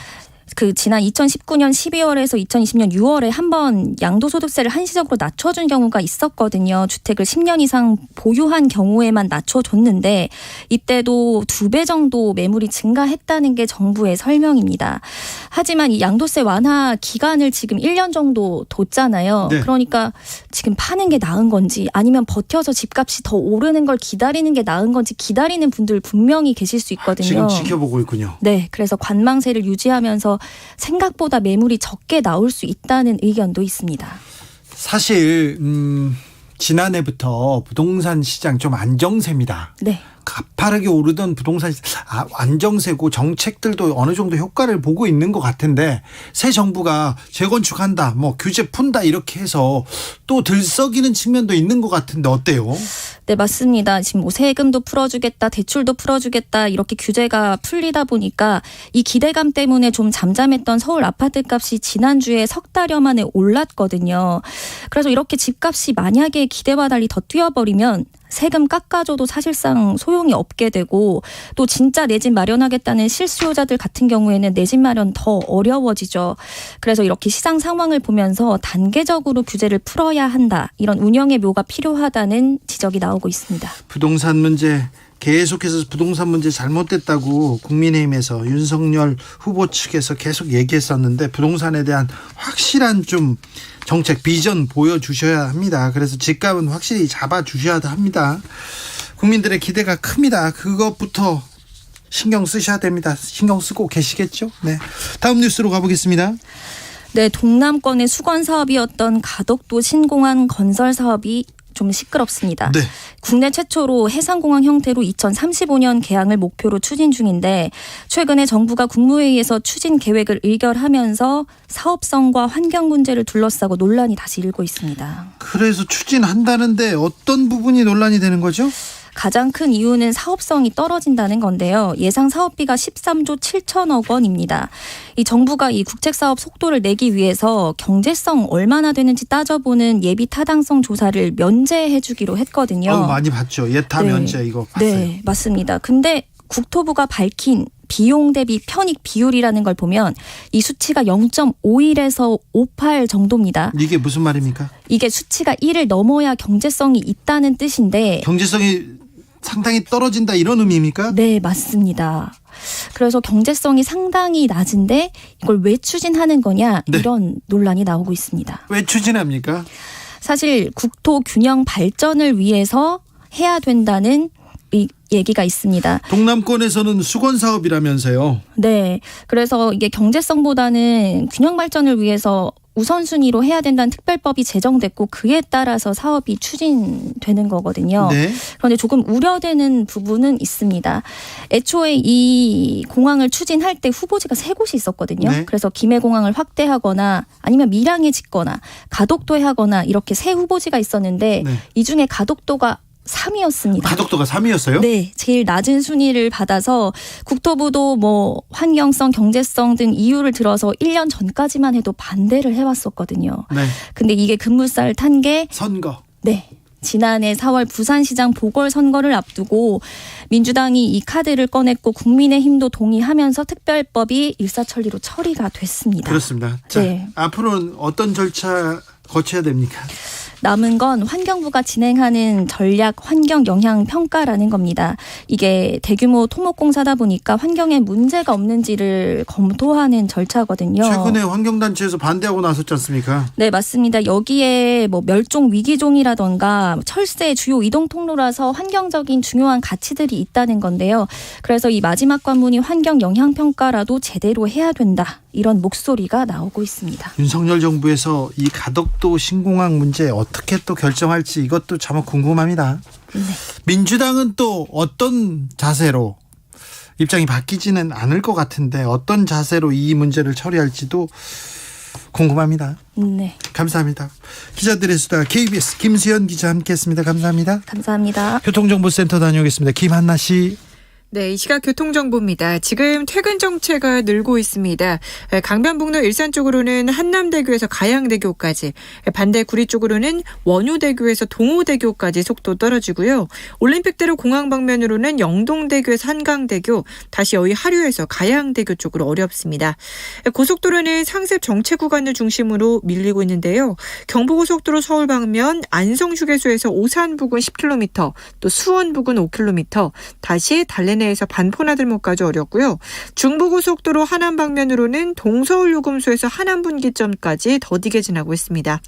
그 지난 2019년 12월에서 2020년 6월에 한번 양도소득세를 한시적으로 낮춰준 경우가 있었거든요. 주택을 10년 이상 보유한 경우에만 낮춰줬는데 이때도 2배 정도 매물이 증가했다는 게 정부의 설명입니다. 하지만 이 양도세 완화 기간을 지금 1년 정도 뒀잖아요. 네. 그러니까 지금 파는 게 나은 건지 아니면 버텨서 집값이 더 오르는 걸 기다리는 게 나은 건지 기다리는 분들 분명히 계실 수 있거든요. 지금 지켜보고 있군요. 네, 그래서 관망세를 유지하면서 생각보다 매물이 적게 나올 수 있다는 의견도 있습니다. 사실 지난해부터 부동산 시장 좀 안정세입니다. 네. 가파르게 오르던 부동산 안정세고 정책들도 어느 정도 효과를 보고 있는 것 같은데 새 정부가 재건축한다, 뭐 규제 푼다 이렇게 해서 또 들썩이는 측면도 있는 것 같은데 어때요? 네, 맞습니다. 지금 뭐 세금도 풀어주겠다, 대출도 풀어주겠다 이렇게 규제가 풀리다 보니까 이 기대감 때문에 좀 잠잠했던 서울 아파트 값이 지난주에 석 달여 만에 올랐거든요. 그래서 이렇게 집값이 만약에 기대와 달리 더 뛰어버리면 세금 깎아줘도 사실상 소용이 없게 되고 또 진짜 내 집 마련하겠다는 실수요자들 같은 경우에는 내 집 마련 더 어려워지죠. 그래서 이렇게 시장 상황을 보면서 단계적으로 규제를 풀어야 한다. 이런 운영의 묘가 필요하다는 지적이 나오고 있습니다. 부동산 문제 계속해서 부동산 문제 잘못됐다고 국민의힘에서 윤석열 후보 측에서 계속 얘기했었는데 부동산에 대한 확실한 좀 정책 비전 보여주셔야 합니다. 그래서 집값은 확실히 잡아주셔야 합니다. 국민들의 기대가 큽니다. 그것부터 신경 쓰셔야 됩니다. 신경 쓰고 계시겠죠? 네. 다음 뉴스로 가보겠습니다. 네, 동남권의 수건 사업이었던 가덕도 신공항 건설 사업이 좀 시끄럽습니다. 네. 국내 최초로 해상공항 형태로 2035년 개항을 목표로 추진 중인데 최근에 정부가 국무회의에서 추진 계획을 의결하면서 사업성과 환경 문제를 둘러싸고 논란이 다시 일고 있습니다. 그래서 추진한다는데 어떤 부분이 논란이 되는 거죠? 가장 큰 이유는 사업성이 떨어진다는 건데요. 예상 사업비가 13조 7천억 원입니다. 이 정부가 이 국책사업 속도를 내기 위해서 경제성 얼마나 되는지 따져보는 예비 타당성 조사를 면제해 주기로 했거든요. 많이 봤죠. 예타 면제 이거 봤어요. 네, 맞습니다. 근데 국토부가 밝힌 비용 대비 편익 비율이라는 걸 보면 이 수치가 0.51에서 58 정도입니다. 이게 무슨 말입니까? 이게 수치가 1을 넘어야 경제성이 있다는 뜻인데 경제성이 상당히 떨어진다 이런 의미입니까? 네, 맞습니다. 그래서 경제성이 상당히 낮은데 이걸 왜 추진하는 거냐 이런 논란이 나오고 있습니다. 왜 추진합니까? 사실 국토 균형 발전을 위해서 해야 된다는 얘기가 있습니다. 동남권에서는 수건 사업이라면서요. 네. 그래서 이게 경제성보다는 균형 발전을 위해서 우선순위로 해야 된다는 특별법이 제정됐고 그에 따라서 사업이 추진되는 거거든요. 네. 그런데 조금 우려되는 부분은 있습니다. 애초에 이 공항을 추진할 때 후보지가 3곳이 있었거든요. 네. 그래서 김해공항을 확대하거나 아니면 밀양에 짓거나 가덕도에 하거나 이렇게 3 후보지가 있었는데 네. 이 중에 가덕도가 3위였습니다. 가덕도가 3위였어요? 네, 제일 낮은 순위를 받아서 국토부도 뭐 환경성, 경제성 등 이유를 들어서 1년 전까지만 해도 반대를 해왔었거든요. 네. 근데 이게 급물살 탄 게 선거. 네. 지난해 4월 부산시장 보궐선거를 앞두고 민주당이 이 카드를 꺼냈고 국민의힘도 동의하면서 특별법이 일사천리로 처리가 됐습니다. 그렇습니다. 자, 네. 앞으로는 어떤 절차 거쳐야 됩니까? 남은 건 환경부가 진행하는 전략 환경 영향 평가라는 겁니다. 이게 대규모 토목공사다 보니까 환경에 문제가 없는지를 검토하는 절차거든요. 최근에 환경단체에서 반대하고 나섰지 않습니까? 네, 맞습니다. 여기에 뭐 멸종 위기종이라던가 철새 주요 이동 통로라서 환경적인 중요한 가치들이 있다는 건데요. 그래서 이 마지막 관문이 환경 영향 평가라도 제대로 해야 된다. 이런 목소리가 나오고 있습니다. 윤석열 정부에서 이 가덕도 신공항 문제 어떻게 또 결정할지 이것도 참 궁금합니다. 네. 민주당은 또 어떤 자세로 입장이 바뀌지는 않을 것 같은데 어떤 자세로 이 문제를 처리할지도 궁금합니다. 네. 감사합니다. 기자들의 수다 KBS 김수현 기자 함께했습니다. 감사합니다. 감사합니다. 교통정보센터 다녀오겠습니다. 김한나 씨. 네, 이 시각 교통정보입니다. 지금 퇴근 정체가 늘고 있습니다. 강변북로 일산 쪽으로는 한남대교에서 가양대교까지, 반대 구리 쪽으로는 원효대교에서 동호대교까지 속도 떨어지고요. 올림픽대로 공항 방면으로는 영동대교에서 한강대교, 다시 여의 하류에서 가양대교 쪽으로 어렵습니다. 고속도로는 상습 정체 구간을 중심으로 밀리고 있는데요. 경부고속도로 서울 방면 안성휴게소에서 오산 부근 10km, 또 수원 부근 5km, 다시 달래내에서 반포나들목까지 어렵고요. 중부고속도로 하남 방면으로는 동서울요금소에서 하남분기점까지 더디게 지나고 있습니다.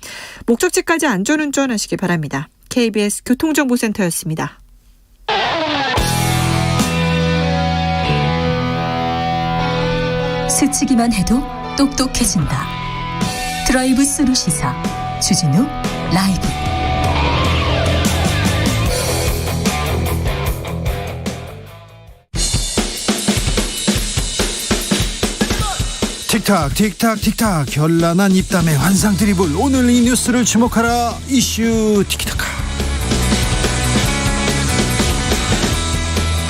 목적지까지 안전운전 하시기 바랍니다. KBS 교통정보센터였습니다. 스치기만 해도 똑똑해진다. 드라이브 스루 시사 주진우 라이브. 틱탁 틱탁 틱탁 결란한 입담의 환상 드리블. 오늘 이 뉴스를 주목하라. 이슈 티키타카.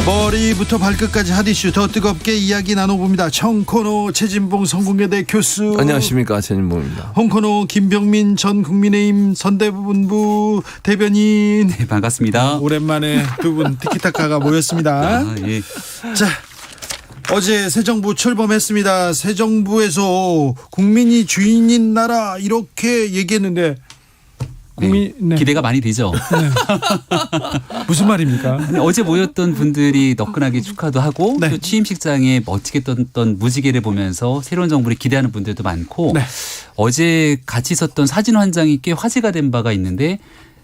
머리부터 발끝까지 핫이슈 더 뜨겁게 이야기 나눠봅니다. 청코노 최진봉 성공회대 교수. 안녕하십니까, 최진봉입니다. 홍코노 김병민 전 국민의힘 선대본부 대변인. 네, 반갑습니다. 오랜만에 두 분 티키타카가 모였습니다. 예. 자, 어제 새 정부 출범했습니다. 새 정부에서 국민이 주인인 나라 이렇게 얘기했는데 네, 기대가 많이 되죠. 네. 무슨 말입니까? 어제 모였던 분들이 너끈하게 축하도 하고 또 취임식장에 멋지게 떴던 무지개를 보면서 새로운 정부를 기대하는 분들도 많고 어제 같이 있었던 사진 한 장이 꽤 화제가 된 바가 있는데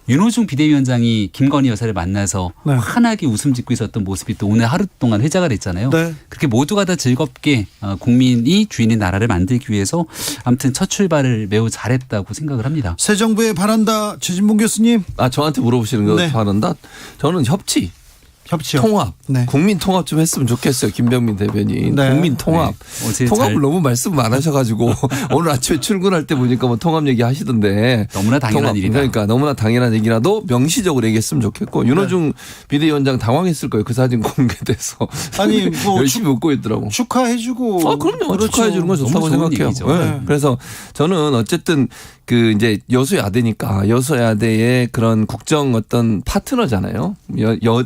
윤호중 비대위원장이 김건희 여사를 만나서 환하게 웃음 짓고 있었던 모습이 또 오늘 하루 동안 회자가 됐잖아요. 그렇게 모두가 다 즐겁게 국민이 주인인 나라를 만들기 위해서 아무튼 첫 출발을 매우 잘했다고 생각을 합니다. 새 정부에 바란다. 최진봉 교수님. 저한테 물어보시는 거 바란다? 저는 협치요. 통합. 국민 통합 좀 했으면 좋겠어요. 김병민 대변인. 국민 통합. 통합을 너무 말씀 많으셔가지고 오늘 아침에 출근할 때 보니까 뭐 통합 얘기 하시던데. 너무나 당연한 일이다. 그러니까 너무나 당연한 얘기라도 명시적으로 얘기했으면 좋겠고 윤호중 비대위원장 당황했을 거예요. 그 사진 공개돼서. 아니 뭐 열심히 웃고 있더라고. 축하해주고. 그럼요. 그렇죠. 축하해주는 건 좋다고 생각해요. 네. 그래서 저는 어쨌든 그 이제 여수야대니까 여수야대의 그런 국정 어떤 파트너잖아요.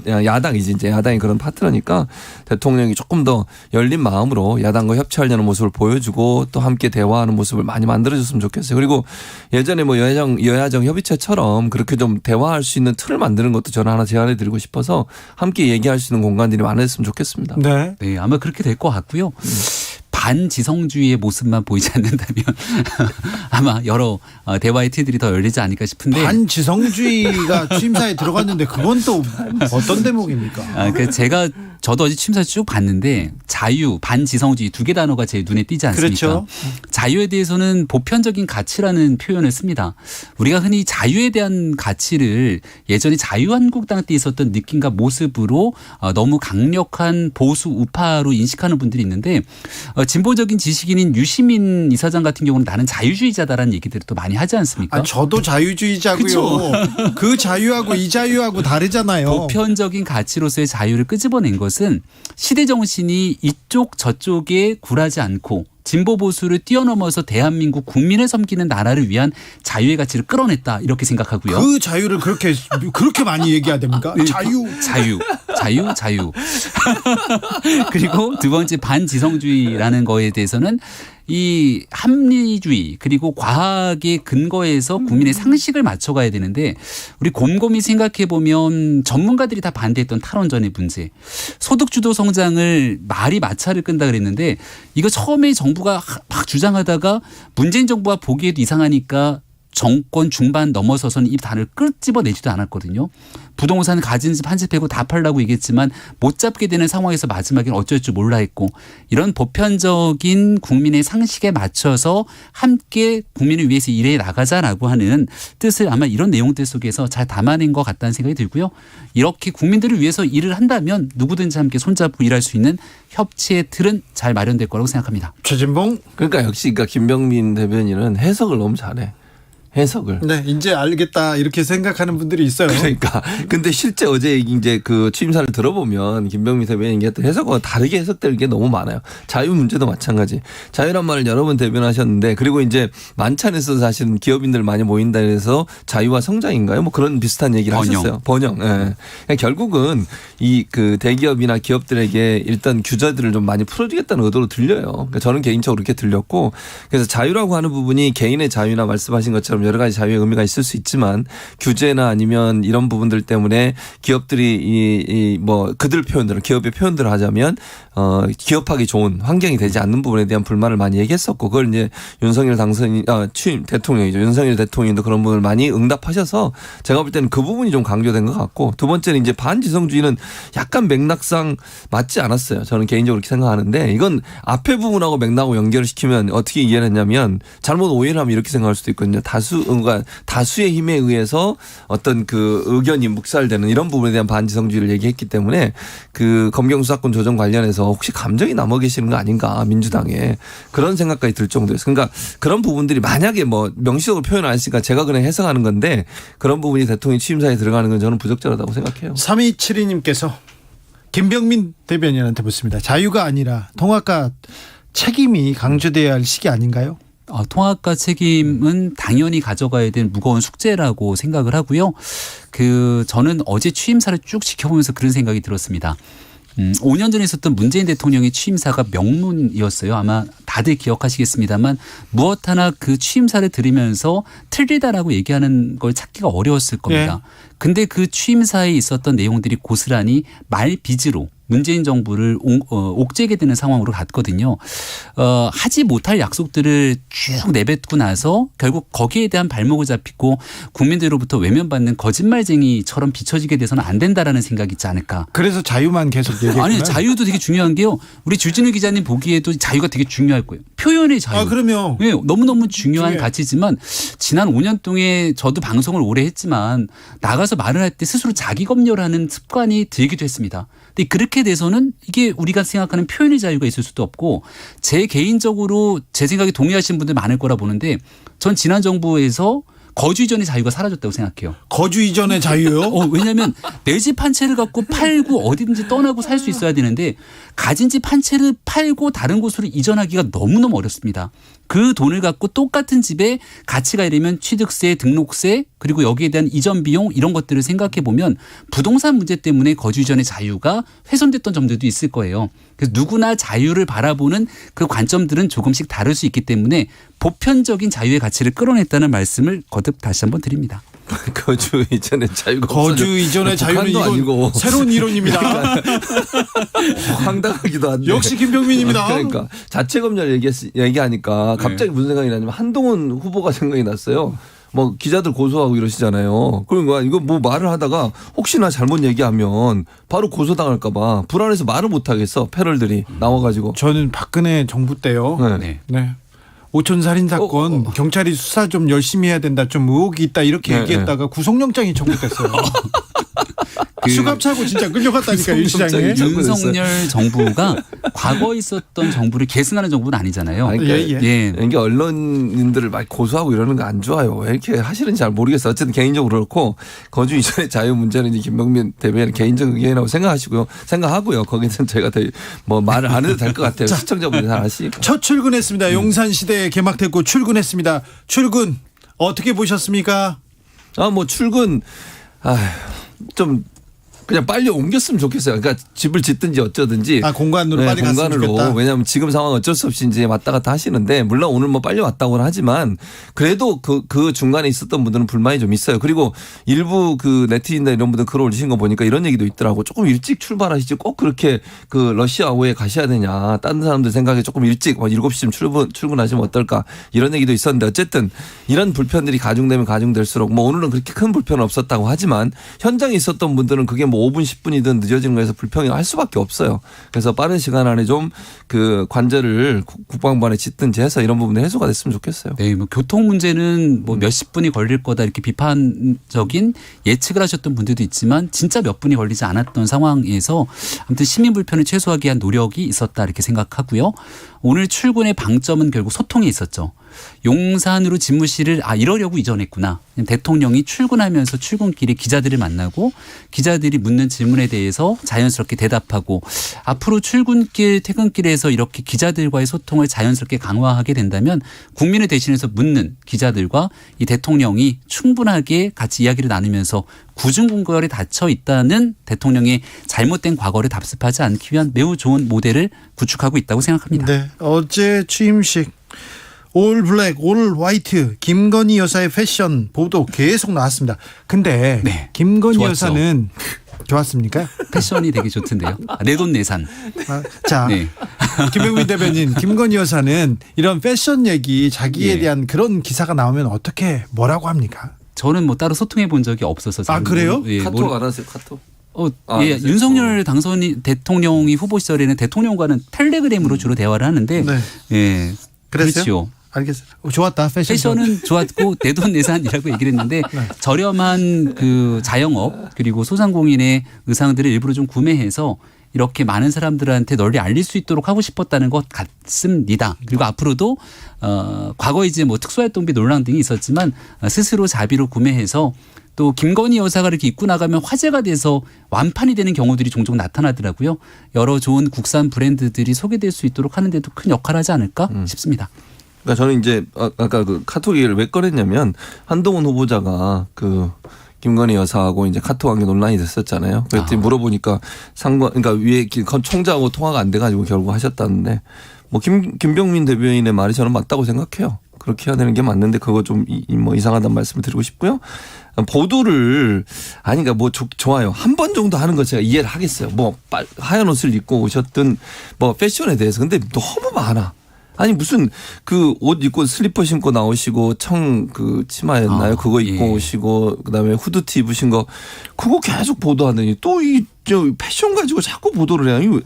야당이지 이제 야당이 그런 파트너니까 대통령이 조금 더 열린 마음으로 야당과 협치하려는 모습을 보여주고 또 함께 대화하는 모습을 많이 만들어줬으면 좋겠어요. 그리고 예전에 뭐 여야정 협의체처럼 그렇게 좀 대화할 수 있는 틀을 만드는 것도 저는 하나 제안해 드리고 싶어서 함께 얘기할 수 있는 공간들이 많았으면 좋겠습니다. 네, 아마 그렇게 될 것 같고요. 반지성주의의 모습만 보이지 않는다면 아마 여러 대화의 틀들이 더 열리지 않을까 싶은데. 반지성주의가 취임사에 들어갔는데 그건 또 어떤 대목입니까? 저도 어제 취임사 쭉 봤는데 자유, 반지성주의 두 개 단어가 제 눈에 띄지 않습니까? 그렇죠. 자유에 대해서는 보편적인 가치라는 표현을 씁니다. 우리가 흔히 자유에 대한 가치를 예전에 자유한국당 때 있었던 느낌과 모습으로 너무 강력한 보수 우파로 인식하는 분들이 있는데 진보적인 지식인인 유시민 이사장 같은 경우는 나는 자유주의자다라는 얘기들을 또 많이 하지 않습니까? 저도 자유주의자고요. 그쵸? 그 자유하고 이 자유하고 다르잖아요. 보편적인 가치로서의 자유를 끄집어낸 것은 시대 정신이 이쪽 저쪽에 굴하지 않고 진보 보수를 뛰어넘어서 대한민국 국민을 섬기는 나라를 위한 자유의 가치를 끌어냈다 이렇게 생각하고요. 그 자유를 그렇게 많이 얘기해야 됩니까? 자유. 그리고 두 번째 반지성주의라는 거에 대해서는 이 합리주의 그리고 과학의 근거에서 국민의 상식을 맞춰가야 되는데 우리 곰곰이 생각해 보면 전문가들이 다 반대했던 탈원전의 문제, 소득주도 성장을 말이 마찰을 끈다 그랬는데 이거 처음에 정부가 막 주장하다가 문재인 정부가 보기에도 이상하니까 정권 중반 넘어서서는 이 단을 끄집어내지도 않았거든요. 부동산 가진 집 한 집 빼고 다 팔라고 얘기했지만 못 잡게 되는 상황에서 마지막엔 어쩔 줄 몰라 했고 이런 보편적인 국민의 상식에 맞춰서 함께 국민을 위해서 일해 나가자라고 하는 뜻을 아마 이런 내용들 속에서 잘 담아낸 것 같다는 생각이 들고요. 이렇게 국민들을 위해서 일을 한다면 누구든지 함께 손잡고 일할 수 있는 협치의 틀은 잘 마련될 거라고 생각합니다. 최진봉. 그러니까 역시 김병민 대변인은 해석을 너무 잘해. 해석을. 네, 이제 알겠다 이렇게 생각하는 분들이 있어요. 그러니까. 근데 실제 어제 이제 그 취임사를 들어보면 김병민 대변인이 얘기했던 해석과 다르게 해석될 게 너무 많아요. 자유 문제도 마찬가지. 자유란 말을 여러 번 대변하셨는데 그리고 이제 만찬에서 사실은 기업인들 많이 모인다 해서 자유와 성장인가요? 뭐 그런 비슷한 얘기를 하셨어요. 번영. 예. 그러니까 결국은 이 그 대기업이나 기업들에게 일단 규제들을 좀 많이 풀어주겠다는 의도로 들려요. 그러니까 저는 개인적으로 그렇게 들렸고 그래서 자유라고 하는 부분이 개인의 자유나 말씀하신 것처럼 여러 가지 자유의 의미가 있을 수 있지만 규제나 아니면 이런 부분들 때문에 기업들이 뭐 그들 표현들을 기업의 표현들을 하자면 기업하기 좋은 환경이 되지 않는 부분에 대한 불만을 많이 얘기했었고 그걸 이제 윤석열 취임 대통령이죠. 윤석열 대통령도 그런 부분을 많이 응답하셔서 제가 볼 때는 그 부분이 좀 강조된 것 같고 두 번째는 이제 반지성주의는 약간 맥락상 맞지 않았어요. 저는 개인적으로 그렇게 생각하는데 이건 앞에 부분하고 맥락하고 연결을 시키면 어떻게 이해를 했냐면 잘못 오해를 하면 이렇게 생각할 수도 있거든요. 다수의 힘에 의해서 어떤 그 의견이 묵살되는 이런 부분에 대한 반지성주의를 얘기했기 때문에 그 검경수사권 조정 관련해서 혹시 감정이 남아 계시는 거 아닌가 민주당에 그런 생각까지 들 정도였어요. 그러니까 그런 부분들이 만약에 뭐 명시적으로 표현 안 했으니까 제가 그냥 해석하는 건데 그런 부분이 대통령 취임사에 들어가는 건 저는 부적절하다고 생각해요. 3272님께서 김병민 대변인한테 묻습니다. 자유가 아니라 통합과 책임이 강조돼야 할 시기 아닌가요? 통합과 책임은 당연히 가져가야 될 무거운 숙제라고 생각을 하고요. 저는 어제 취임사를 쭉 지켜보면서 그런 생각이 들었습니다. 5년 전에 있었던 문재인 대통령의 취임사가 명문이었어요. 아마 다들 기억하시겠습니다만 무엇 하나 그 취임사를 들으면서 틀리다라고 얘기하는 걸 찾기가 어려웠을 겁니다. 근데 그 취임사에 있었던 내용들이 고스란히 말빚으로 문재인 정부를 옥죄게 되는 상황으로 갔거든요. 하지 못할 약속들을 쭉 내뱉고 나서 결국 거기에 대한 발목을 잡히고 국민들로부터 외면받는 거짓말쟁이처럼 비춰지게 돼서는 안 된다라는 생각이 있지 않을까. 그래서 자유만 계속 얘기했구나. 아니 자유도 되게 중요한 게요. 우리 주진우 기자님 보기에도 자유가 되게 중요할 거예요. 표현의 자유. 그러면. 네, 너무너무 중요한 가치지만 지난 5년 동안 저도 방송을 오래 했지만 나가서 말을 할 때 스스로 자기 검열하는 습관이 들기도 했습니다. 근데 그렇게 돼서는 이게 우리가 생각하는 표현의 자유가 있을 수도 없고 제 개인적으로 제 생각에 동의하시는 분들 많을 거라 보는데 전 지난 정부에서 거주 이전의 자유가 사라졌다고 생각해요. 거주 이전의 자유요? 왜냐하면 내 집 한 채를 갖고 팔고 어디든지 떠나고 살 수 있어야 되는데 가진 집 한 채를 팔고 다른 곳으로 이전하기가 너무너무 어렵습니다. 그 돈을 갖고 똑같은 집에 가치가 이르면 취득세, 등록세 그리고 여기에 대한 이전 비용 이런 것들을 생각해 보면 부동산 문제 때문에 거주 이전의 자유가 훼손됐던 점들도 있을 거예요. 그래서 누구나 자유를 바라보는 그 관점들은 조금씩 다를 수 있기 때문에 보편적인 자유의 가치를 끌어냈다는 말씀을 거듭 다시 한번 드립니다. 거주 이전의 자유가 거주 이전의 자유는 이건 아니고 새로운 이론입니다. 황당하기도 한데. 역시 김병민입니다. 그러니까 자체 검열 얘기하니까 갑자기 무슨 생각이 나냐면 한동훈 후보가 생각이 났어요. 뭐 기자들 고소하고 이러시잖아요. 그러니까 이거 뭐 말을 하다가 혹시나 잘못 얘기하면 바로 고소당할까 봐 불안해서 말을 못 하겠어. 패럴들이 나와가지고. 저는 박근혜 정부 때요. 네. 오촌 살인 사건 경찰이 수사 좀 열심히 해야 된다. 좀 의혹이 있다 이렇게 얘기했다가 구속영장이 청구됐어요. 수갑차고 진짜 끌려갔다니까 유 시장에. 윤석열 정부가 과거에 있었던 정부를 계승하는 정부는 아니잖아요. 그러니까 이게 언론인들을 막 고소하고 이러는 거 안 좋아요. 왜 이렇게 하시는지 잘 모르겠어요. 어쨌든 개인적으로 그렇고 거주 이전의 자유 문제는 이제 김병민 대변인 개인적 의견이라고 생각하고요. 거기는 제가 뭐 말을 안 해도 될 것 같아요. 시청자분들 잘 아시니까. 첫 출근했습니다. 용산시대에 개막됐고 출근했습니다. 출근 어떻게 보셨습니까? 뭐 출근 좀 그냥 빨리 옮겼으면 좋겠어요. 그러니까 집을 짓든지 어쩌든지. 공간으로 빨리 갔으면 좋겠다. 왜냐하면 지금 상황 어쩔 수 없이 이제 왔다 갔다 하시는데 물론 오늘 뭐 빨리 왔다고는 하지만 그래도 그 중간에 있었던 분들은 불만이 좀 있어요. 그리고 일부 그 네티즌이나 이런 분들 글 올리신 거 보니까 이런 얘기도 있더라고. 조금 일찍 출발하시지 꼭 그렇게 그 러시아 호에 가셔야 되냐. 다른 사람들 생각에 조금 일찍 7시쯤 출근하시면 어떨까 이런 얘기도 있었는데 어쨌든 이런 불편들이 가중되면 가중될수록 뭐 오늘은 그렇게 큰 불편은 없었다고 하지만 현장에 있었던 분들은 그게 뭐 5분 10분이든 늦어지는 거에서 불평이 할 수밖에 없어요. 그래서 빠른 시간 안에 좀 그 관절을 국방부 안에 짓든지 해서 이런 부분이 해소가 됐으면 좋겠어요. 네, 뭐 교통 문제는 뭐 몇십 분이 걸릴 거다 이렇게 비판적인 예측을 하셨던 분들도 있지만 진짜 몇 분이 걸리지 않았던 상황에서 아무튼 시민 불편을 최소화하기 위한 노력이 있었다 이렇게 생각하고요. 오늘 출근의 방점은 결국 소통에 있었죠. 용산으로 집무실을 이러려고 이전했구나. 대통령이 출근하면서 출근길에 기자들을 만나고 기자들이 묻는 질문에 대해서 자연스럽게 대답하고 앞으로 출근길 퇴근길에서 이렇게 기자들과의 소통을 자연스럽게 강화하게 된다면 국민을 대신해서 묻는 기자들과 이 대통령이 충분하게 같이 이야기를 나누면서 구중궁궐에 닫혀 있다는 대통령의 잘못된 과거를 답습하지 않기 위한 매우 좋은 모델을 구축하고 있다고 생각합니다. 네, 어제 취임식 올 블랙, 올 화이트 김건희 여사의 패션 보도 계속 나왔습니다. 근데 김건희 좋았죠. 여사는 좋았습니까? 패션이 되게 좋던데요. 내돈내산. 자, 김병민 대변인, 김건희 여사는 이런 패션 얘기, 자기에 대한 그런 기사가 나오면 어떻게 뭐라고 합니까? 저는 뭐 따로 소통해 본 적이 없어서. 그래요? 카톡 안 하세요? 카톡? 윤석열 대통령이 후보 시절에는 대통령과는 텔레그램으로 주로 대화를 하는데. 그랬어요? 그렇죠. 알겠어요. 좋았다. 패션은 좋았고 내돈내산이라고 얘기를 했는데 저렴한 그 자영업 그리고 소상공인의 의상들을 일부러 좀 구매해서 이렇게 많은 사람들한테 널리 알릴 수 있도록 하고 싶었다는 것 같습니다. 그리고 앞으로도 과거에 이제 뭐 특수활동비 논란 등이 있었지만 스스로 자비로 구매해서 또 김건희 여사가 이렇게 입고 나가면 화제가 돼서 완판이 되는 경우들이 종종 나타나더라고요. 여러 좋은 국산 브랜드들이 소개될 수 있도록 하는 데도 큰 역할을 하지 않을까 싶습니다. 그러니까 저는 이제 아까 그 카톡 얘기를 왜 꺼냈냐면 한동훈 후보자가 그 김건희 여사하고 이제 카톡한 게 논란이 됐었잖아요. 그랬더니 물어보니까 그러니까 위에 총장하고 통화가 안 돼가지고 결국 하셨다는데 뭐 김병민 대변인의 말이 저는 맞다고 생각해요. 그렇게 해야 되는 게 맞는데 그거 좀 뭐 이상하다는 말씀을 드리고 싶고요. 보도를 그러니까 뭐 좋아요. 한 번 정도 하는 거 제가 이해를 하겠어요. 뭐 하얀 옷을 입고 오셨든 뭐 패션에 대해서 근데 너무 많아. 아니 무슨 그 옷 입고 슬리퍼 신고 나오시고 그 치마였나요? 그거 입고 오시고 그다음에 후드티 입으신 거 그거 계속 보도하더니 또 저 패션 가지고 자꾸 보도를 해요.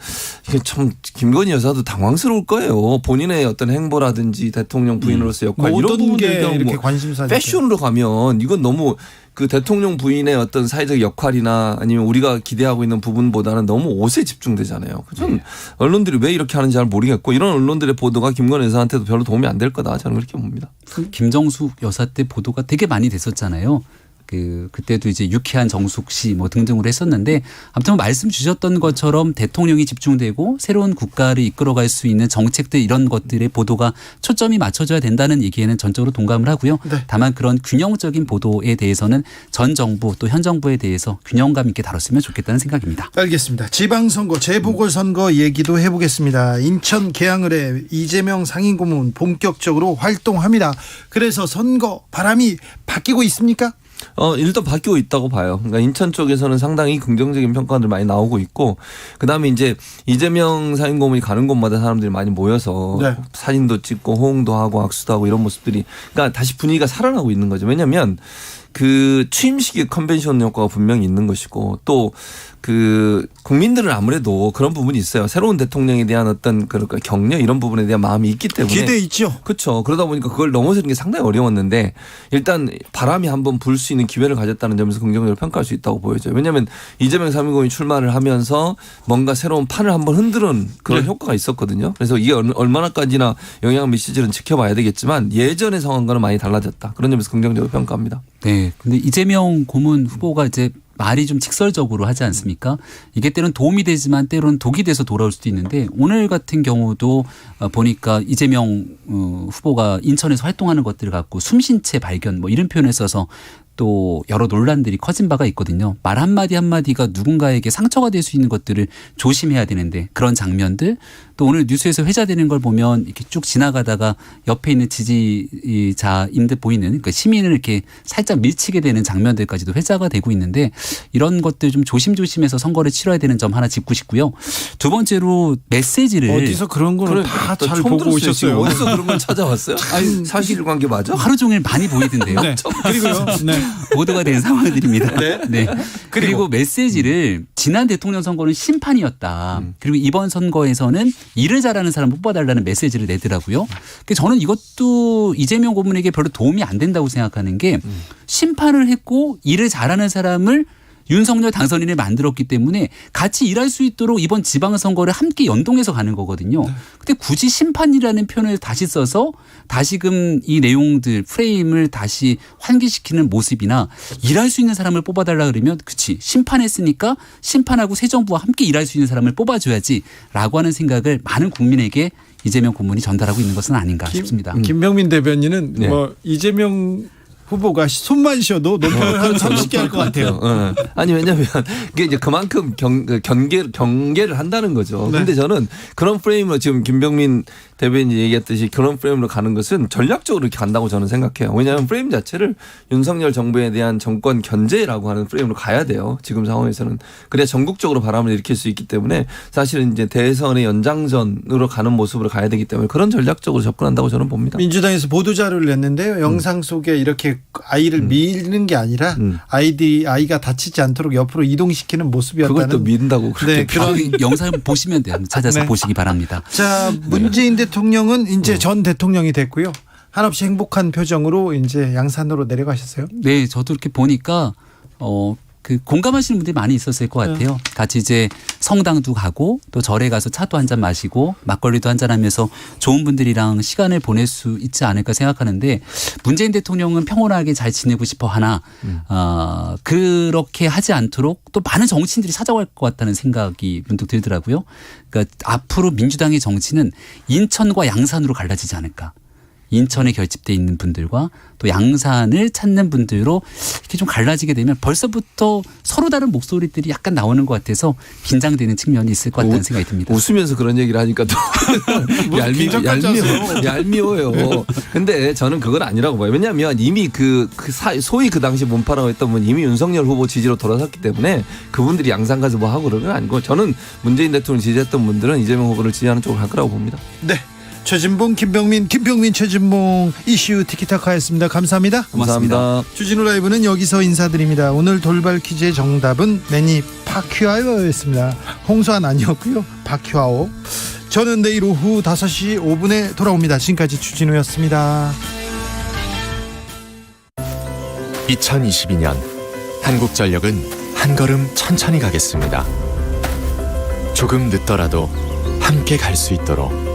이게 참 김건희 여사도 당황스러울 거예요. 본인의 어떤 행보라든지 대통령 부인으로서 역할 뭐 이런 부분들에 이렇게 관심사 패션으로 가면 이건 너무 그 대통령 부인의 어떤 사회적 역할이나 아니면 우리가 기대하고 있는 부분보다는 너무 옷에 집중되잖아요. 저는 언론들이 왜 이렇게 하는지 잘 모르겠고 이런 언론들의 보도가 김건희 여사한테도 별로 도움이 안 될 거다. 저는 그렇게 봅니다. 김정숙 여사 때 보도가 되게 많이 됐었잖아요. 그때도 이제 유쾌한 정숙 씨 뭐 등등으로 했었는데 아무튼 말씀 주셨던 것처럼 대통령이 집중되고 새로운 국가를 이끌어갈 수 있는 정책들 이런 것들의 보도가 초점이 맞춰져야 된다는 얘기에는 전적으로 동감을 하고요. 다만 그런 균형적인 보도에 대해서는 전 정부 또 현 정부에 대해서 균형감 있게 다뤘으면 좋겠다는 생각입니다. 알겠습니다. 지방선거 재보궐선거 얘기도 해보겠습니다. 인천 계양을에 이재명 상임고문 본격적으로 활동합니다. 그래서 선거 바람이 바뀌고 있습니까? 일단 바뀌고 있다고 봐요. 그러니까 인천 쪽에서는 상당히 긍정적인 평가들 많이 나오고 있고, 그 다음에 이제 이재명 상임고문이 가는 곳마다 사람들이 많이 모여서 사진도 찍고 호응도 하고 악수도 하고 이런 모습들이, 그러니까 다시 분위기가 살아나고 있는 거죠. 왜냐하면 그 취임식의 컨벤션 효과가 분명히 있는 것이고 또 그 국민들은 아무래도 그런 부분이 있어요. 새로운 대통령에 대한 어떤 그러니까 격려 이런 부분에 대한 마음이 있기 때문에 기대 있죠. 그렇죠. 그러다 보니까 그걸 넘어서는 게 상당히 어려웠는데 일단 바람이 한번 불 수 있는 기회를 가졌다는 점에서 긍정적으로 평가할 수 있다고 보여져요. 왜냐하면 이재명 3.10이 출마를 하면서 뭔가 새로운 판을 한번 흔드는 그런 효과가 있었거든요. 그래서 이게 얼마나까지나 영향을 미칠지는 지켜봐야 되겠지만 예전의 상황과는 많이 달라졌다. 그런 점에서 긍정적으로 평가합니다. 네. 근데 이재명 고문 후보가 이제 말이 좀 직설적으로 하지 않습니까? 이게 때로는 도움이 되지만 때로는 독이 돼서 돌아올 수도 있는데 오늘 같은 경우도 보니까 이재명 후보가 인천에서 활동하는 것들을 갖고 숨쉰채 발견 뭐 이런 표현을 써서 또 여러 논란들이 커진 바가 있거든요. 말 한마디 한마디가 누군가에게 상처가 될 수 있는 것들을 조심해야 되는데 그런 장면들 또 오늘 뉴스에서 회자되는 걸 보면 이렇게 쭉 지나가다가 옆에 있는 지지자인 듯 보이는 그러니까 시민을 이렇게 살짝 밀치게 되는 장면들까지도 회자가 되고 있는데 이런 것들 좀 조심조심해서 선거를 치러야 되는 점 하나 짚고 싶고요. 두 번째로 메시지를 어디서 그런 거를 다 잘 보고 오셨어요. 어디서 그런 걸 찾아왔어요? 아니, 사실관계 맞아? 하루 종일 많이 보이던데요. 네. 그리고요. 네. 보도가 된 상황들입니다. 네. 네. 그리고 메시지를 지난 대통령 선거는 심판이었다. 그리고 이번 선거에서는 일을 잘하는 사람 뽑아달라는 메시지를 내더라고요. 저는 이것도 이재명 고문에게 별로 도움이 안 된다고 생각하는 게 심판을 했고 일을 잘하는 사람을 윤석열 당선인을 만들었기 때문에 같이 일할 수 있도록 이번 지방선거를 함께 연동해서 가는 거거든요. 근데 굳이 심판이라는 표현을 다시 써서 다시금 이 내용들 프레임을 다시 환기시키는 모습이나 일할 수 있는 사람을 뽑아달라 그러면 그치 심판했으니까 심판하고 새 정부와 함께 일할 수 있는 사람을 뽑아줘야지라고 하는 생각을 많은 국민에게 이재명 고문이 전달하고 있는 것은 아닌가 싶습니다. 김병민 대변인은 네. 뭐 이재명 후보가 손만 쉬어도 논평을 한 30개 할 것 같아요. 아니 왜냐하면 이게 이제 그만큼 경계를 한다는 거죠. 네. 근데 저는 그런 프레임으로 지금 김병민 대변인이 얘기했듯이 그런 프레임으로 가는 것은 전략적으로 이렇게 간다고 저는 생각해요. 왜냐하면 프레임 자체를 윤석열 정부에 대한 정권 견제라고 하는 프레임으로 가야 돼요. 지금 상황에서는. 그래야 전국적으로 바람을 일으킬 수 있기 때문에 사실은 이제 대선의 연장전으로 가는 모습으로 가야 되기 때문에 그런 전략적으로 접근한다고 저는 봅니다. 민주당에서 보도자료를 냈는데요. 영상 속에 이렇게 아이를 밀는 게 아니라 아이가 다치지 않도록 옆으로 이동시키는 모습이었다는. 그걸 또 민다고 그렇게. 네, 그런 영상을 보시면 돼요. 찾아서 네. 보시기 바랍니다. 자, 문재인 대통령은 이제 전 대통령이 됐고요. 한없이 행복한 표정으로 이제 양산으로 내려가셨어요. 네, 저도 이렇게 보니까 그 공감하시는 분들이 많이 있었을 것 같아요. 같이 이제 성당도 가고 또 절에 가서 차도 한잔 마시고 막걸리도 한잔 하면서 좋은 분들이랑 시간을 보낼 수 있지 않을까 생각하는데 문재인 대통령은 평온하게 잘 지내고 싶어 하나 그렇게 하지 않도록 또 많은 정치인들이 찾아갈 것 같다는 생각이 문득 들더라고요. 그러니까 앞으로 민주당의 정치는 인천과 양산으로 갈라지지 않을까. 인천에 결집돼 있는 분들과 또 양산을 찾는 분들로 이렇게 좀 갈라지게 되면 벌써부터 서로 다른 목소리들이 약간 나오는 것 같아서 긴장되는 측면이 있을 것 같다는 생각이 듭니다. 웃으면서 그런 얘기를 하니까 또 얄미워요. 근데 저는 그건 아니라고 봐요. 왜냐하면 이미 소위 그 당시 몸파라고 했던 분 이미 윤석열 후보 지지로 돌아섰기 때문에 그분들이 양산 가서 뭐 하고 그러는 건 아니고 저는 문재인 대통령 지지했던 분들은 이재명 후보를 지지하는 쪽으로 갈 거라고 봅니다. 네. 최진봉, 김병민, 최진봉 이슈 티키타카였습니다. 감사합니다. 고맙습니다. 주진우 라이브는 여기서 인사드립니다. 오늘 돌발 퀴즈의 정답은 매니 파큐아오였습니다. 홍수환 아니었고요. 파큐아오. 저는 내일 오후 5시 5분에 돌아옵니다. 지금까지 주진우였습니다. 2022년 한국전력은 한 걸음 천천히 가겠습니다. 조금 늦더라도 함께 갈 수 있도록